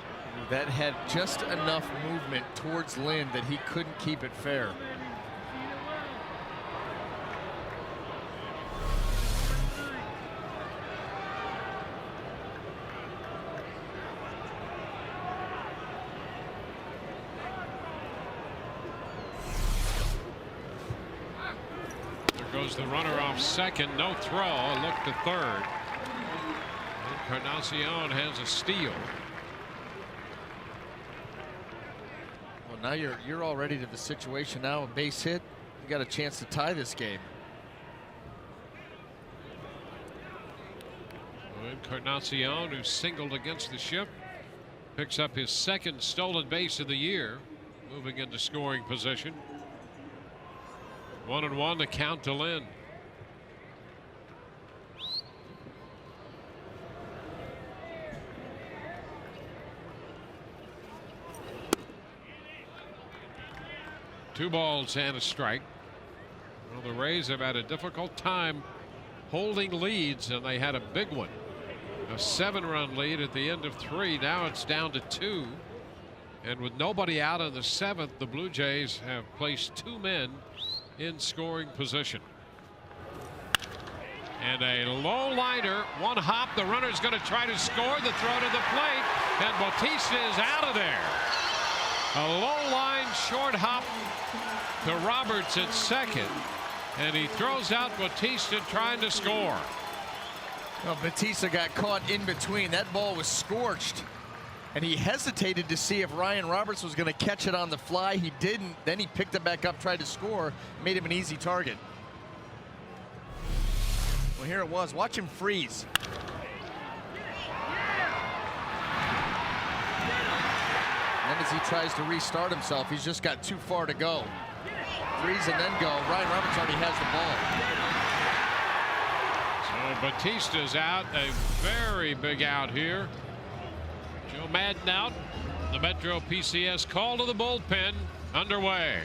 That had just enough movement towards Lind that he couldn't keep it fair. Goes the runner off second, no throw, a look to third. Encarnacion has a steal. Well, now you're already to the situation now, a base hit. You got a chance to tie this game. Encarnacion, who singled against the ship, picks up his 2nd stolen base of the year, moving into scoring position. 1-1 to count to Lynn. Two balls and a strike. Well, the Rays have had a difficult time holding leads, and they had a big one. A 7-run lead at the end of 3. Now it's down to 2. And with nobody out in the 7th, the Blue Jays have placed 2 men in scoring position. And a low liner, 1 hop. The runner's going to try to score. The throw to the plate, and Bautista is out of there. A low line short hop to Roberts at second, and he throws out Bautista trying to score. Well, Bautista got caught in between. That ball was scorched, and he hesitated to see if Ryan Roberts was going to catch it on the fly. He didn't. Then he picked it back up, tried to score, made him an easy target. Well, here it was. Watch him freeze. And as he tries to restart himself, he's just got too far to go. Freeze and then go. Ryan Roberts already has the ball. So Bautista's out. A very big out here. Joe Madden out. The Metro PCS call to the bullpen underway.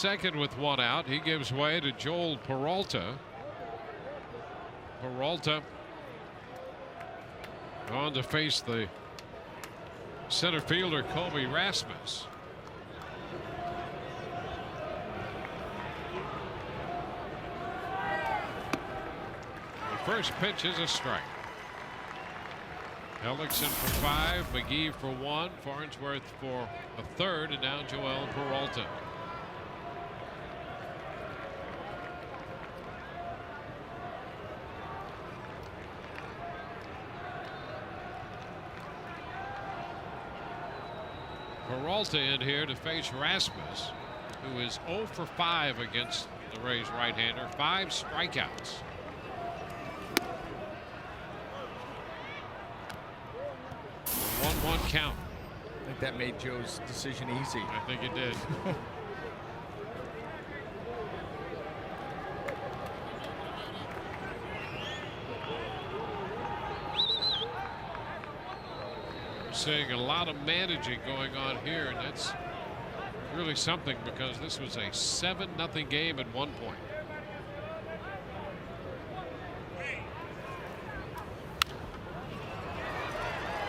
second with one out. He gives way to Joel Peralta. Peralta on to face the center fielder Colby Rasmus. The first pitch is a strike. Ellickson for 5, McGee for 1, Farnsworth for a third, and now Joel Peralta. Peralta in here to face Rasmus, who is 0 for 5 against the Rays right-hander, 5 strikeouts. A 1-1 count. I think that made Joe's decision easy. I think it did. Seeing a lot of managing going on here, and that's really something because this was a 7-0 game at one point.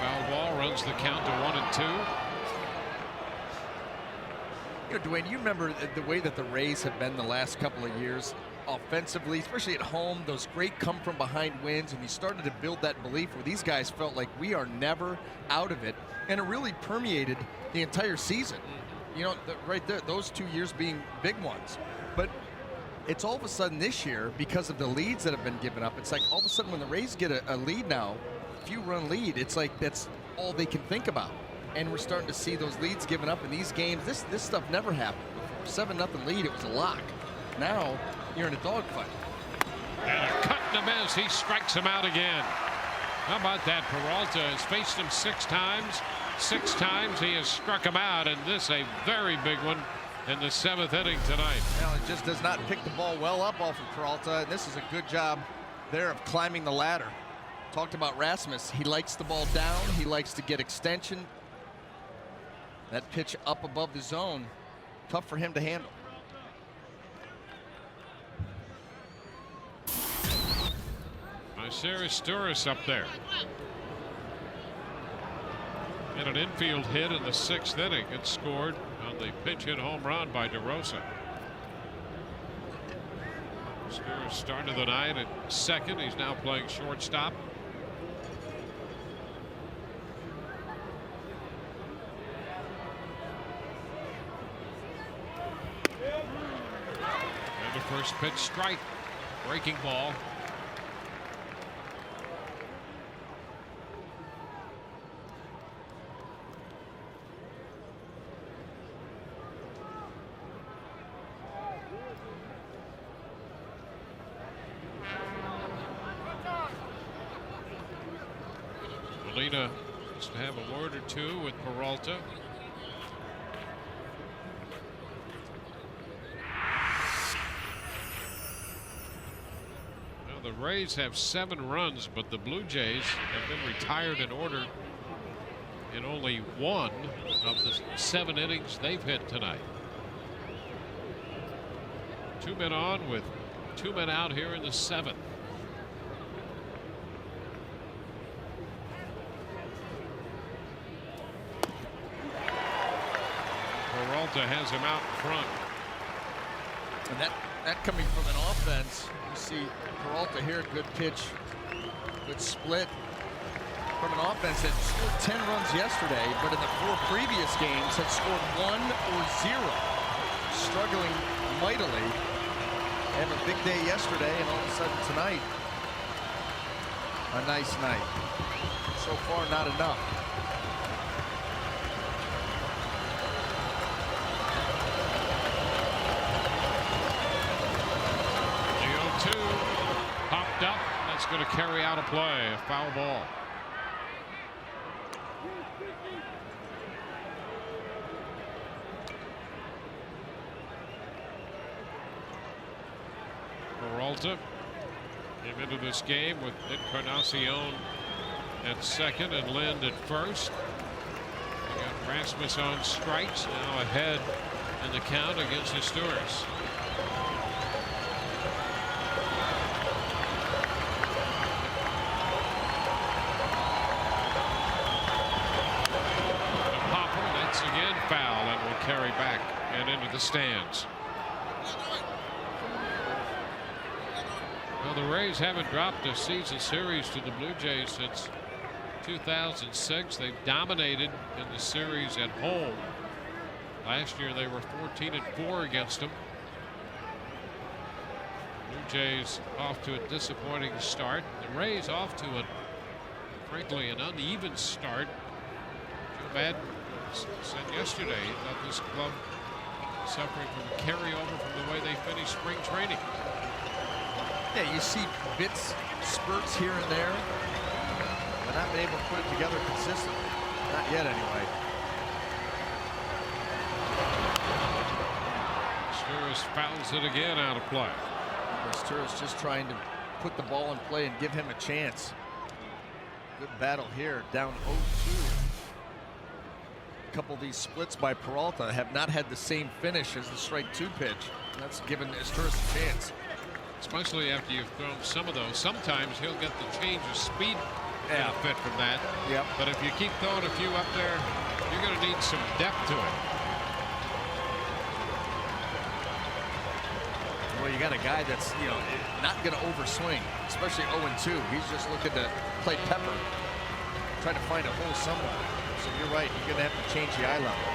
Foul ball runs the count to 1-2. You know, Dwayne, you remember the way that the Rays have been the last couple of years offensively, especially at home, those great come from behind wins, and you started to build that belief where these guys felt like we are never out of it, and it really permeated the entire season. You know, right there, those 2 years being big ones. But it's all of a sudden this year, because of the leads that have been given up, it's like all of a sudden when the Rays get a lead now, a few-run lead, it's like that's all they can think about. And we're starting to see those leads given up in these games. This stuff never happened before. 7-0 lead, it was a lock. Now you're in a dogfight. And a cut and a miss. He strikes him out again. How about that? Peralta has faced him 6 times. 6 times he has struck him out, and this a very big one in the 7th inning tonight. Well, it just does not pick the ball well up off of Peralta. This is a good job there of climbing the ladder. Talked about Rasmus. He likes the ball down. He likes to get extension. That pitch up above the zone, tough for him to handle. Stouris up there. And an infield hit in the 6th inning. It scored on the pitch hit home run by DeRosa. Stouris started the night at second. He's now playing shortstop. And the first pitch strike. Breaking ball. Molina wants to have a word or two with Peralta. Now the Rays have 7 runs, but the Blue Jays have been retired in order in only 1 of the 7 innings they've hit tonight. 2 men on with 2 men out here in the 7th. Peralta has him out in front. And that coming from an offense, you see Peralta here, good pitch, good split from an offense that scored 10 runs yesterday, but in the 4 previous games had scored 1 or 0. Struggling mightily. Had a big day yesterday, and all of a sudden tonight, a nice night. So far, not enough. Up. That's going to carry out a play, a foul ball. Peralta came into this game with Encarnacion at second and Lind at first. We got Rasmus on strikes, now ahead in the count against Historis. Again foul and will carry back and into the stands. Well, the Rays haven't dropped a season series to the Blue Jays since 2006. They've dominated in the series at home. Last year they were 14-4 against them. Blue Jays off to a disappointing start. The Rays off to a, frankly, an uneven start. Joe Madden said yesterday that this club suffering from a carryover from the way they finished spring training. Yeah, you see bits, spurts here and there, but not been able to put it together consistently. Not yet, anyway. Sturis fouls it again out of play. Sturis just trying to put the ball in play and give him a chance. Good battle here, down 0-2. A couple of these splits by Peralta have not had the same finish as the strike 2 pitch. That's given Sturis a chance. Especially after you've thrown some of those. Sometimes he'll get the change of speed benefit from that. Yep. But if you keep throwing a few up there, you're going to need some depth to it. Well, you got a guy that's, you know, not going to overswing, especially 0-2. He's just looking to play pepper, trying to find a hole somewhere. So you're right, you're going to have to change the eye level.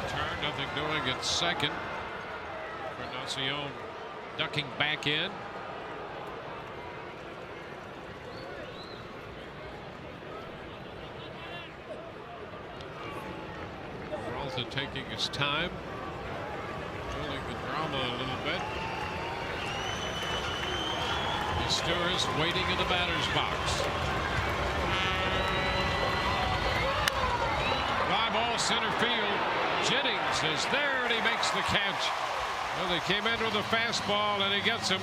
Turn, nothing doing at second. Encarnacion ducking back in. Peralta taking his time, building the drama a little bit. Sturis waiting in the batter's box. Fly ball center field. Jennings is there and he makes the catch. Well, they came in with a fastball and he gets him,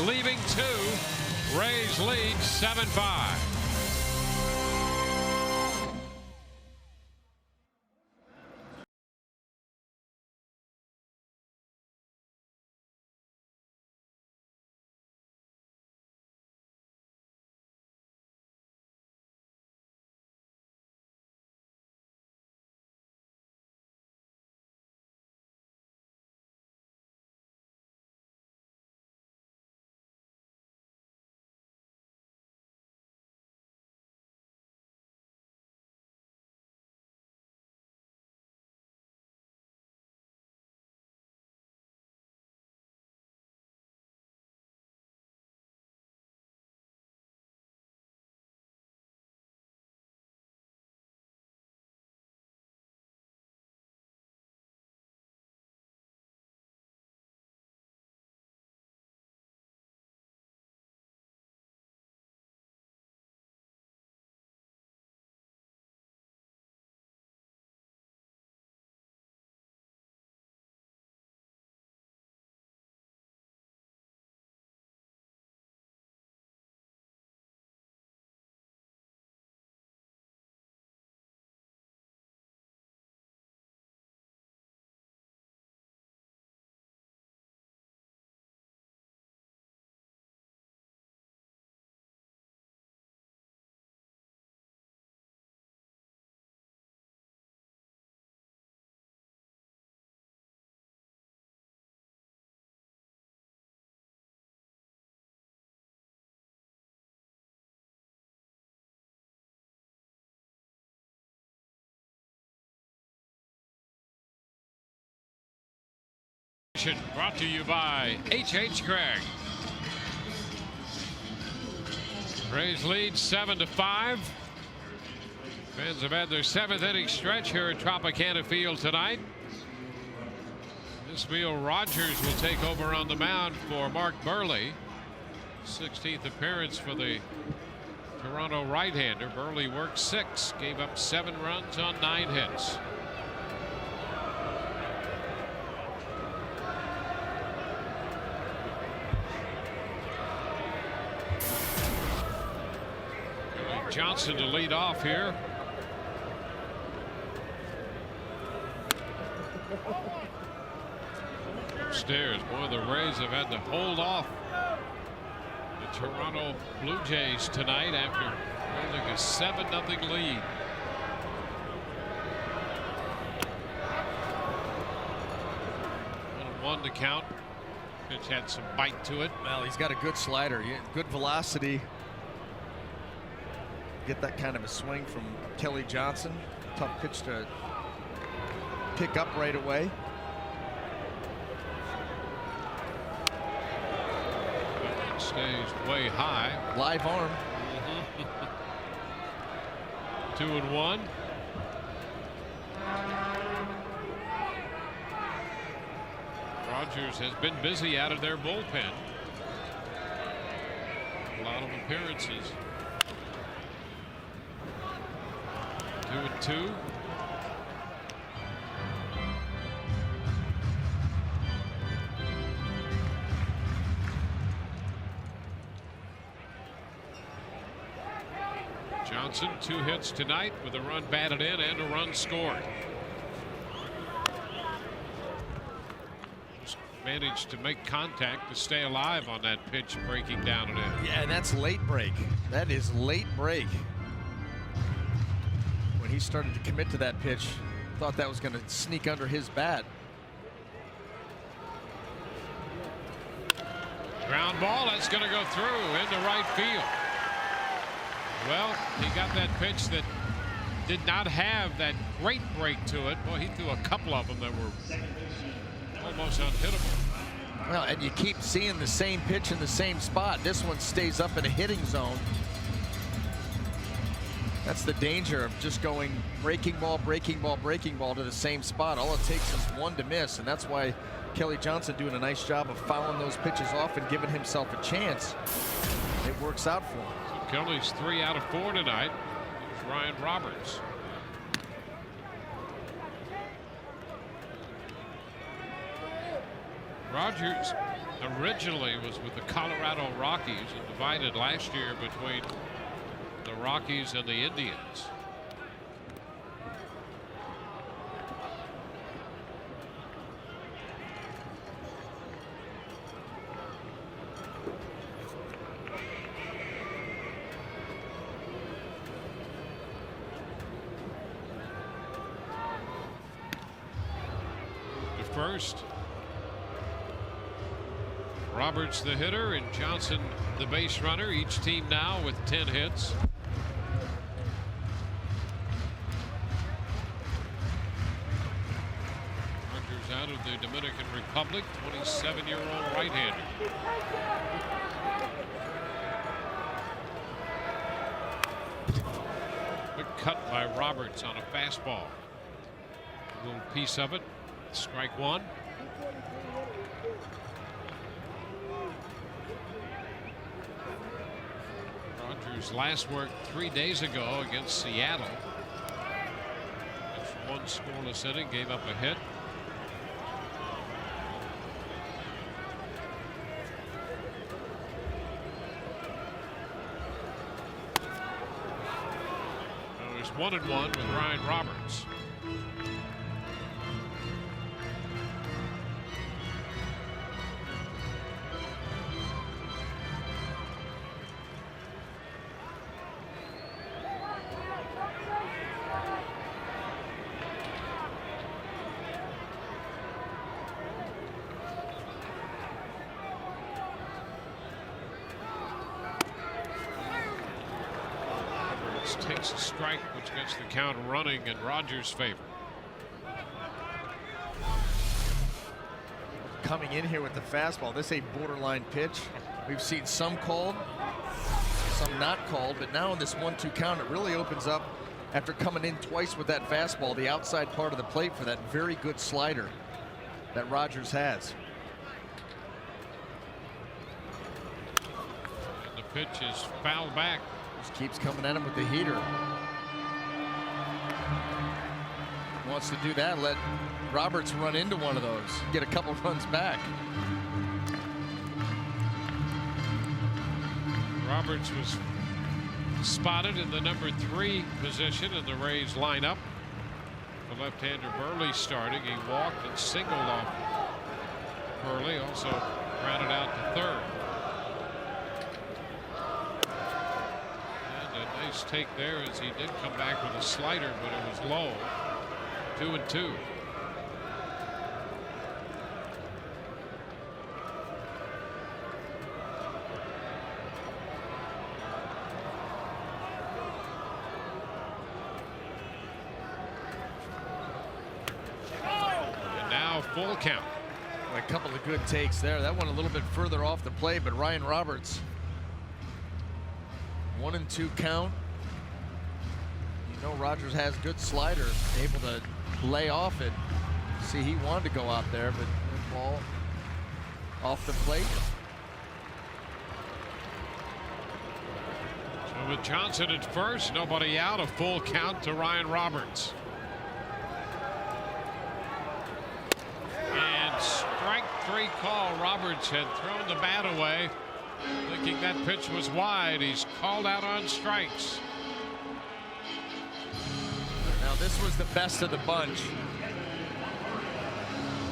leaving 2. Rays lead 7-5. Brought to you by H.H. Craig. Rays lead 7-5. Fans have had their 7th inning stretch here at Tropicana Field tonight. Ismael Rogers will take over on the mound for Mark Burley. 16th appearance for the Toronto right-hander. Burley worked 6, gave up 7 runs on 9 hits. Johnson to lead off here. downstairs. Boy, the Rays have had to hold off the Toronto Blue Jays tonight after holding a 7-0 lead. 1-1 to count. Pitch had some bite to it. Well, he's got a good slider, good velocity. Get that kind of a swing from Kelly Johnson. Tough pitch to pick up right away. It stays way high. Live arm. 2-1. Rogers has been busy out of their bullpen. A lot of appearances. 2-2. Johnson, 2 hits tonight with a run batted in and a run scored. Just managed to make contact to stay alive on that pitch breaking down and in. Yeah, and that's late break. That is late break. When he started to commit to that pitch, thought that was going to sneak under his bat. Ground ball, that's going to go through into right field. Well, he got that pitch that did not have that great break to it. Boy, he threw a couple of them that were almost unhittable. Well, and you keep seeing the same pitch in the same spot. This one stays up in a hitting zone. That's the danger of just going breaking ball, breaking ball, breaking ball to the same spot. All it takes is one to miss, and that's why Kelly Johnson doing a nice job of fouling those pitches off and giving himself a chance. It works out for him. So Kelly's 3 out of 4 tonight. Here's Ryan Roberts. Rogers originally was with the Colorado Rockies and divided last year between the Rockies and the Indians. To first. Roberts the hitter and Johnson the base runner. Each team now with 10 hits. Rogers out of the Dominican Republic, 27-year-old right-hander. Good cut by Roberts on a fastball. A little piece of it. Strike one. Rogers last work 3 days ago against Seattle. Just one scoreless inning, gave up a hit. So he's 1-1 with Ryan Roberts. Takes a strike, which gets the count running in Rogers' favor. Coming in here with the fastball, this a borderline pitch. We've seen some called, some not called, but now in this 1-2 count, it really opens up after coming in twice with that fastball, the outside part of the plate for that very good slider that Rogers has. And the pitch is fouled back. Just keeps coming at him with the heater. Wants to do that, let Roberts run into one of those, get a couple runs back. Roberts was spotted in the number 3 position in the Rays lineup. The left-hander Burley starting. He walked and singled off Burley also grounded out to third. And a nice take there as he did come back with a slider, but it was low. 2-2. And now full count. A couple of good takes there. That one a little bit further off the play, but Ryan Roberts, 1-2 count. You know Rogers has good slider, able to lay off it. See, he wanted to go out there, but the ball off the plate. So with Johnson at first, nobody out, a full count to Ryan Roberts. And strike three call. Roberts had thrown the bat away, thinking that pitch was wide. He's called out on strikes. Now this was the best of the bunch.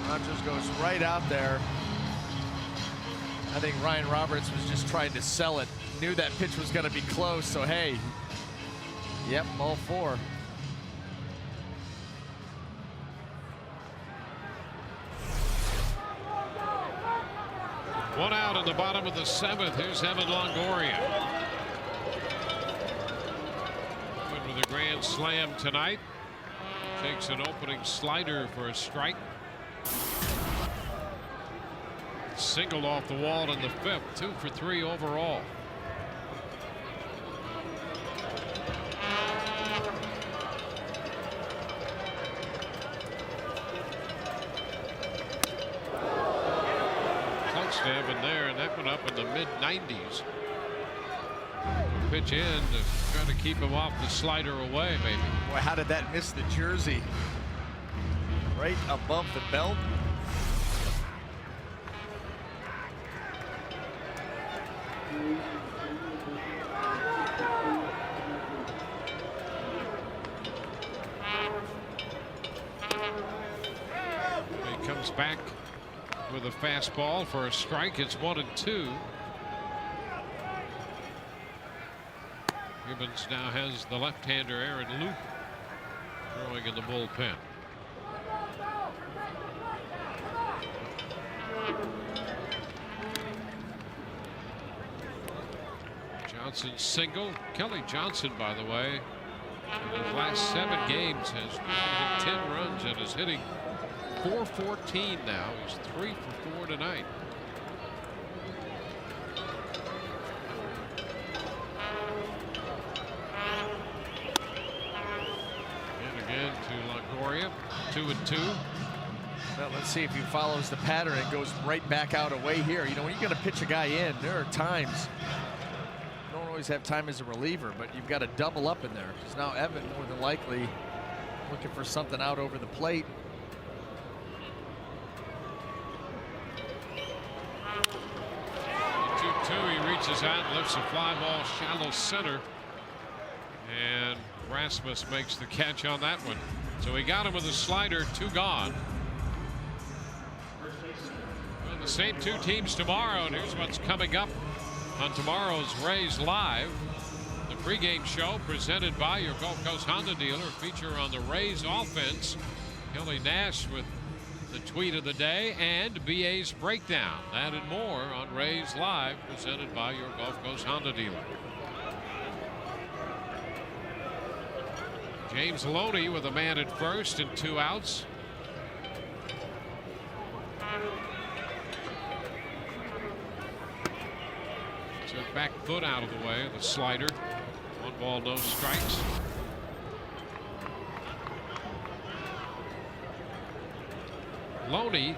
Rogers goes right out there. I think Ryan Roberts was just trying to sell it. Knew that pitch was going to be close, so hey. Yep, all four. One out in the bottom of the seventh. Here's Evan Longoria. Good with a grand slam tonight. Takes an opening slider for a strike. Singled off the wall in the fifth. 2 for 3 overall. Close to Evan there, and that went up in the mid-90s. Pitch in to try to keep him off the slider away, maybe. Boy, how did that miss the jersey? Right above the belt. He comes back with a fastball for a strike. It's 1-2. Gibbons now has the left-hander Aaron Luke throwing in the bullpen. Johnson single. Kelly Johnson, by the way, in his last 7 games has hit 10 runs and is hitting .414 now. He's 3 for 4 tonight. And again to Longoria. 2-2. Well, let's see if he follows the pattern and goes right back out away here. You know, when you're going to pitch a guy in, there are times you don't always have time as a reliever, but you've got to double up in there. Because now Evan, more than likely, looking for something out over the plate. He reaches out and lifts a fly ball shallow center, and Rasmus makes the catch on that one. So he got him with a slider. 2 gone. Well, the same 2 teams tomorrow, and here's what's coming up on tomorrow's Rays Live. The pregame show presented by your Gulf Coast Honda dealer. Feature on the Rays offense. Kelly Nash with the tweet of the day and BA's breakdown. That and more on Rays Live, presented by your Gulf Coast Honda dealer. James Loney with a man at first and 2 outs. So back foot out of the way, the slider. 1 ball, no strikes. Loney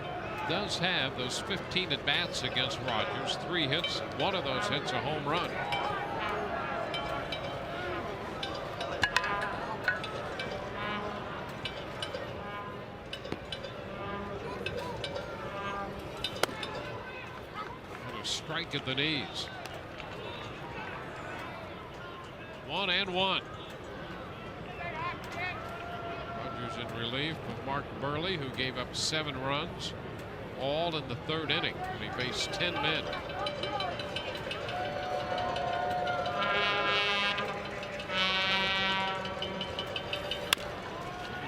does have those 15 at bats against Rogers. 3 hits. 1 of those hits a home run. What a strike at the knees. 1-1. In relief of Mark Burley, who gave up 7 runs. all in the third inning when he faced 10 men.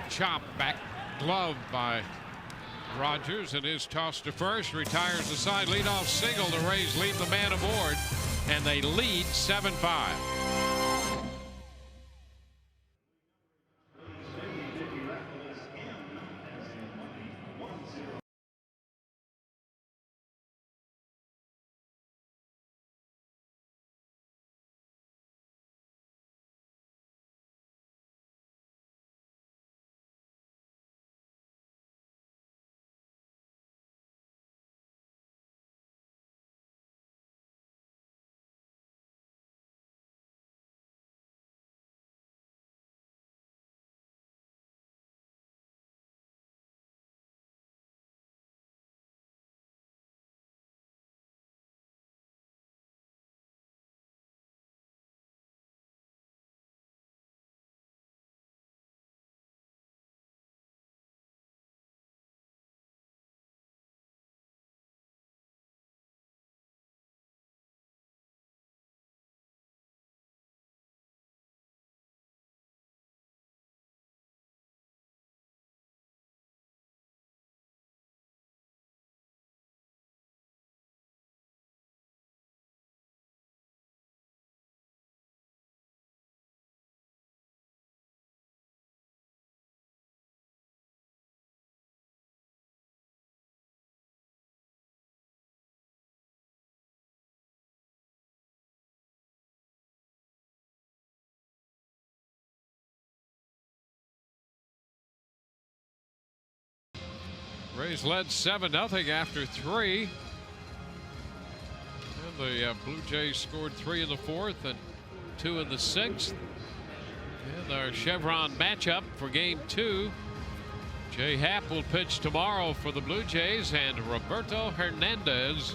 Chop back glove by Rogers, and his toss to first retires the side leadoff single. The Rays leave the man aboard, and they lead 7-5. Rays led 7-0 after 3. And the Blue Jays scored 3 in the 4th and 2 in the 6th. And our Chevron matchup for game 2. Jay Happ will pitch tomorrow for the Blue Jays, and Roberto Hernandez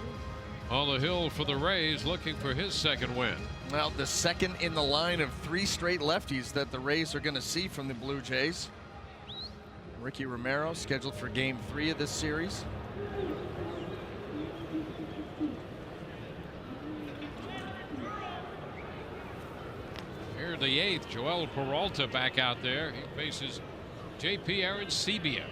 on the hill for the Rays, looking for his second win. Well, the second in the line of 3 straight lefties that the Rays are going to see from the Blue Jays. Ricky Romero scheduled for game 3 of this series. Here in the 8th, Joel Peralta back out there. He faces J.P. Arancibia.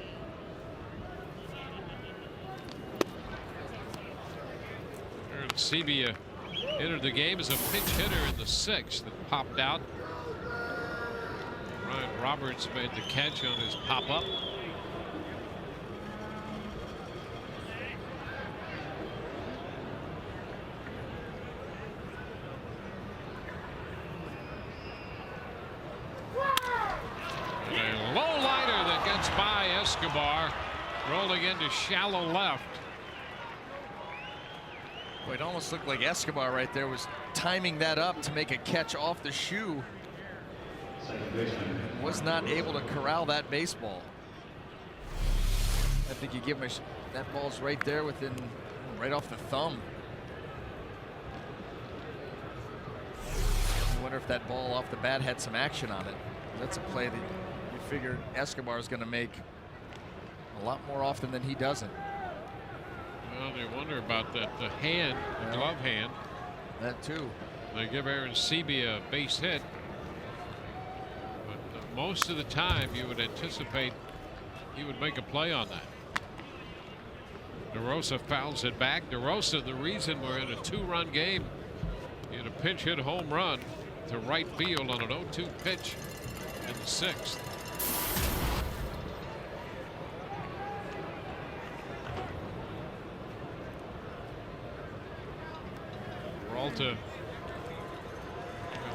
Arancibia entered the game as a pinch hitter in the 6th and popped out. Ryan Roberts made the catch on his pop-up. And a low liner that gets by Escobar, rolling into shallow left. Boy, it almost looked like Escobar right there was timing that up to make a catch off the shoe. Was not able to corral that baseball. I think you give him that ball's right there right off the thumb. I wonder if that ball off the bat had some action on it. That's a play that you figure Escobar is going to make a lot more often than he doesn't. Well, they wonder about that hand, the glove hand. That too. They give Arancibia a base hit. Most of the time you would anticipate he would make a play on that. DeRosa fouls it back. DeRosa, the reason we're in a 2-run game, in a pinch hit home run to right field on an 0-2 pitch in the 6th. Peralta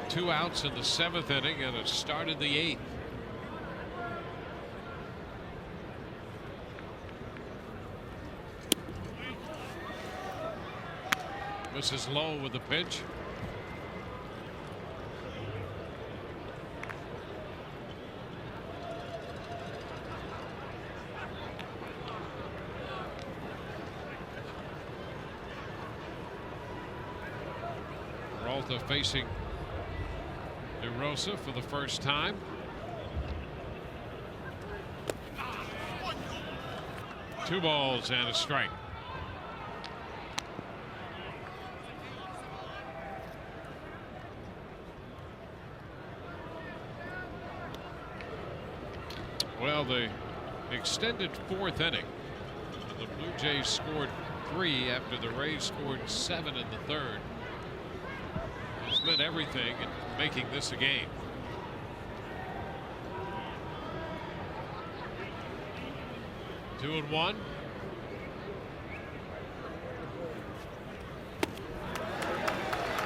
2 outs in the 7th inning, and it started the 8th. This is low with the pitch. Peralta facing DeRosa for the first time. Two balls and a strike. Well, the extended fourth inning, the Blue Jays scored 3 after the Rays scored 7 in the third. It's meant everything in making this a game. Two and one.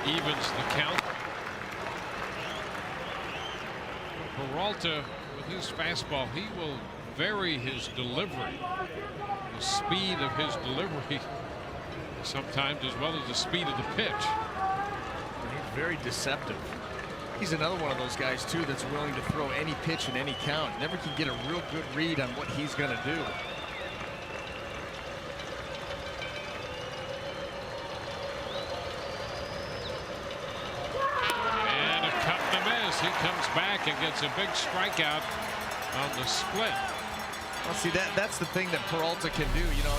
Evens the count. Peralta, with his fastball, he will vary his delivery, the speed of his delivery sometimes, as well as the speed of the pitch. He's very deceptive. He's another one of those guys too that's willing to throw any pitch in any count. Never can get a real good read on what he's going to do. And a cut and a miss. He comes back and gets a big strikeout on the split. Well, see, that's the thing that Peralta can do. You know,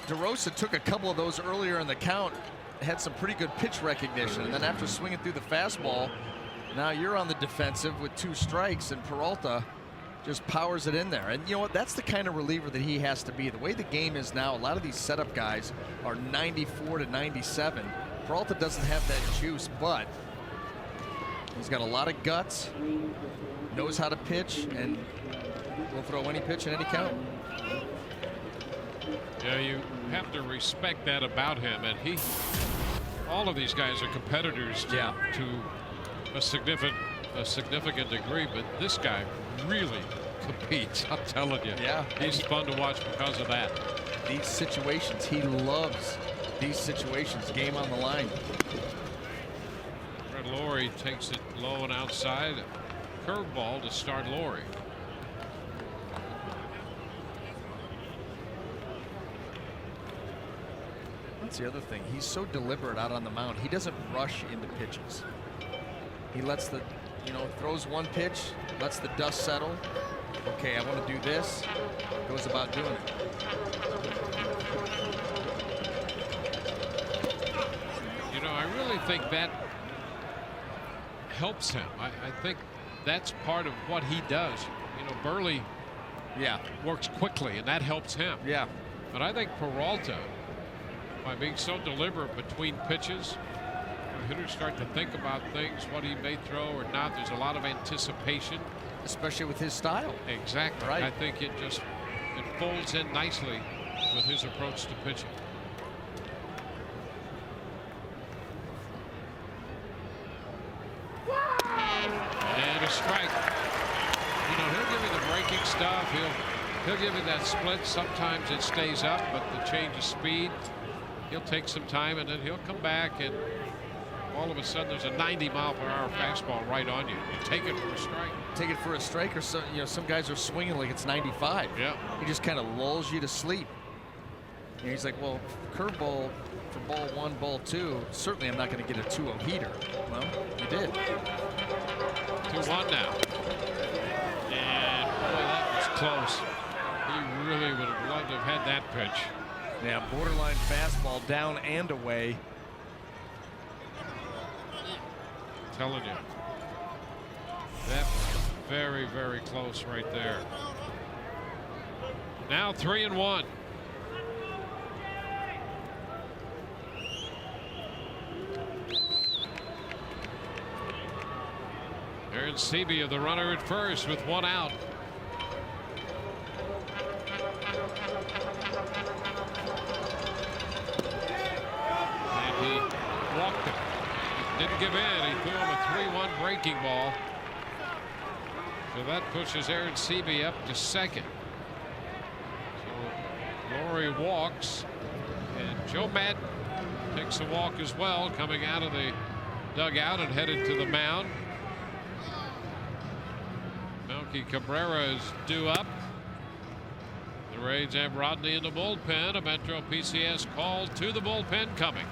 DeRosa took a couple of those earlier in the count, had some pretty good pitch recognition, and then after swinging through the fastball, now you're on the defensive with 2 strikes, and Peralta just powers it in there. And you know what? That's the kind of reliever that he has to be. The way the game is now, a lot of these setup guys are 94 to 97. Peralta doesn't have that juice, but he's got a lot of guts, knows how to pitch, and will throw any pitch in any count. Yeah, you have to respect that about him, and all of these guys are competitors to a significant degree, but this guy really competes. I'm telling you. Yeah, he's fun to watch because of that. These situations, he loves these situations. Game on the line. Fred Laurie takes it low and outside. Curveball to start Laurie. That's the other thing. He's so deliberate out on the mound. He doesn't rush into pitches. He lets the, throws one pitch, lets the dust settle. Okay, I want to do this. Goes about doing it. I really think that helps him. I think that's part of what he does. Burley works quickly, and that helps him. Yeah. But I think Peralta, by being so deliberate between pitches, hitters start to think about things, what he may throw or not. There's a lot of anticipation. Especially with his style. Exactly. Right. I think it folds in nicely with his approach to pitching. And a strike. He'll give you the breaking stuff. He'll give you that split. Sometimes it stays up, but the change of speed, he'll take some time, and then he'll come back, and all of a sudden there's a 90-mile-per-hour fastball right on you. You take it for a strike. Take it for a strike, or some guys are swinging like it's 95. Yeah. He just kind of lulls you to sleep. And he's like, well, curveball for ball 1, ball 2. Certainly, I'm not going to get a 2-0 heater. Well, you did. 2-1 now. And boy, that was close. He really would have loved to have had that pitch. Yeah, borderline fastball down and away. Telling you, that was very, very close right there. Now 3-1. Aaron Sebia, the runner at first, with 1 out. And he walked it. Didn't give in. He threw him a 3-1 breaking ball. So that pushes Aaron Sebia up to second. So Laurie walks, and Joe Madden takes a walk as well, coming out of the dugout and headed to the mound. Melky Cabrera is due up. The Rays have Rodney in the bullpen. A Metro PCS call to the bullpen coming.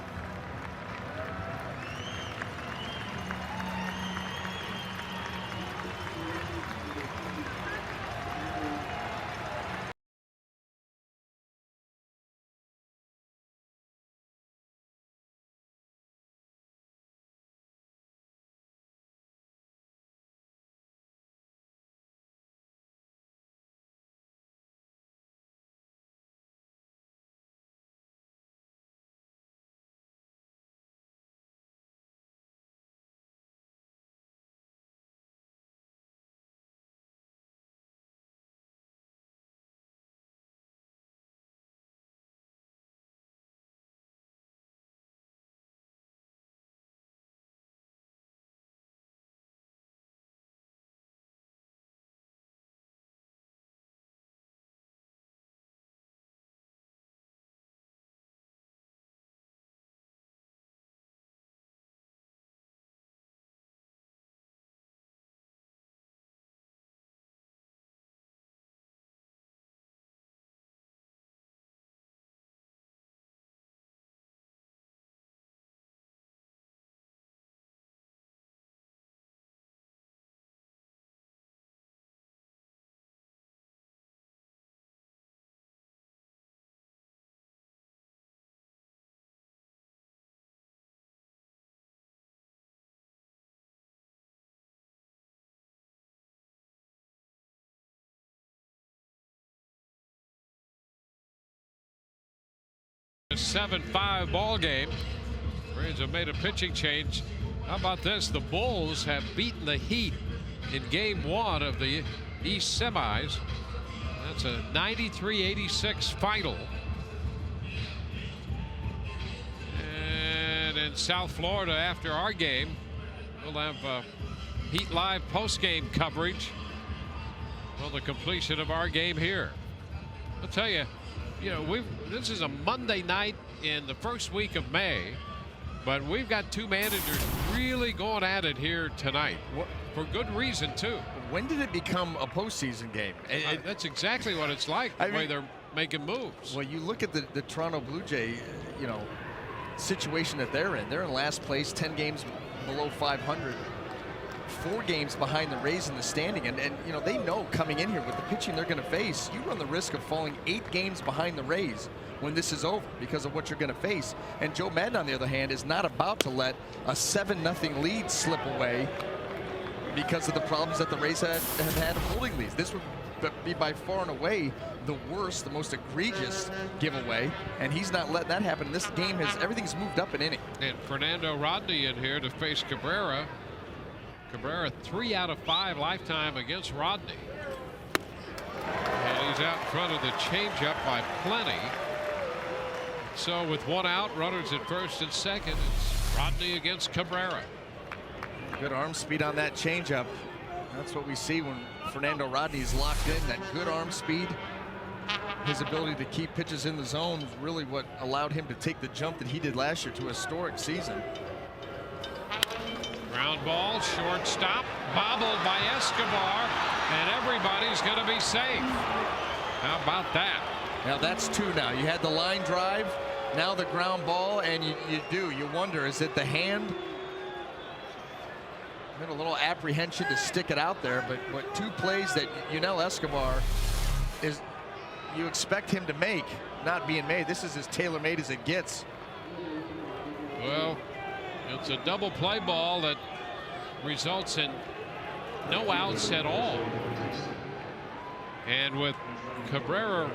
7-5 ball game. Rays have made a pitching change. How about this? The Bulls have beaten the Heat in game 1 of the East semis. That's a 93-86 final. And in South Florida, after our game, we'll have Heat Live post-game coverage on the completion of our game here. I'll tell you, this is a Monday night in the first week of May, but we've got two managers really going at it here tonight. For good reason, too. When did it become a postseason game? That's exactly what it's like, the way they're making moves. Well, you look at the Toronto Blue Jay, situation that they're in. They're in last place, 10 games below 500. 4 games behind the Rays in the standing, and they know coming in here with the pitching they're going to face, you run the risk of falling 8 games behind the Rays when this is over because of what you're going to face. And Joe Madden, on the other hand, is not about to let a 7-0 lead slip away because of the problems that the Rays have had holding leads. This would be by far and away the worst, the most egregious giveaway, and he's not letting that happen. This game everything's moved up an inning. And Fernando Rodney in here to face Cabrera. Cabrera 3 out of 5 lifetime against Rodney. And he's out in front of the changeup by plenty. So with 1 out, runners at first and second, it's Rodney against Cabrera. Good arm speed on that changeup. That's what we see when Fernando Rodney is locked in, that good arm speed. His ability to keep pitches in the zone is really what allowed him to take the jump that he did last year to a historic season. Ground ball, shortstop, bobbled by Escobar, and everybody's going to be safe. How about that? Now that's 2 now. You had the line drive, now the ground ball, and you wonder, is it the hand? Had a little apprehension to stick it out there, but 2 plays that Yunel Escobar you expect him to make, not being made. This is as tailor-made as it gets. Well, it's a double play ball that results in no outs at all. And with Cabrera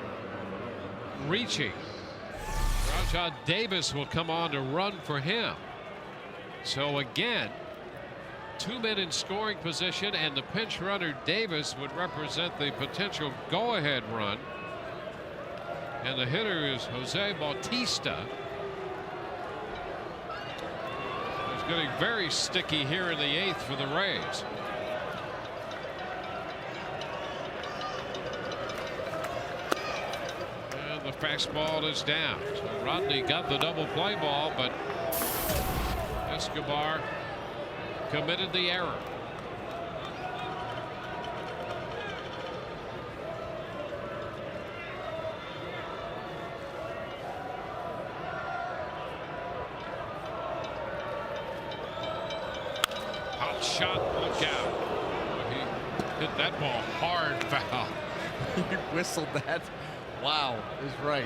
reaching, Rajah Davis will come on to run for him. So again, 2 men in scoring position, and the pinch runner Davis would represent the potential go-ahead run. And the hitter is Jose Bautista. It's getting very sticky here in the 8th for the Rays. And the fastball is down. So Rodney got the double play ball, but Escobar committed the error. Hot shot, look out. He hit that ball hard, foul. He whistled that. Wow, is right.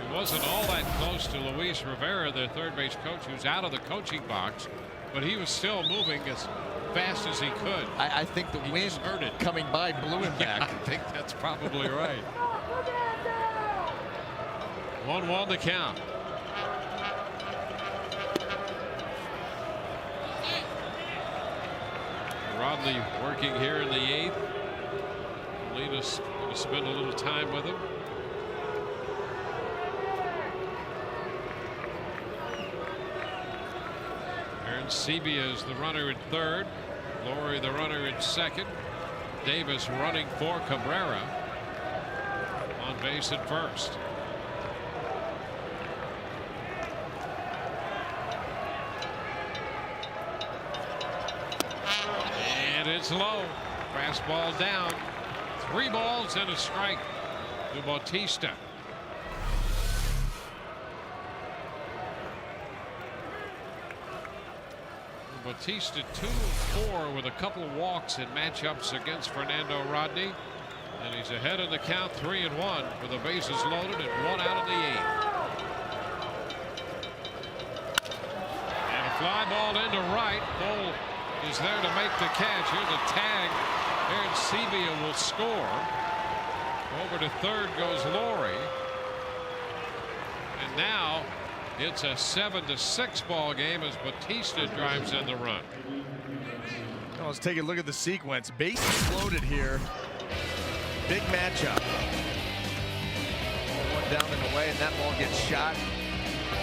It wasn't all that close to Luis Rivera, their third base coach, who's out of the coaching box, but he was still moving as fast as he could. I think the wind hurt it. coming by blew him back. I think that's probably right. 1-1 the count. Rodney working here in the 8th. Lena's going to spend a little time with him. Aaron Sebia is the runner at third. Laurie the runner at second. Davis running for Cabrera. On base at first. And it's low. Fastball down. 3 balls and a strike to Bautista. Bautista 2-4 with a couple of walks in matchups against Fernando Rodney. And he's ahead in the count, 3-1 with the bases loaded and 1 out in the 8th. And a fly ball into right. Cole is there to make the catch. Here's a tag. Aaron Sebia will score. Over to third goes Laurie. now it's a 7-6 ball game as Bautista drives in the run. Well, let's take a look at the sequence. Bases loaded here. Big matchup. One down and away, and that ball gets shot.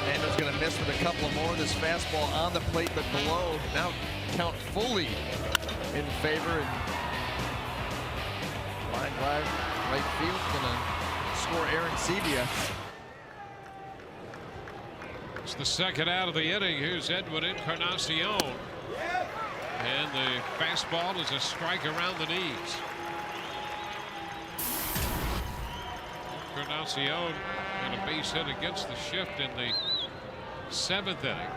Nando's going to miss with a couple more. This fastball on the plate, but below. Now count fully in favor. And line drive, right field, going to score Aaron Sevilla. It's the second out of the inning. Here's Edwin Encarnacion. And the fastball is a strike around the knees. Encarnacion and a base hit against the shift in the 7th inning.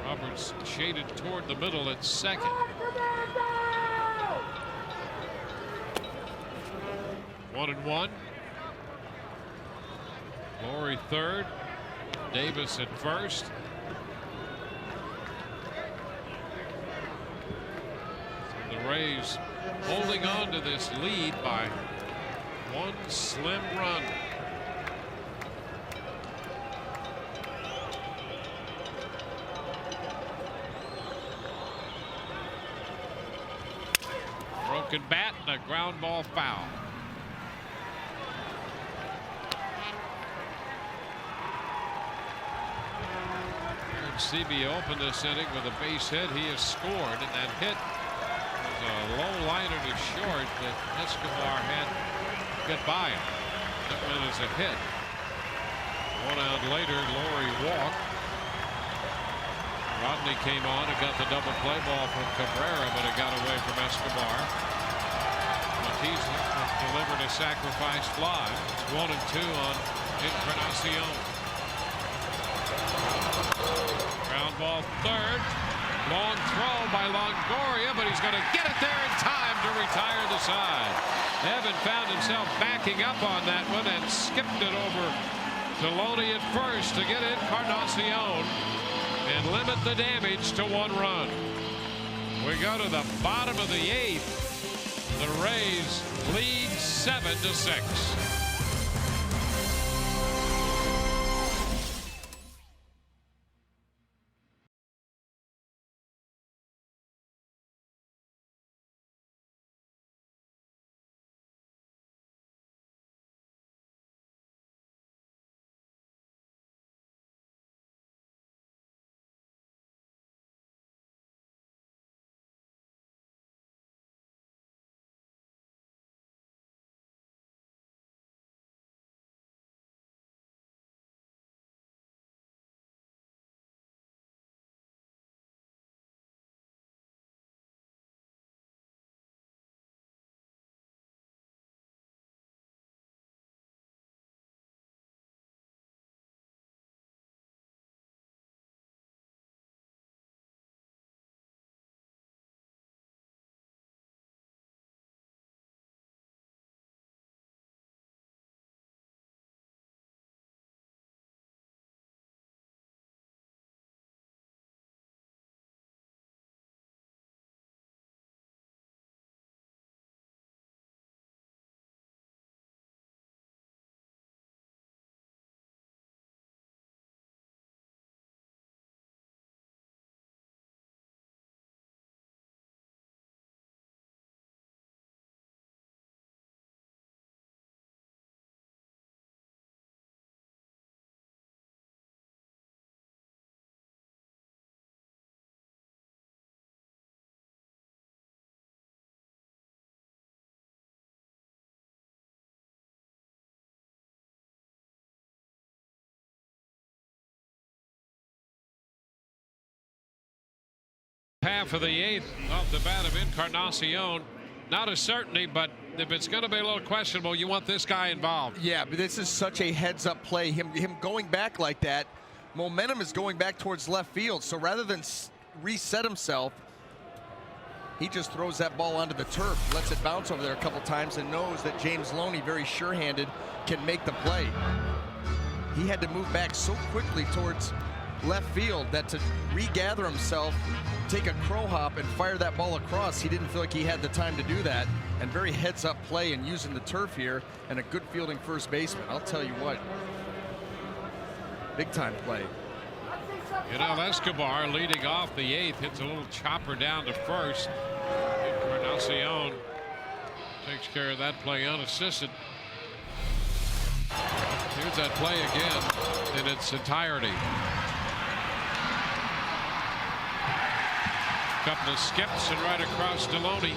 Roberts shaded toward the middle at second. 1-1. Laurie third. Davis at first. The Rays holding on to this lead by one slim run. Broken bat and a ground ball foul. Sevilla opened this inning with a base hit. He has scored, and that hit was a low liner to short that Escobar had to get by him. That went as a hit. 1 out later, Laurie walked. Rodney came on and got the double play ball from Cabrera, but it got away from Escobar. Bautista delivered a sacrifice fly. It's 1-2 on Encarnacion. Ground ball third. Long throw by Longoria, but he's going to get it there in time to retire the side. Evan found himself backing up on that one and skipped it over to Loney at first to get Encarnacion and limit the damage to 1 run. We go to the bottom of the 8th. The Rays lead 7-6. Half of the 8th off the bat of Encarnacion. Not a certainty, but if it's going to be a little questionable, you want this guy involved. Yeah, but this is such a heads-up play. Him going back like that, momentum is going back towards left field. So rather than reset himself, he just throws that ball onto the turf, lets it bounce over there a couple times, and knows that James Loney, very sure-handed, can make the play. He had to move back so quickly towards left field that to regather himself, take a crow hop and fire that ball across, he didn't feel like he had the time to do that. and very heads-up play and using the turf here, and a good fielding first baseman. I'll tell you what, big-time play. You know, Escobar leading off the 8th, hits a little chopper down to first. Encarnacion takes care of that play unassisted. Here's that play again in its entirety. Couple of skips and right across Deloney.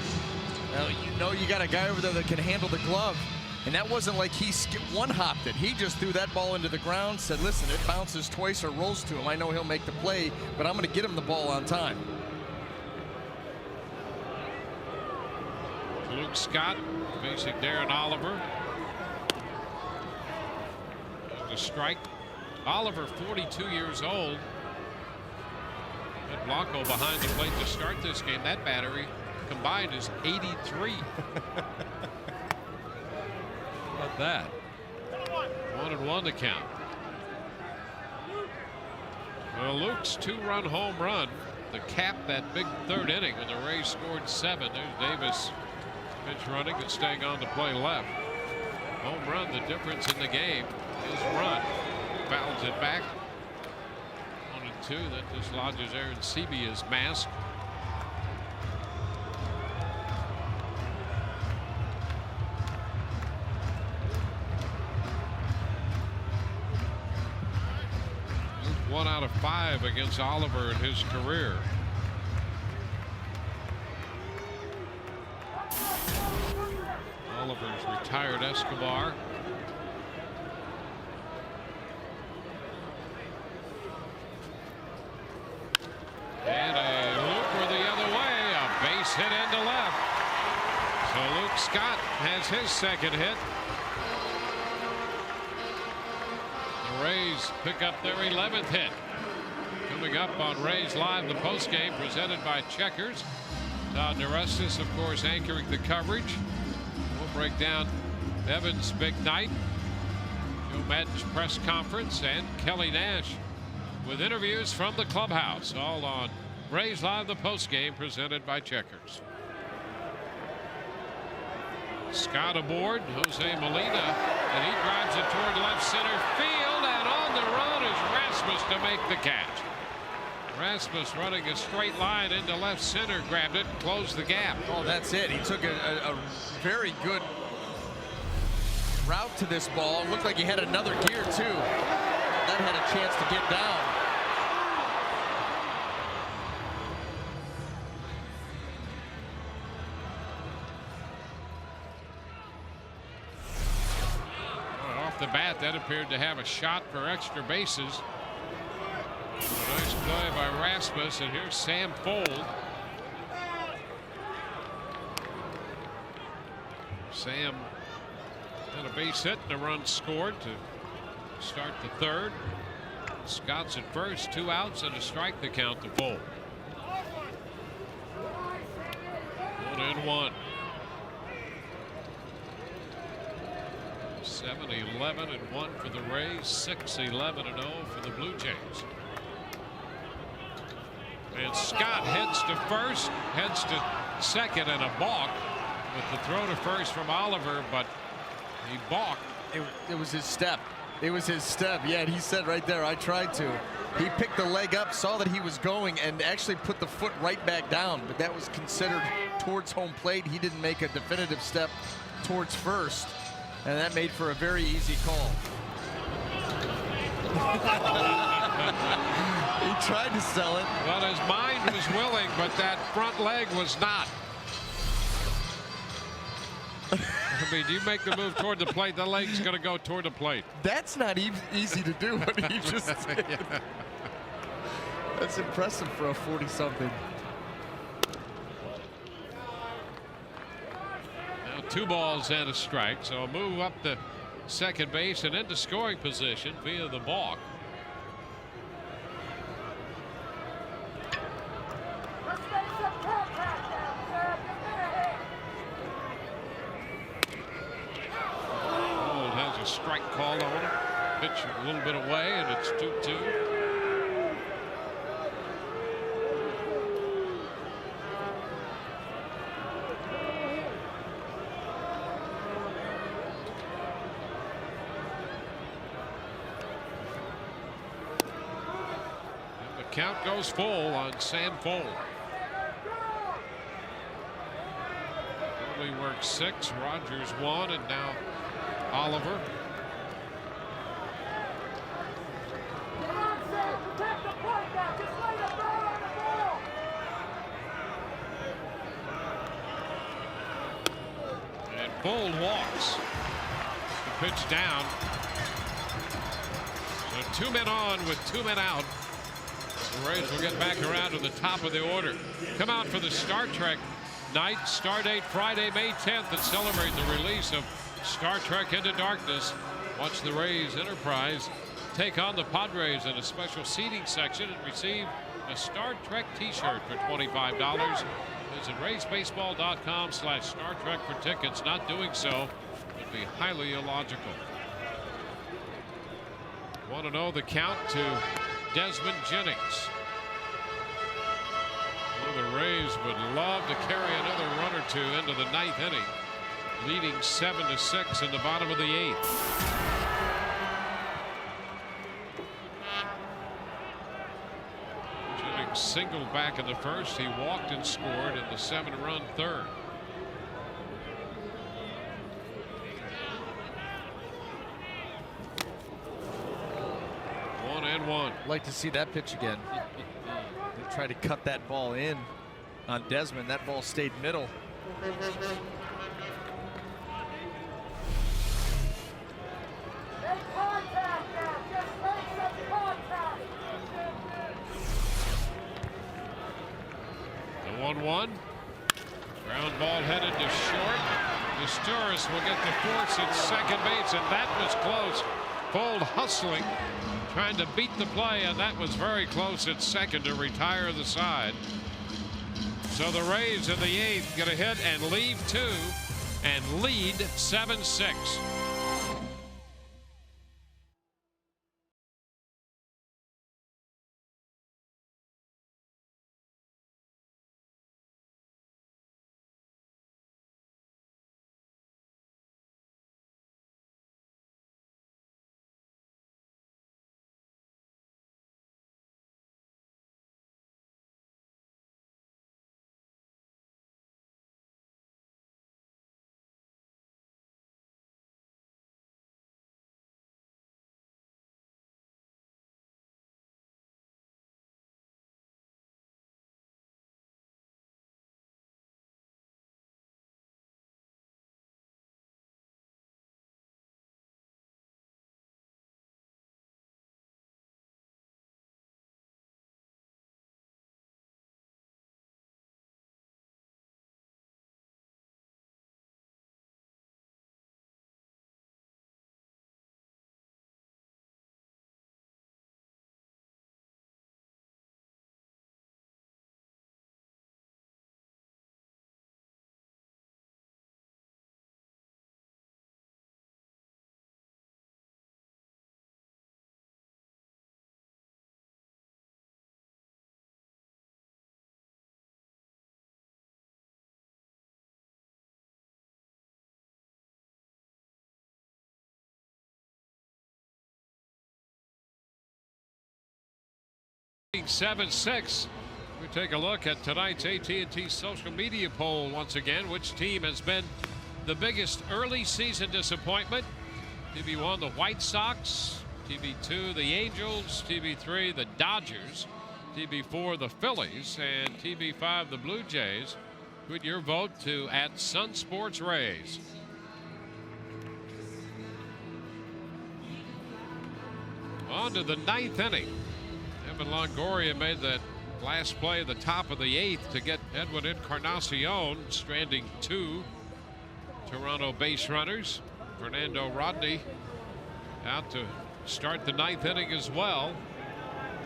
Well, you know you got a guy over there that can handle the glove. And that wasn't like he one-hopped it. He just threw that ball into the ground, said, listen, it bounces twice or rolls to him. I know he'll make the play, but I'm going to get him the ball on time. Luke Scott facing Darren Oliver. The strike. Oliver, 42 years old. Had Blanco behind the plate to start this game. That battery combined is 83. How about that? 1-1 to count. Well, Luke's 2-run home run to cap that big 3rd inning when the Rays scored 7. There's Davis pitch running and staying on to play left. Home run, the difference in the game is run. Fouls it back. 1-2. That dislodges Aaron Sebia's mask. Luke 1 out of 5 against Oliver in his career. Oliver's retired Escobar. And a looper the other way, a base hit into left. So Luke Scott has his 2nd hit. The Rays pick up their 11th hit. Coming up on Rays Live, the postgame presented by Checkers. Todd Narestis, of course, anchoring the coverage. We'll break down Evan's big night, Joe Maddon's press conference, and Kelly Nash with interviews from the clubhouse, all on Rays Live, the postgame presented by Checkers. Scott aboard, Jose Molina, and he drives it toward left center field, and on the run is Rasmus to make the catch. Rasmus running a straight line into left center, grabbed it and closed the gap. Oh, that's it. He took a very good route to this ball. Looked like he had another gear too. That had a chance to get down. Off the bat, that appeared to have a shot for extra bases. A nice play by Rasmus, and here's Sam Fold. Sam had a base hit and a run scored to start the 3rd. Scott's at first, 2 outs and a strike to count to Fold. 1-1. 7-11-1 for the Rays, 6-11-0 for the Blue Jays. And Scott heads to first, heads to 2nd, and a balk with the throw to first from Oliver, but he balked. It was his step. It was his step. Yeah, he said right there, I tried to. He picked the leg up, saw that he was going, and actually put the foot right back down, but that was considered towards home plate. He didn't make a definitive step towards first, and that made for a very easy call. He tried to sell it. Well, his mind was willing, but that front leg was not. I mean, you make the move toward the plate, the leg's going to go toward the plate. That's not easy to do, what he just did. That's impressive for a 40-something. Now 2 balls and a strike, so a move up to 2nd base and into scoring position via the balk. A strike called on him. Pitch a little bit away, and it's 2-2. count goes full on Sam Fold. Early worked 6, Rogers 1, and now Oliver. And Fold walks. The pitch down. So 2 men on with 2 men out. The Rays will get back around to the top of the order. Come out for the Star Trek night, Stardate Friday, May 10th, and celebrate the release of Star Trek Into Darkness. Watch the Rays Enterprise take on the Padres in a special seating section and receive a Star Trek t-shirt for $25. Visit RaysBaseball.com/Star Trek for tickets. Not doing so would be highly illogical. Want to know the count to Desmond Jennings. Well, the Rays would love to carry another run or 2 into the 9th inning, leading 7-6 in the bottom of the 8th. Jennings singled back in the 1st. He walked and scored in the 7-run 3rd. And 1. Like to see that pitch again. They tried to cut that ball in on Desmond. That ball stayed middle. The 1-1. Ground ball headed to short. Nestoris will get the force at second base, and that was close. Fold hustling, trying to beat the play, and that was very close at second to retire the side. So the Rays in the 8th get a hit and leave 2 and lead 7-6. Leading 7-6. We take a look at tonight's AT&T social media poll once again. Which team has been the biggest early season disappointment? TB1, the White Sox. TB2, the Angels. TB3, the Dodgers. TB4, the Phillies. And TB5, the Blue Jays. Put your vote to @SunSportsRays. On to the 9th inning. Evan Longoria made that last play at the top of the 8th to get Edwin Encarnacion, stranding 2 Toronto base runners. Fernando Rodney out to start the 9th inning as well.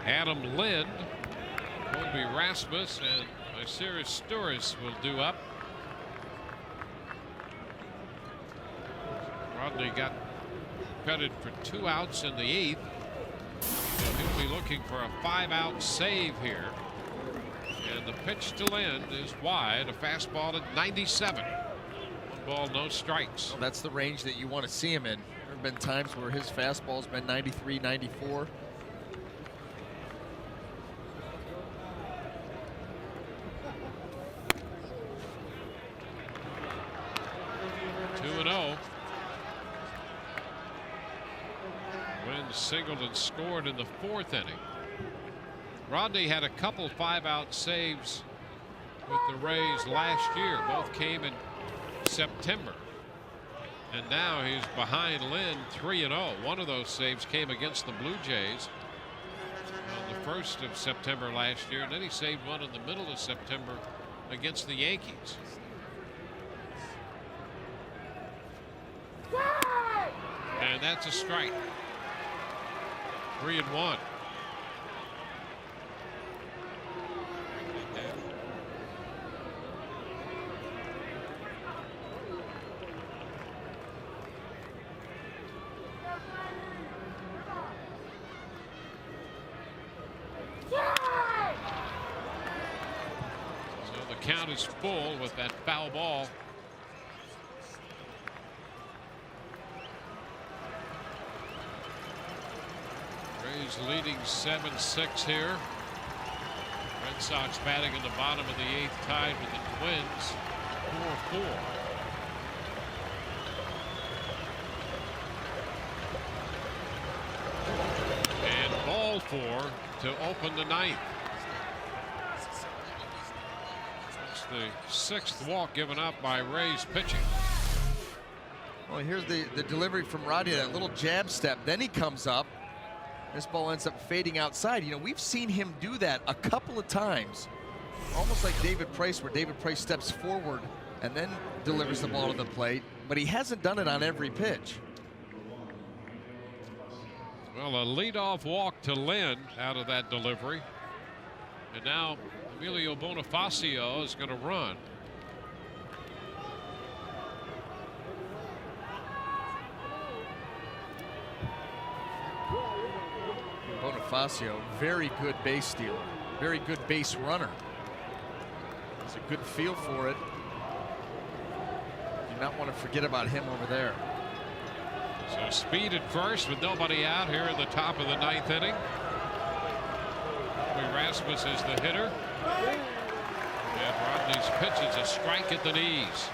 Adam Lind, Colby Rasmus, and Osiris Sturis will do up. Rodney got credit for 2 outs in the 8th. So he'll be looking for a 5-out save here. And the pitch to Lind is wide, a fastball at 97. 1 ball, no strikes. Well, that's the range that you want to see him in. There have been times where his fastball's been 93, 94. Lynn singled and scored in the 4th inning. Rodney had a couple 5-out saves with the Rays last year. Both came in September. And now he's behind Lynn 3-0. One of those saves came against the Blue Jays on the 1st of September last year, and then he saved one in the middle of September against the Yankees. And that's a strike. 3-1. Count is full with that foul ball. Rays leading 7-6 here. Red Sox batting in the bottom of the 8th, tied with the Twins 4-4. And ball 4 to open the 9th. The 6th walk given up by Rays pitching. Well, here's the delivery from Rodney, that little jab step. Then he comes up. This ball ends up fading outside. You know, we've seen him do that a couple of times, almost like David Price, where David Price steps forward and then delivers the ball to the plate, but he hasn't done it on every pitch. Well, a leadoff walk to Lynn out of that delivery. And now Emilio Bonifacio is going to run. Bonifacio, very good base stealer, very good base runner. Has a good feel for it. Do not want to forget about him over there. So speed at first with nobody out here in the top of the 9th inning. Rasmus is the hitter. And Rodney's pitch is a strike at the knees.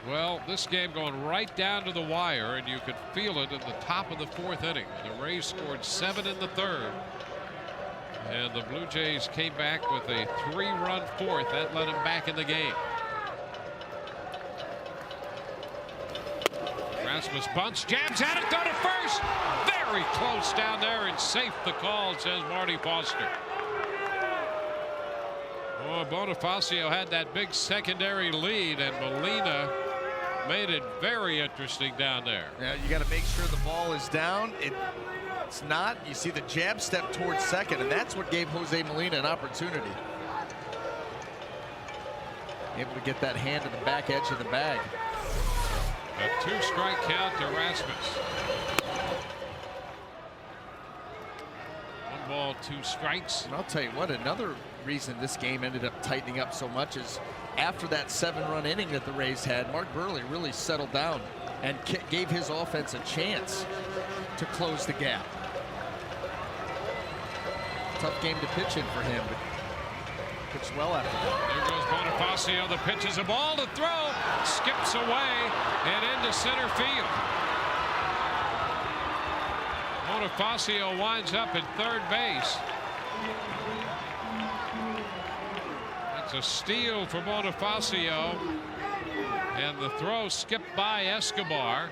Well, this game going right down to the wire, and you could feel it at the top of the 4th inning. The Rays scored 7 in the 3rd. And the Blue Jays came back with a 3-run 4th. That led them back in the game. Rasmus bunts, jabs at it, go to first. Very close down there and safe the call, says Marty Foster. Oh, Bonifacio had that big secondary lead, and Molina made it very interesting down there. Yeah, you got to make sure the ball is down. It's not. You see the jab step towards second, and that's what gave Jose Molina an opportunity. Able to get that hand to the back edge of the bag. A 2-strike count to Rasmus. 1 ball, 2 strikes. And I'll tell you what, another reason this game ended up tightening up so much is after that 7-run inning that the Rays had, Mark Burley really settled down and gave his offense a chance to close the gap. Tough game to pitch in for him, but pitched well after that. There goes Bonifacio. The pitch is a ball to throw. Skips away and into center field. Bonifacio winds up at 3rd base. That's a steal for Bonifacio. And the throw skipped by Escobar.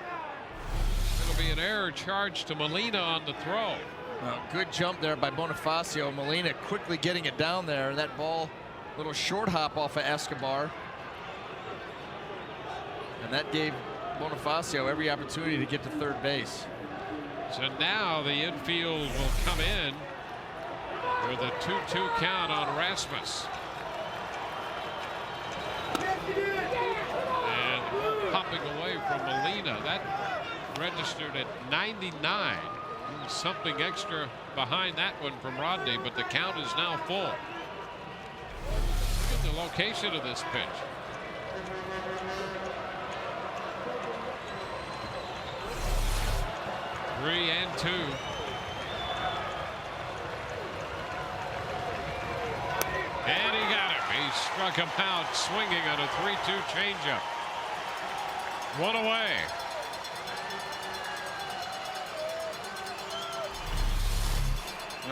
It'll be an error charged to Molina on the throw. Well, good jump there by Bonifacio. Molina quickly getting it down there. That ball, little short hop off of Escobar. And that gave Bonifacio every opportunity to get to 3rd base. So now the infield will come in with a 2-2 count on Rasmus. And popping away from Molina. That registered at 99. Something extra behind that one from Rodney, but the count is now full. Look at the location of this pitch. Three and 2. And he got him. He struck him out swinging on a 3-2 changeup. 1 away.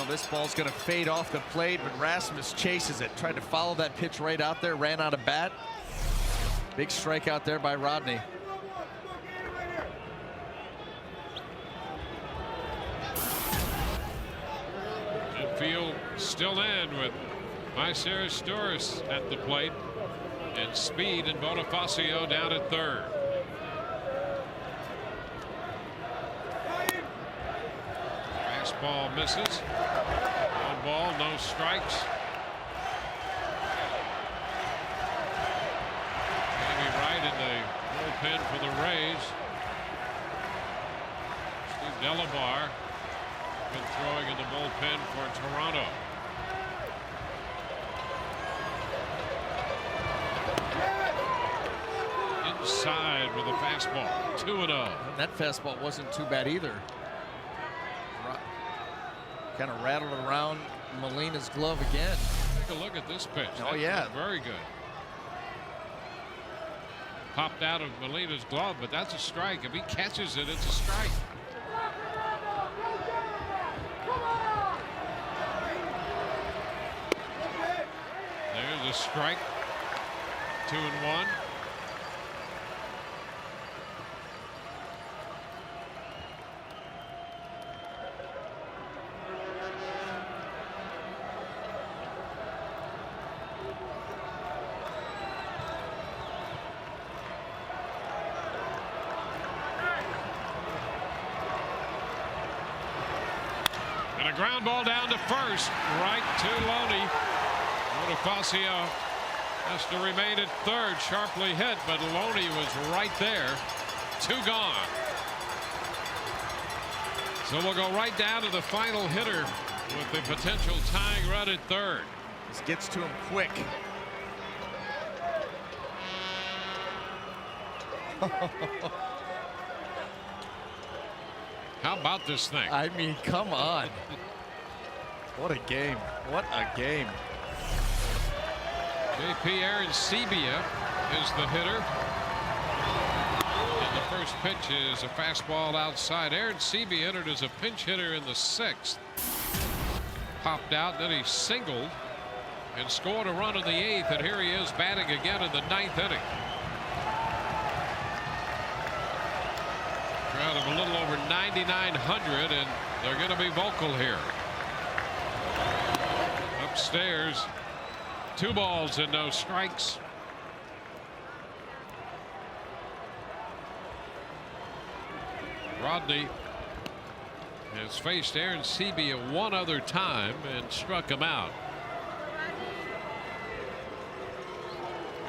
know this ball's going to fade off the plate, but Rasmus chases it. Tried to follow that pitch right out there, ran out of bat. Big strikeout there by Rodney. Infield still in with Myceres at the plate, and Speed and Bonifacio down at third. Fastball misses. 1 ball, no strikes. Maybe right in the bullpen for the Rays. Steve Delabar been throwing in the bullpen for Toronto. Inside with a fastball. 2-0. That fastball wasn't too bad either. Kind of rattled around Molina's glove again. Take a look at this pitch. Oh, yeah. Very good. Popped out of Molina's glove, but that's a strike. If he catches it, it's a strike. There's a strike. 2-1. And a ground ball down to first, right to Loney. Bonifacio has to remain at third, sharply hit, but Loney was right there. 2 gone. So we'll go right down to the final hitter with the potential tying run at third. This gets to him quick. How about this thing? I mean, come on. What a game. What a game. JP Arancibia is the hitter. And the first pitch is a fastball outside. Arancibia entered as a pinch hitter in the 6th. Popped out, then he singled and scored a run in the 8th, and here he is batting again in the 9th inning. Crowd of a little over 9,900, and they're going to be vocal here. Upstairs, 2 balls and no strikes. Rodney has faced Arancibia 1 other time and struck him out.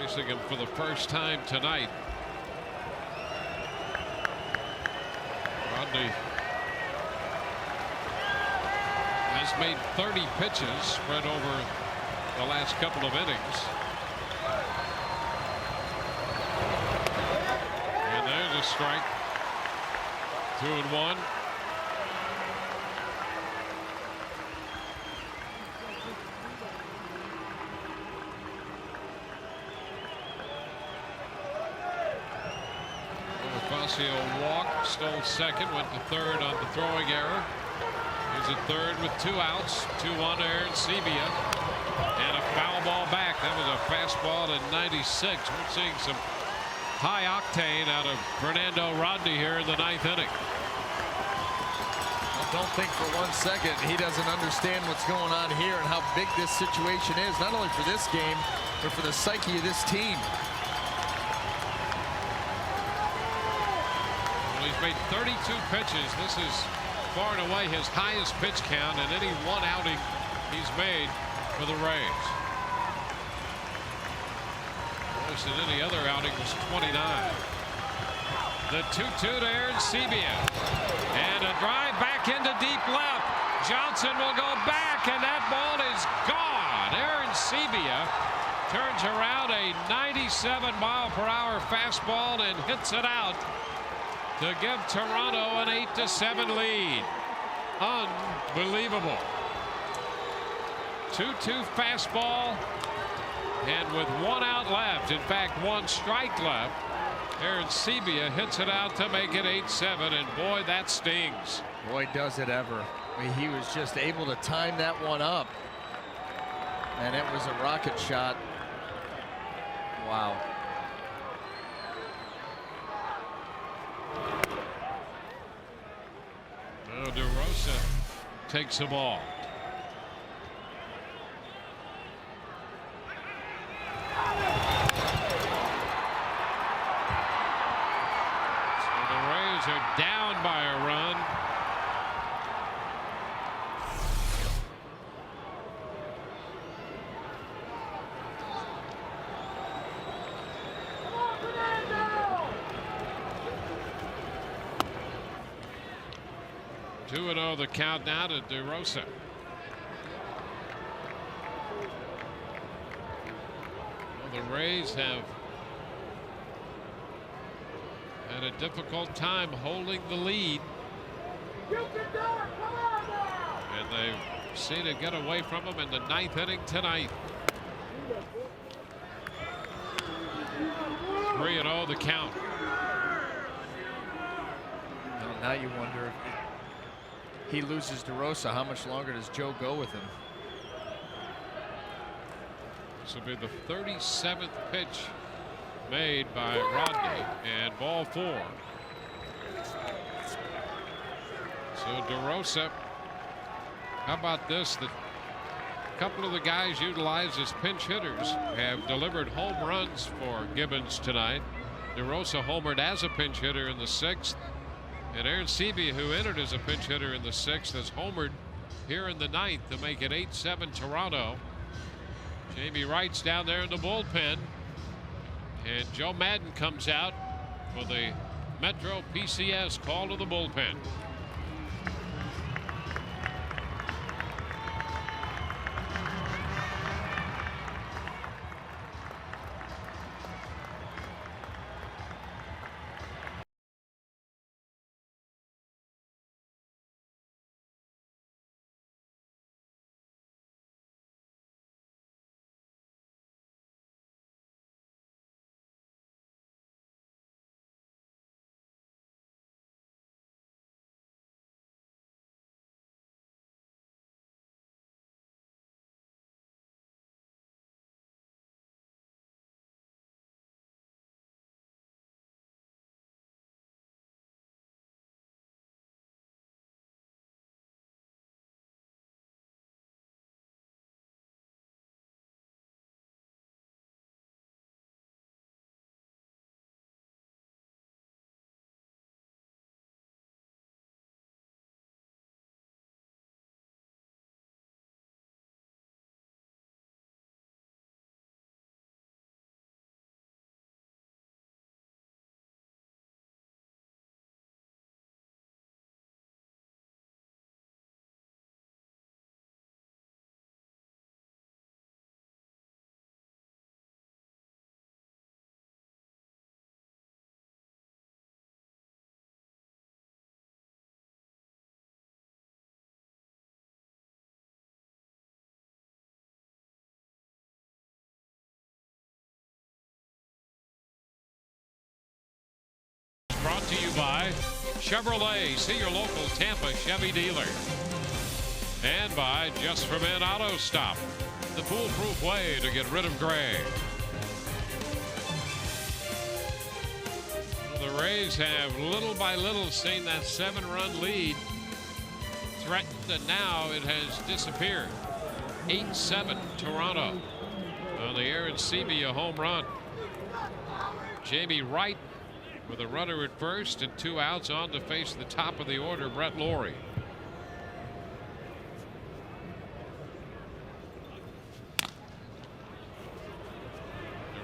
Facing him for the first time tonight. Rodney has made 30 pitches spread over the last couple of innings. And there's a strike. 2-1. Bonifacio walked, stole second, went to third on the throwing error. He's at third with 2 outs. 2-1 Arancibia. And a foul ball back. That was a fastball at 96. We're seeing some high octane out of Fernando Rodney here in the 9th inning. Well, don't think for 1 second he doesn't understand what's going on here and how big this situation is, not only for this game, but for the psyche of this team. Well, he's made 32 pitches. This is far and away his highest pitch count in any one outing he's made for the Rays. Most in any other outing was 29. The 2-2 to Arancibia. And a drive back into deep left. Johnson will go back, and that ball is gone. Arancibia turns around a 97-mile-per-hour fastball and hits it out to give Toronto an 8-7 lead. Unbelievable. 2-2 fastball, and with 1 out left, in fact 1 strike left, Arancibia hits it out to make it 8-7, and boy, that stings. Boy, does it ever. He was just able to time that one up. And it was a rocket shot. Wow. Oh, DeRosa takes the ball. So the Rays are down by a run. Two and oh the count now to DeRosa. Well, the Rays have had a difficult time holding the lead. And they seem to get away from them in the ninth inning tonight. 3-0 the count. Well, now you wonder if he loses DeRosa, how much longer does Joe go with him? This will be the 37th pitch made by Rodney, and ball 4. So DeRosa, how about this? A couple of the guys utilized as pinch hitters have delivered home runs for Gibbons tonight. DeRosa homered as a pinch hitter in the 6th. And Aaron Seavey, who entered as a pinch hitter in the 6th, has homered here in the 9th to make it 8-7 Toronto. Jamie Wright's down there in the bullpen. And Joe Madden comes out for the Metro PCS call to the bullpen. Brought to you by Chevrolet. See your local Tampa Chevy dealer. And by Just For Men Auto Stop, the foolproof way to get rid of gray. The Rays have little by little seen that 7-run lead threatened, and now it has disappeared. 8-7 Toronto on the Aaron Seavey home run. Jamie Wright with a runner at first and 2 outs on to face the top of the order, Brett Lawrie.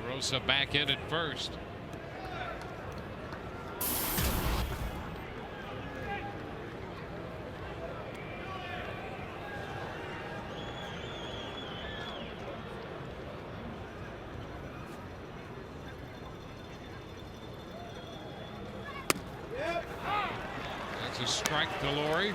DeRosa back in at first. A strike to Lawrie.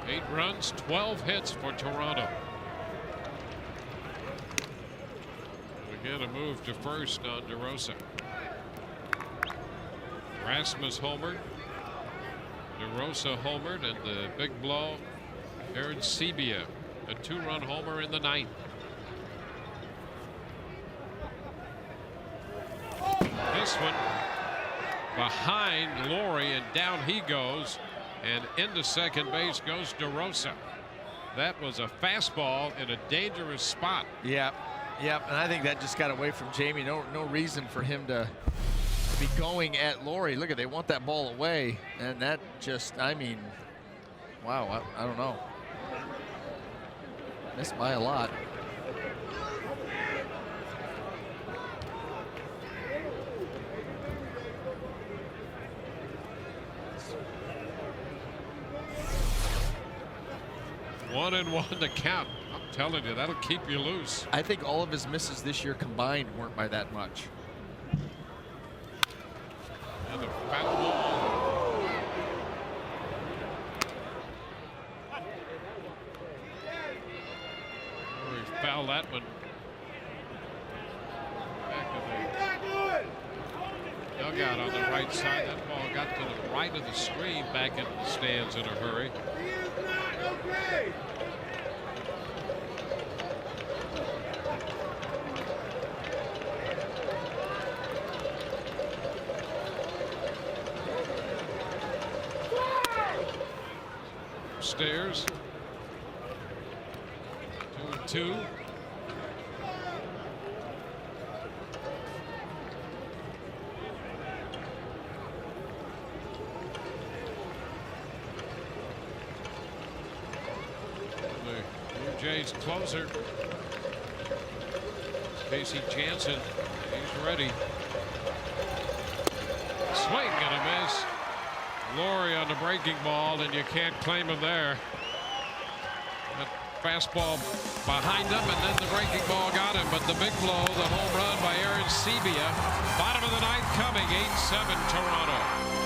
Eight runs, 12 hits for Toronto. Again, a move to first on DeRosa. Rasmus homered. DeRosa homered, and the big blow, Aaron Sebia, a 2-run homer in the 9th. This one behind Laurie, and down he goes, and into second base goes DeRosa. That was a fastball in a dangerous spot. Yep, and I think that just got away from Jamie. No reason for him to be going at Laurie. Look at, they want that ball away, and that just, I mean, wow, I don't know. Missed by a lot. One and one to count. I'm telling you, that'll keep you loose. I think all of his misses this year combined weren't by that much. And a foul ball. He fouled that one back in the dugout on the right side. That ball got to the right of the screen, back into the stands in a hurry. Upstairs. 2-2. Jays closer, Casey Janssen. He's ready. Swing and a miss. Laurie on the breaking ball, and you can't claim him there. That fastball behind him, and then the breaking ball got him. But the big blow, the home run by Aaron Sebia. Bottom of the 9th coming, 8-7 Toronto.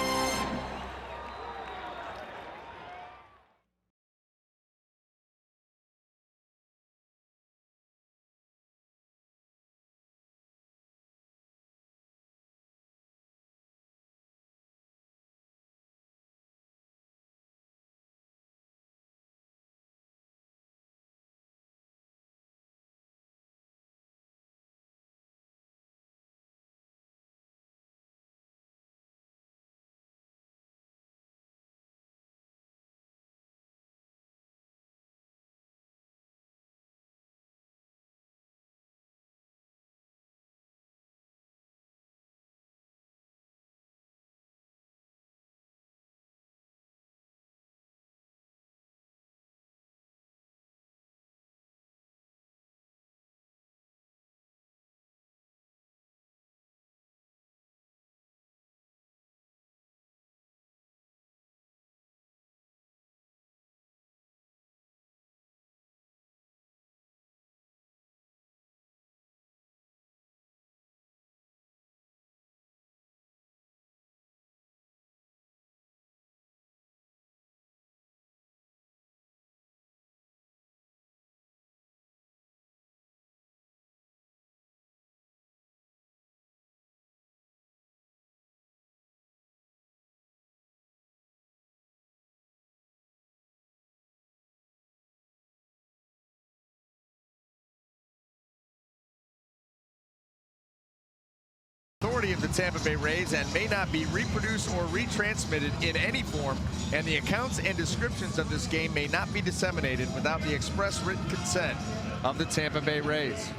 Authority of the Tampa Bay Rays and may not be reproduced or retransmitted in any form, and the accounts and descriptions of this game may not be disseminated without the express written consent of the Tampa Bay Rays.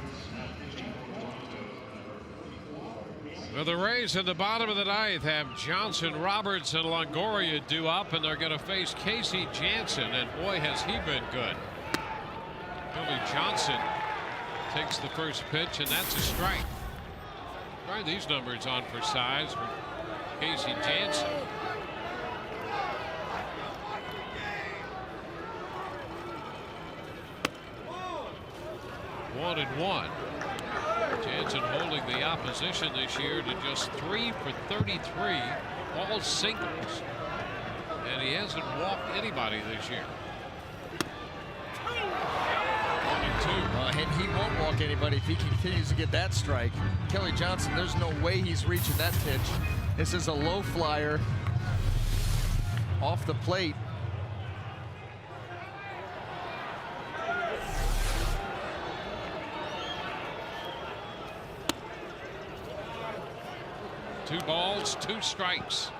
Well, the Rays in the bottom of the 9th have Johnson, Roberts, and Longoria due up, and they're going to face Casey Janssen, and boy, has he been good. Billy Johnson takes the first pitch, and that's a strike. Try these numbers on for size for Casey Janssen. One and one. Janssen holding the opposition this year to just 3 for 33, all singles, and he hasn't walked anybody this year. 1 and 2. and he won't walk anybody if he continues to get that strike. Kelly Johnson, there's no way he's reaching that pitch. This is a low flyer off the plate. Two balls, two strikes.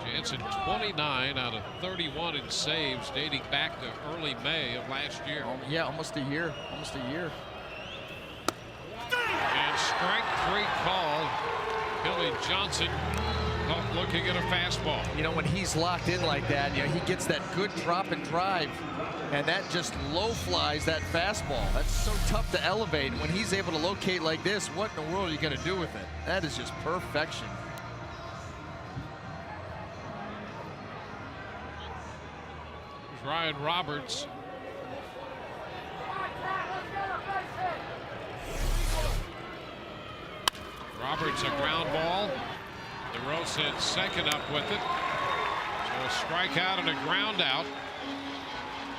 Jansen 29 out of 31 in saves dating back to early May of last year. Yeah, almost a year. Almost a year. And strike three call. Kelly Johnson looking at a fastball. You know, when he's locked in like that, you know, he gets that good drop and drive, and that just low flies that fastball. That's so tough to elevate. When he's able to locate like this, what in the world are you going to do with it? That is just perfection. Here's Ryan Roberts. Roberts a ground ball. DeRosa at second up with it. So a strikeout and a ground out.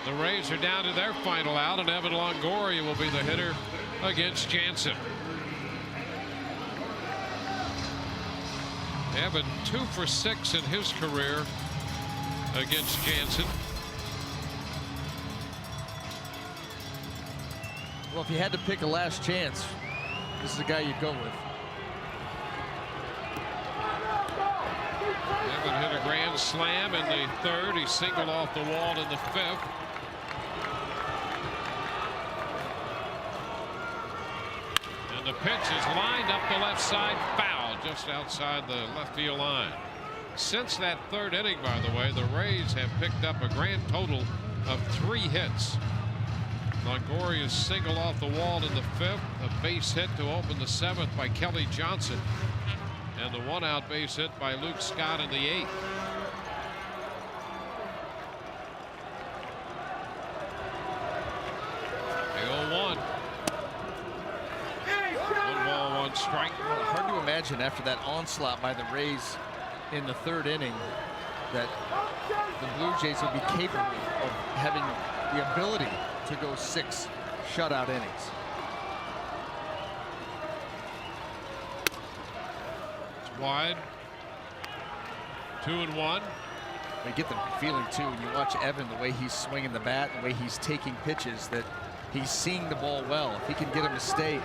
The Rays are down to their final out, and Evan Longoria will be the hitter against Jansen. Evan 2 for 6 in his career against Jansen. Well, if you had to pick a last chance, this is the guy you'd go with. Evan hit a grand slam in the third. He singled off the wall in the fifth. And the pitch is lined up the left side, foul just outside the left field line. Since that third inning, by the way, the Rays have picked up a grand total of 3 hits. Longoria's single off the wall in the fifth, a base hit to open the seventh by Kelly Johnson, and the 1-out base hit by Luke Scott in the 8th. The 0-1. 1 ball, 1 strike. Hard to imagine after that onslaught by the Rays in the third inning that the Blue Jays would be capable of having the ability to go 6 shutout innings. It's wide. 2-1. I get the feeling too when you watch Evan, the way he's swinging the bat, the way he's taking pitches, that he's seeing the ball well. If he can get a mistake.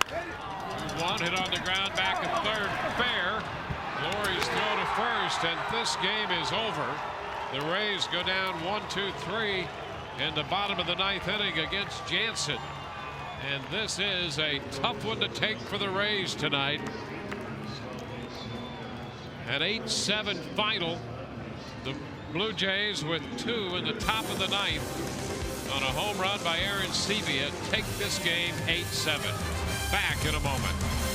2-1 hit on the ground, back at third, fair. Glory's throw to first, and this game is over. The Rays go down 1-2-3 in the bottom of the 9th inning against Jansen. And this is a tough one to take for the Rays tonight. An 8-7 final. The Blue Jays with 2 in the top of the 9th on a home run by Aaron Sevilla take this game 8-7. Back in a moment.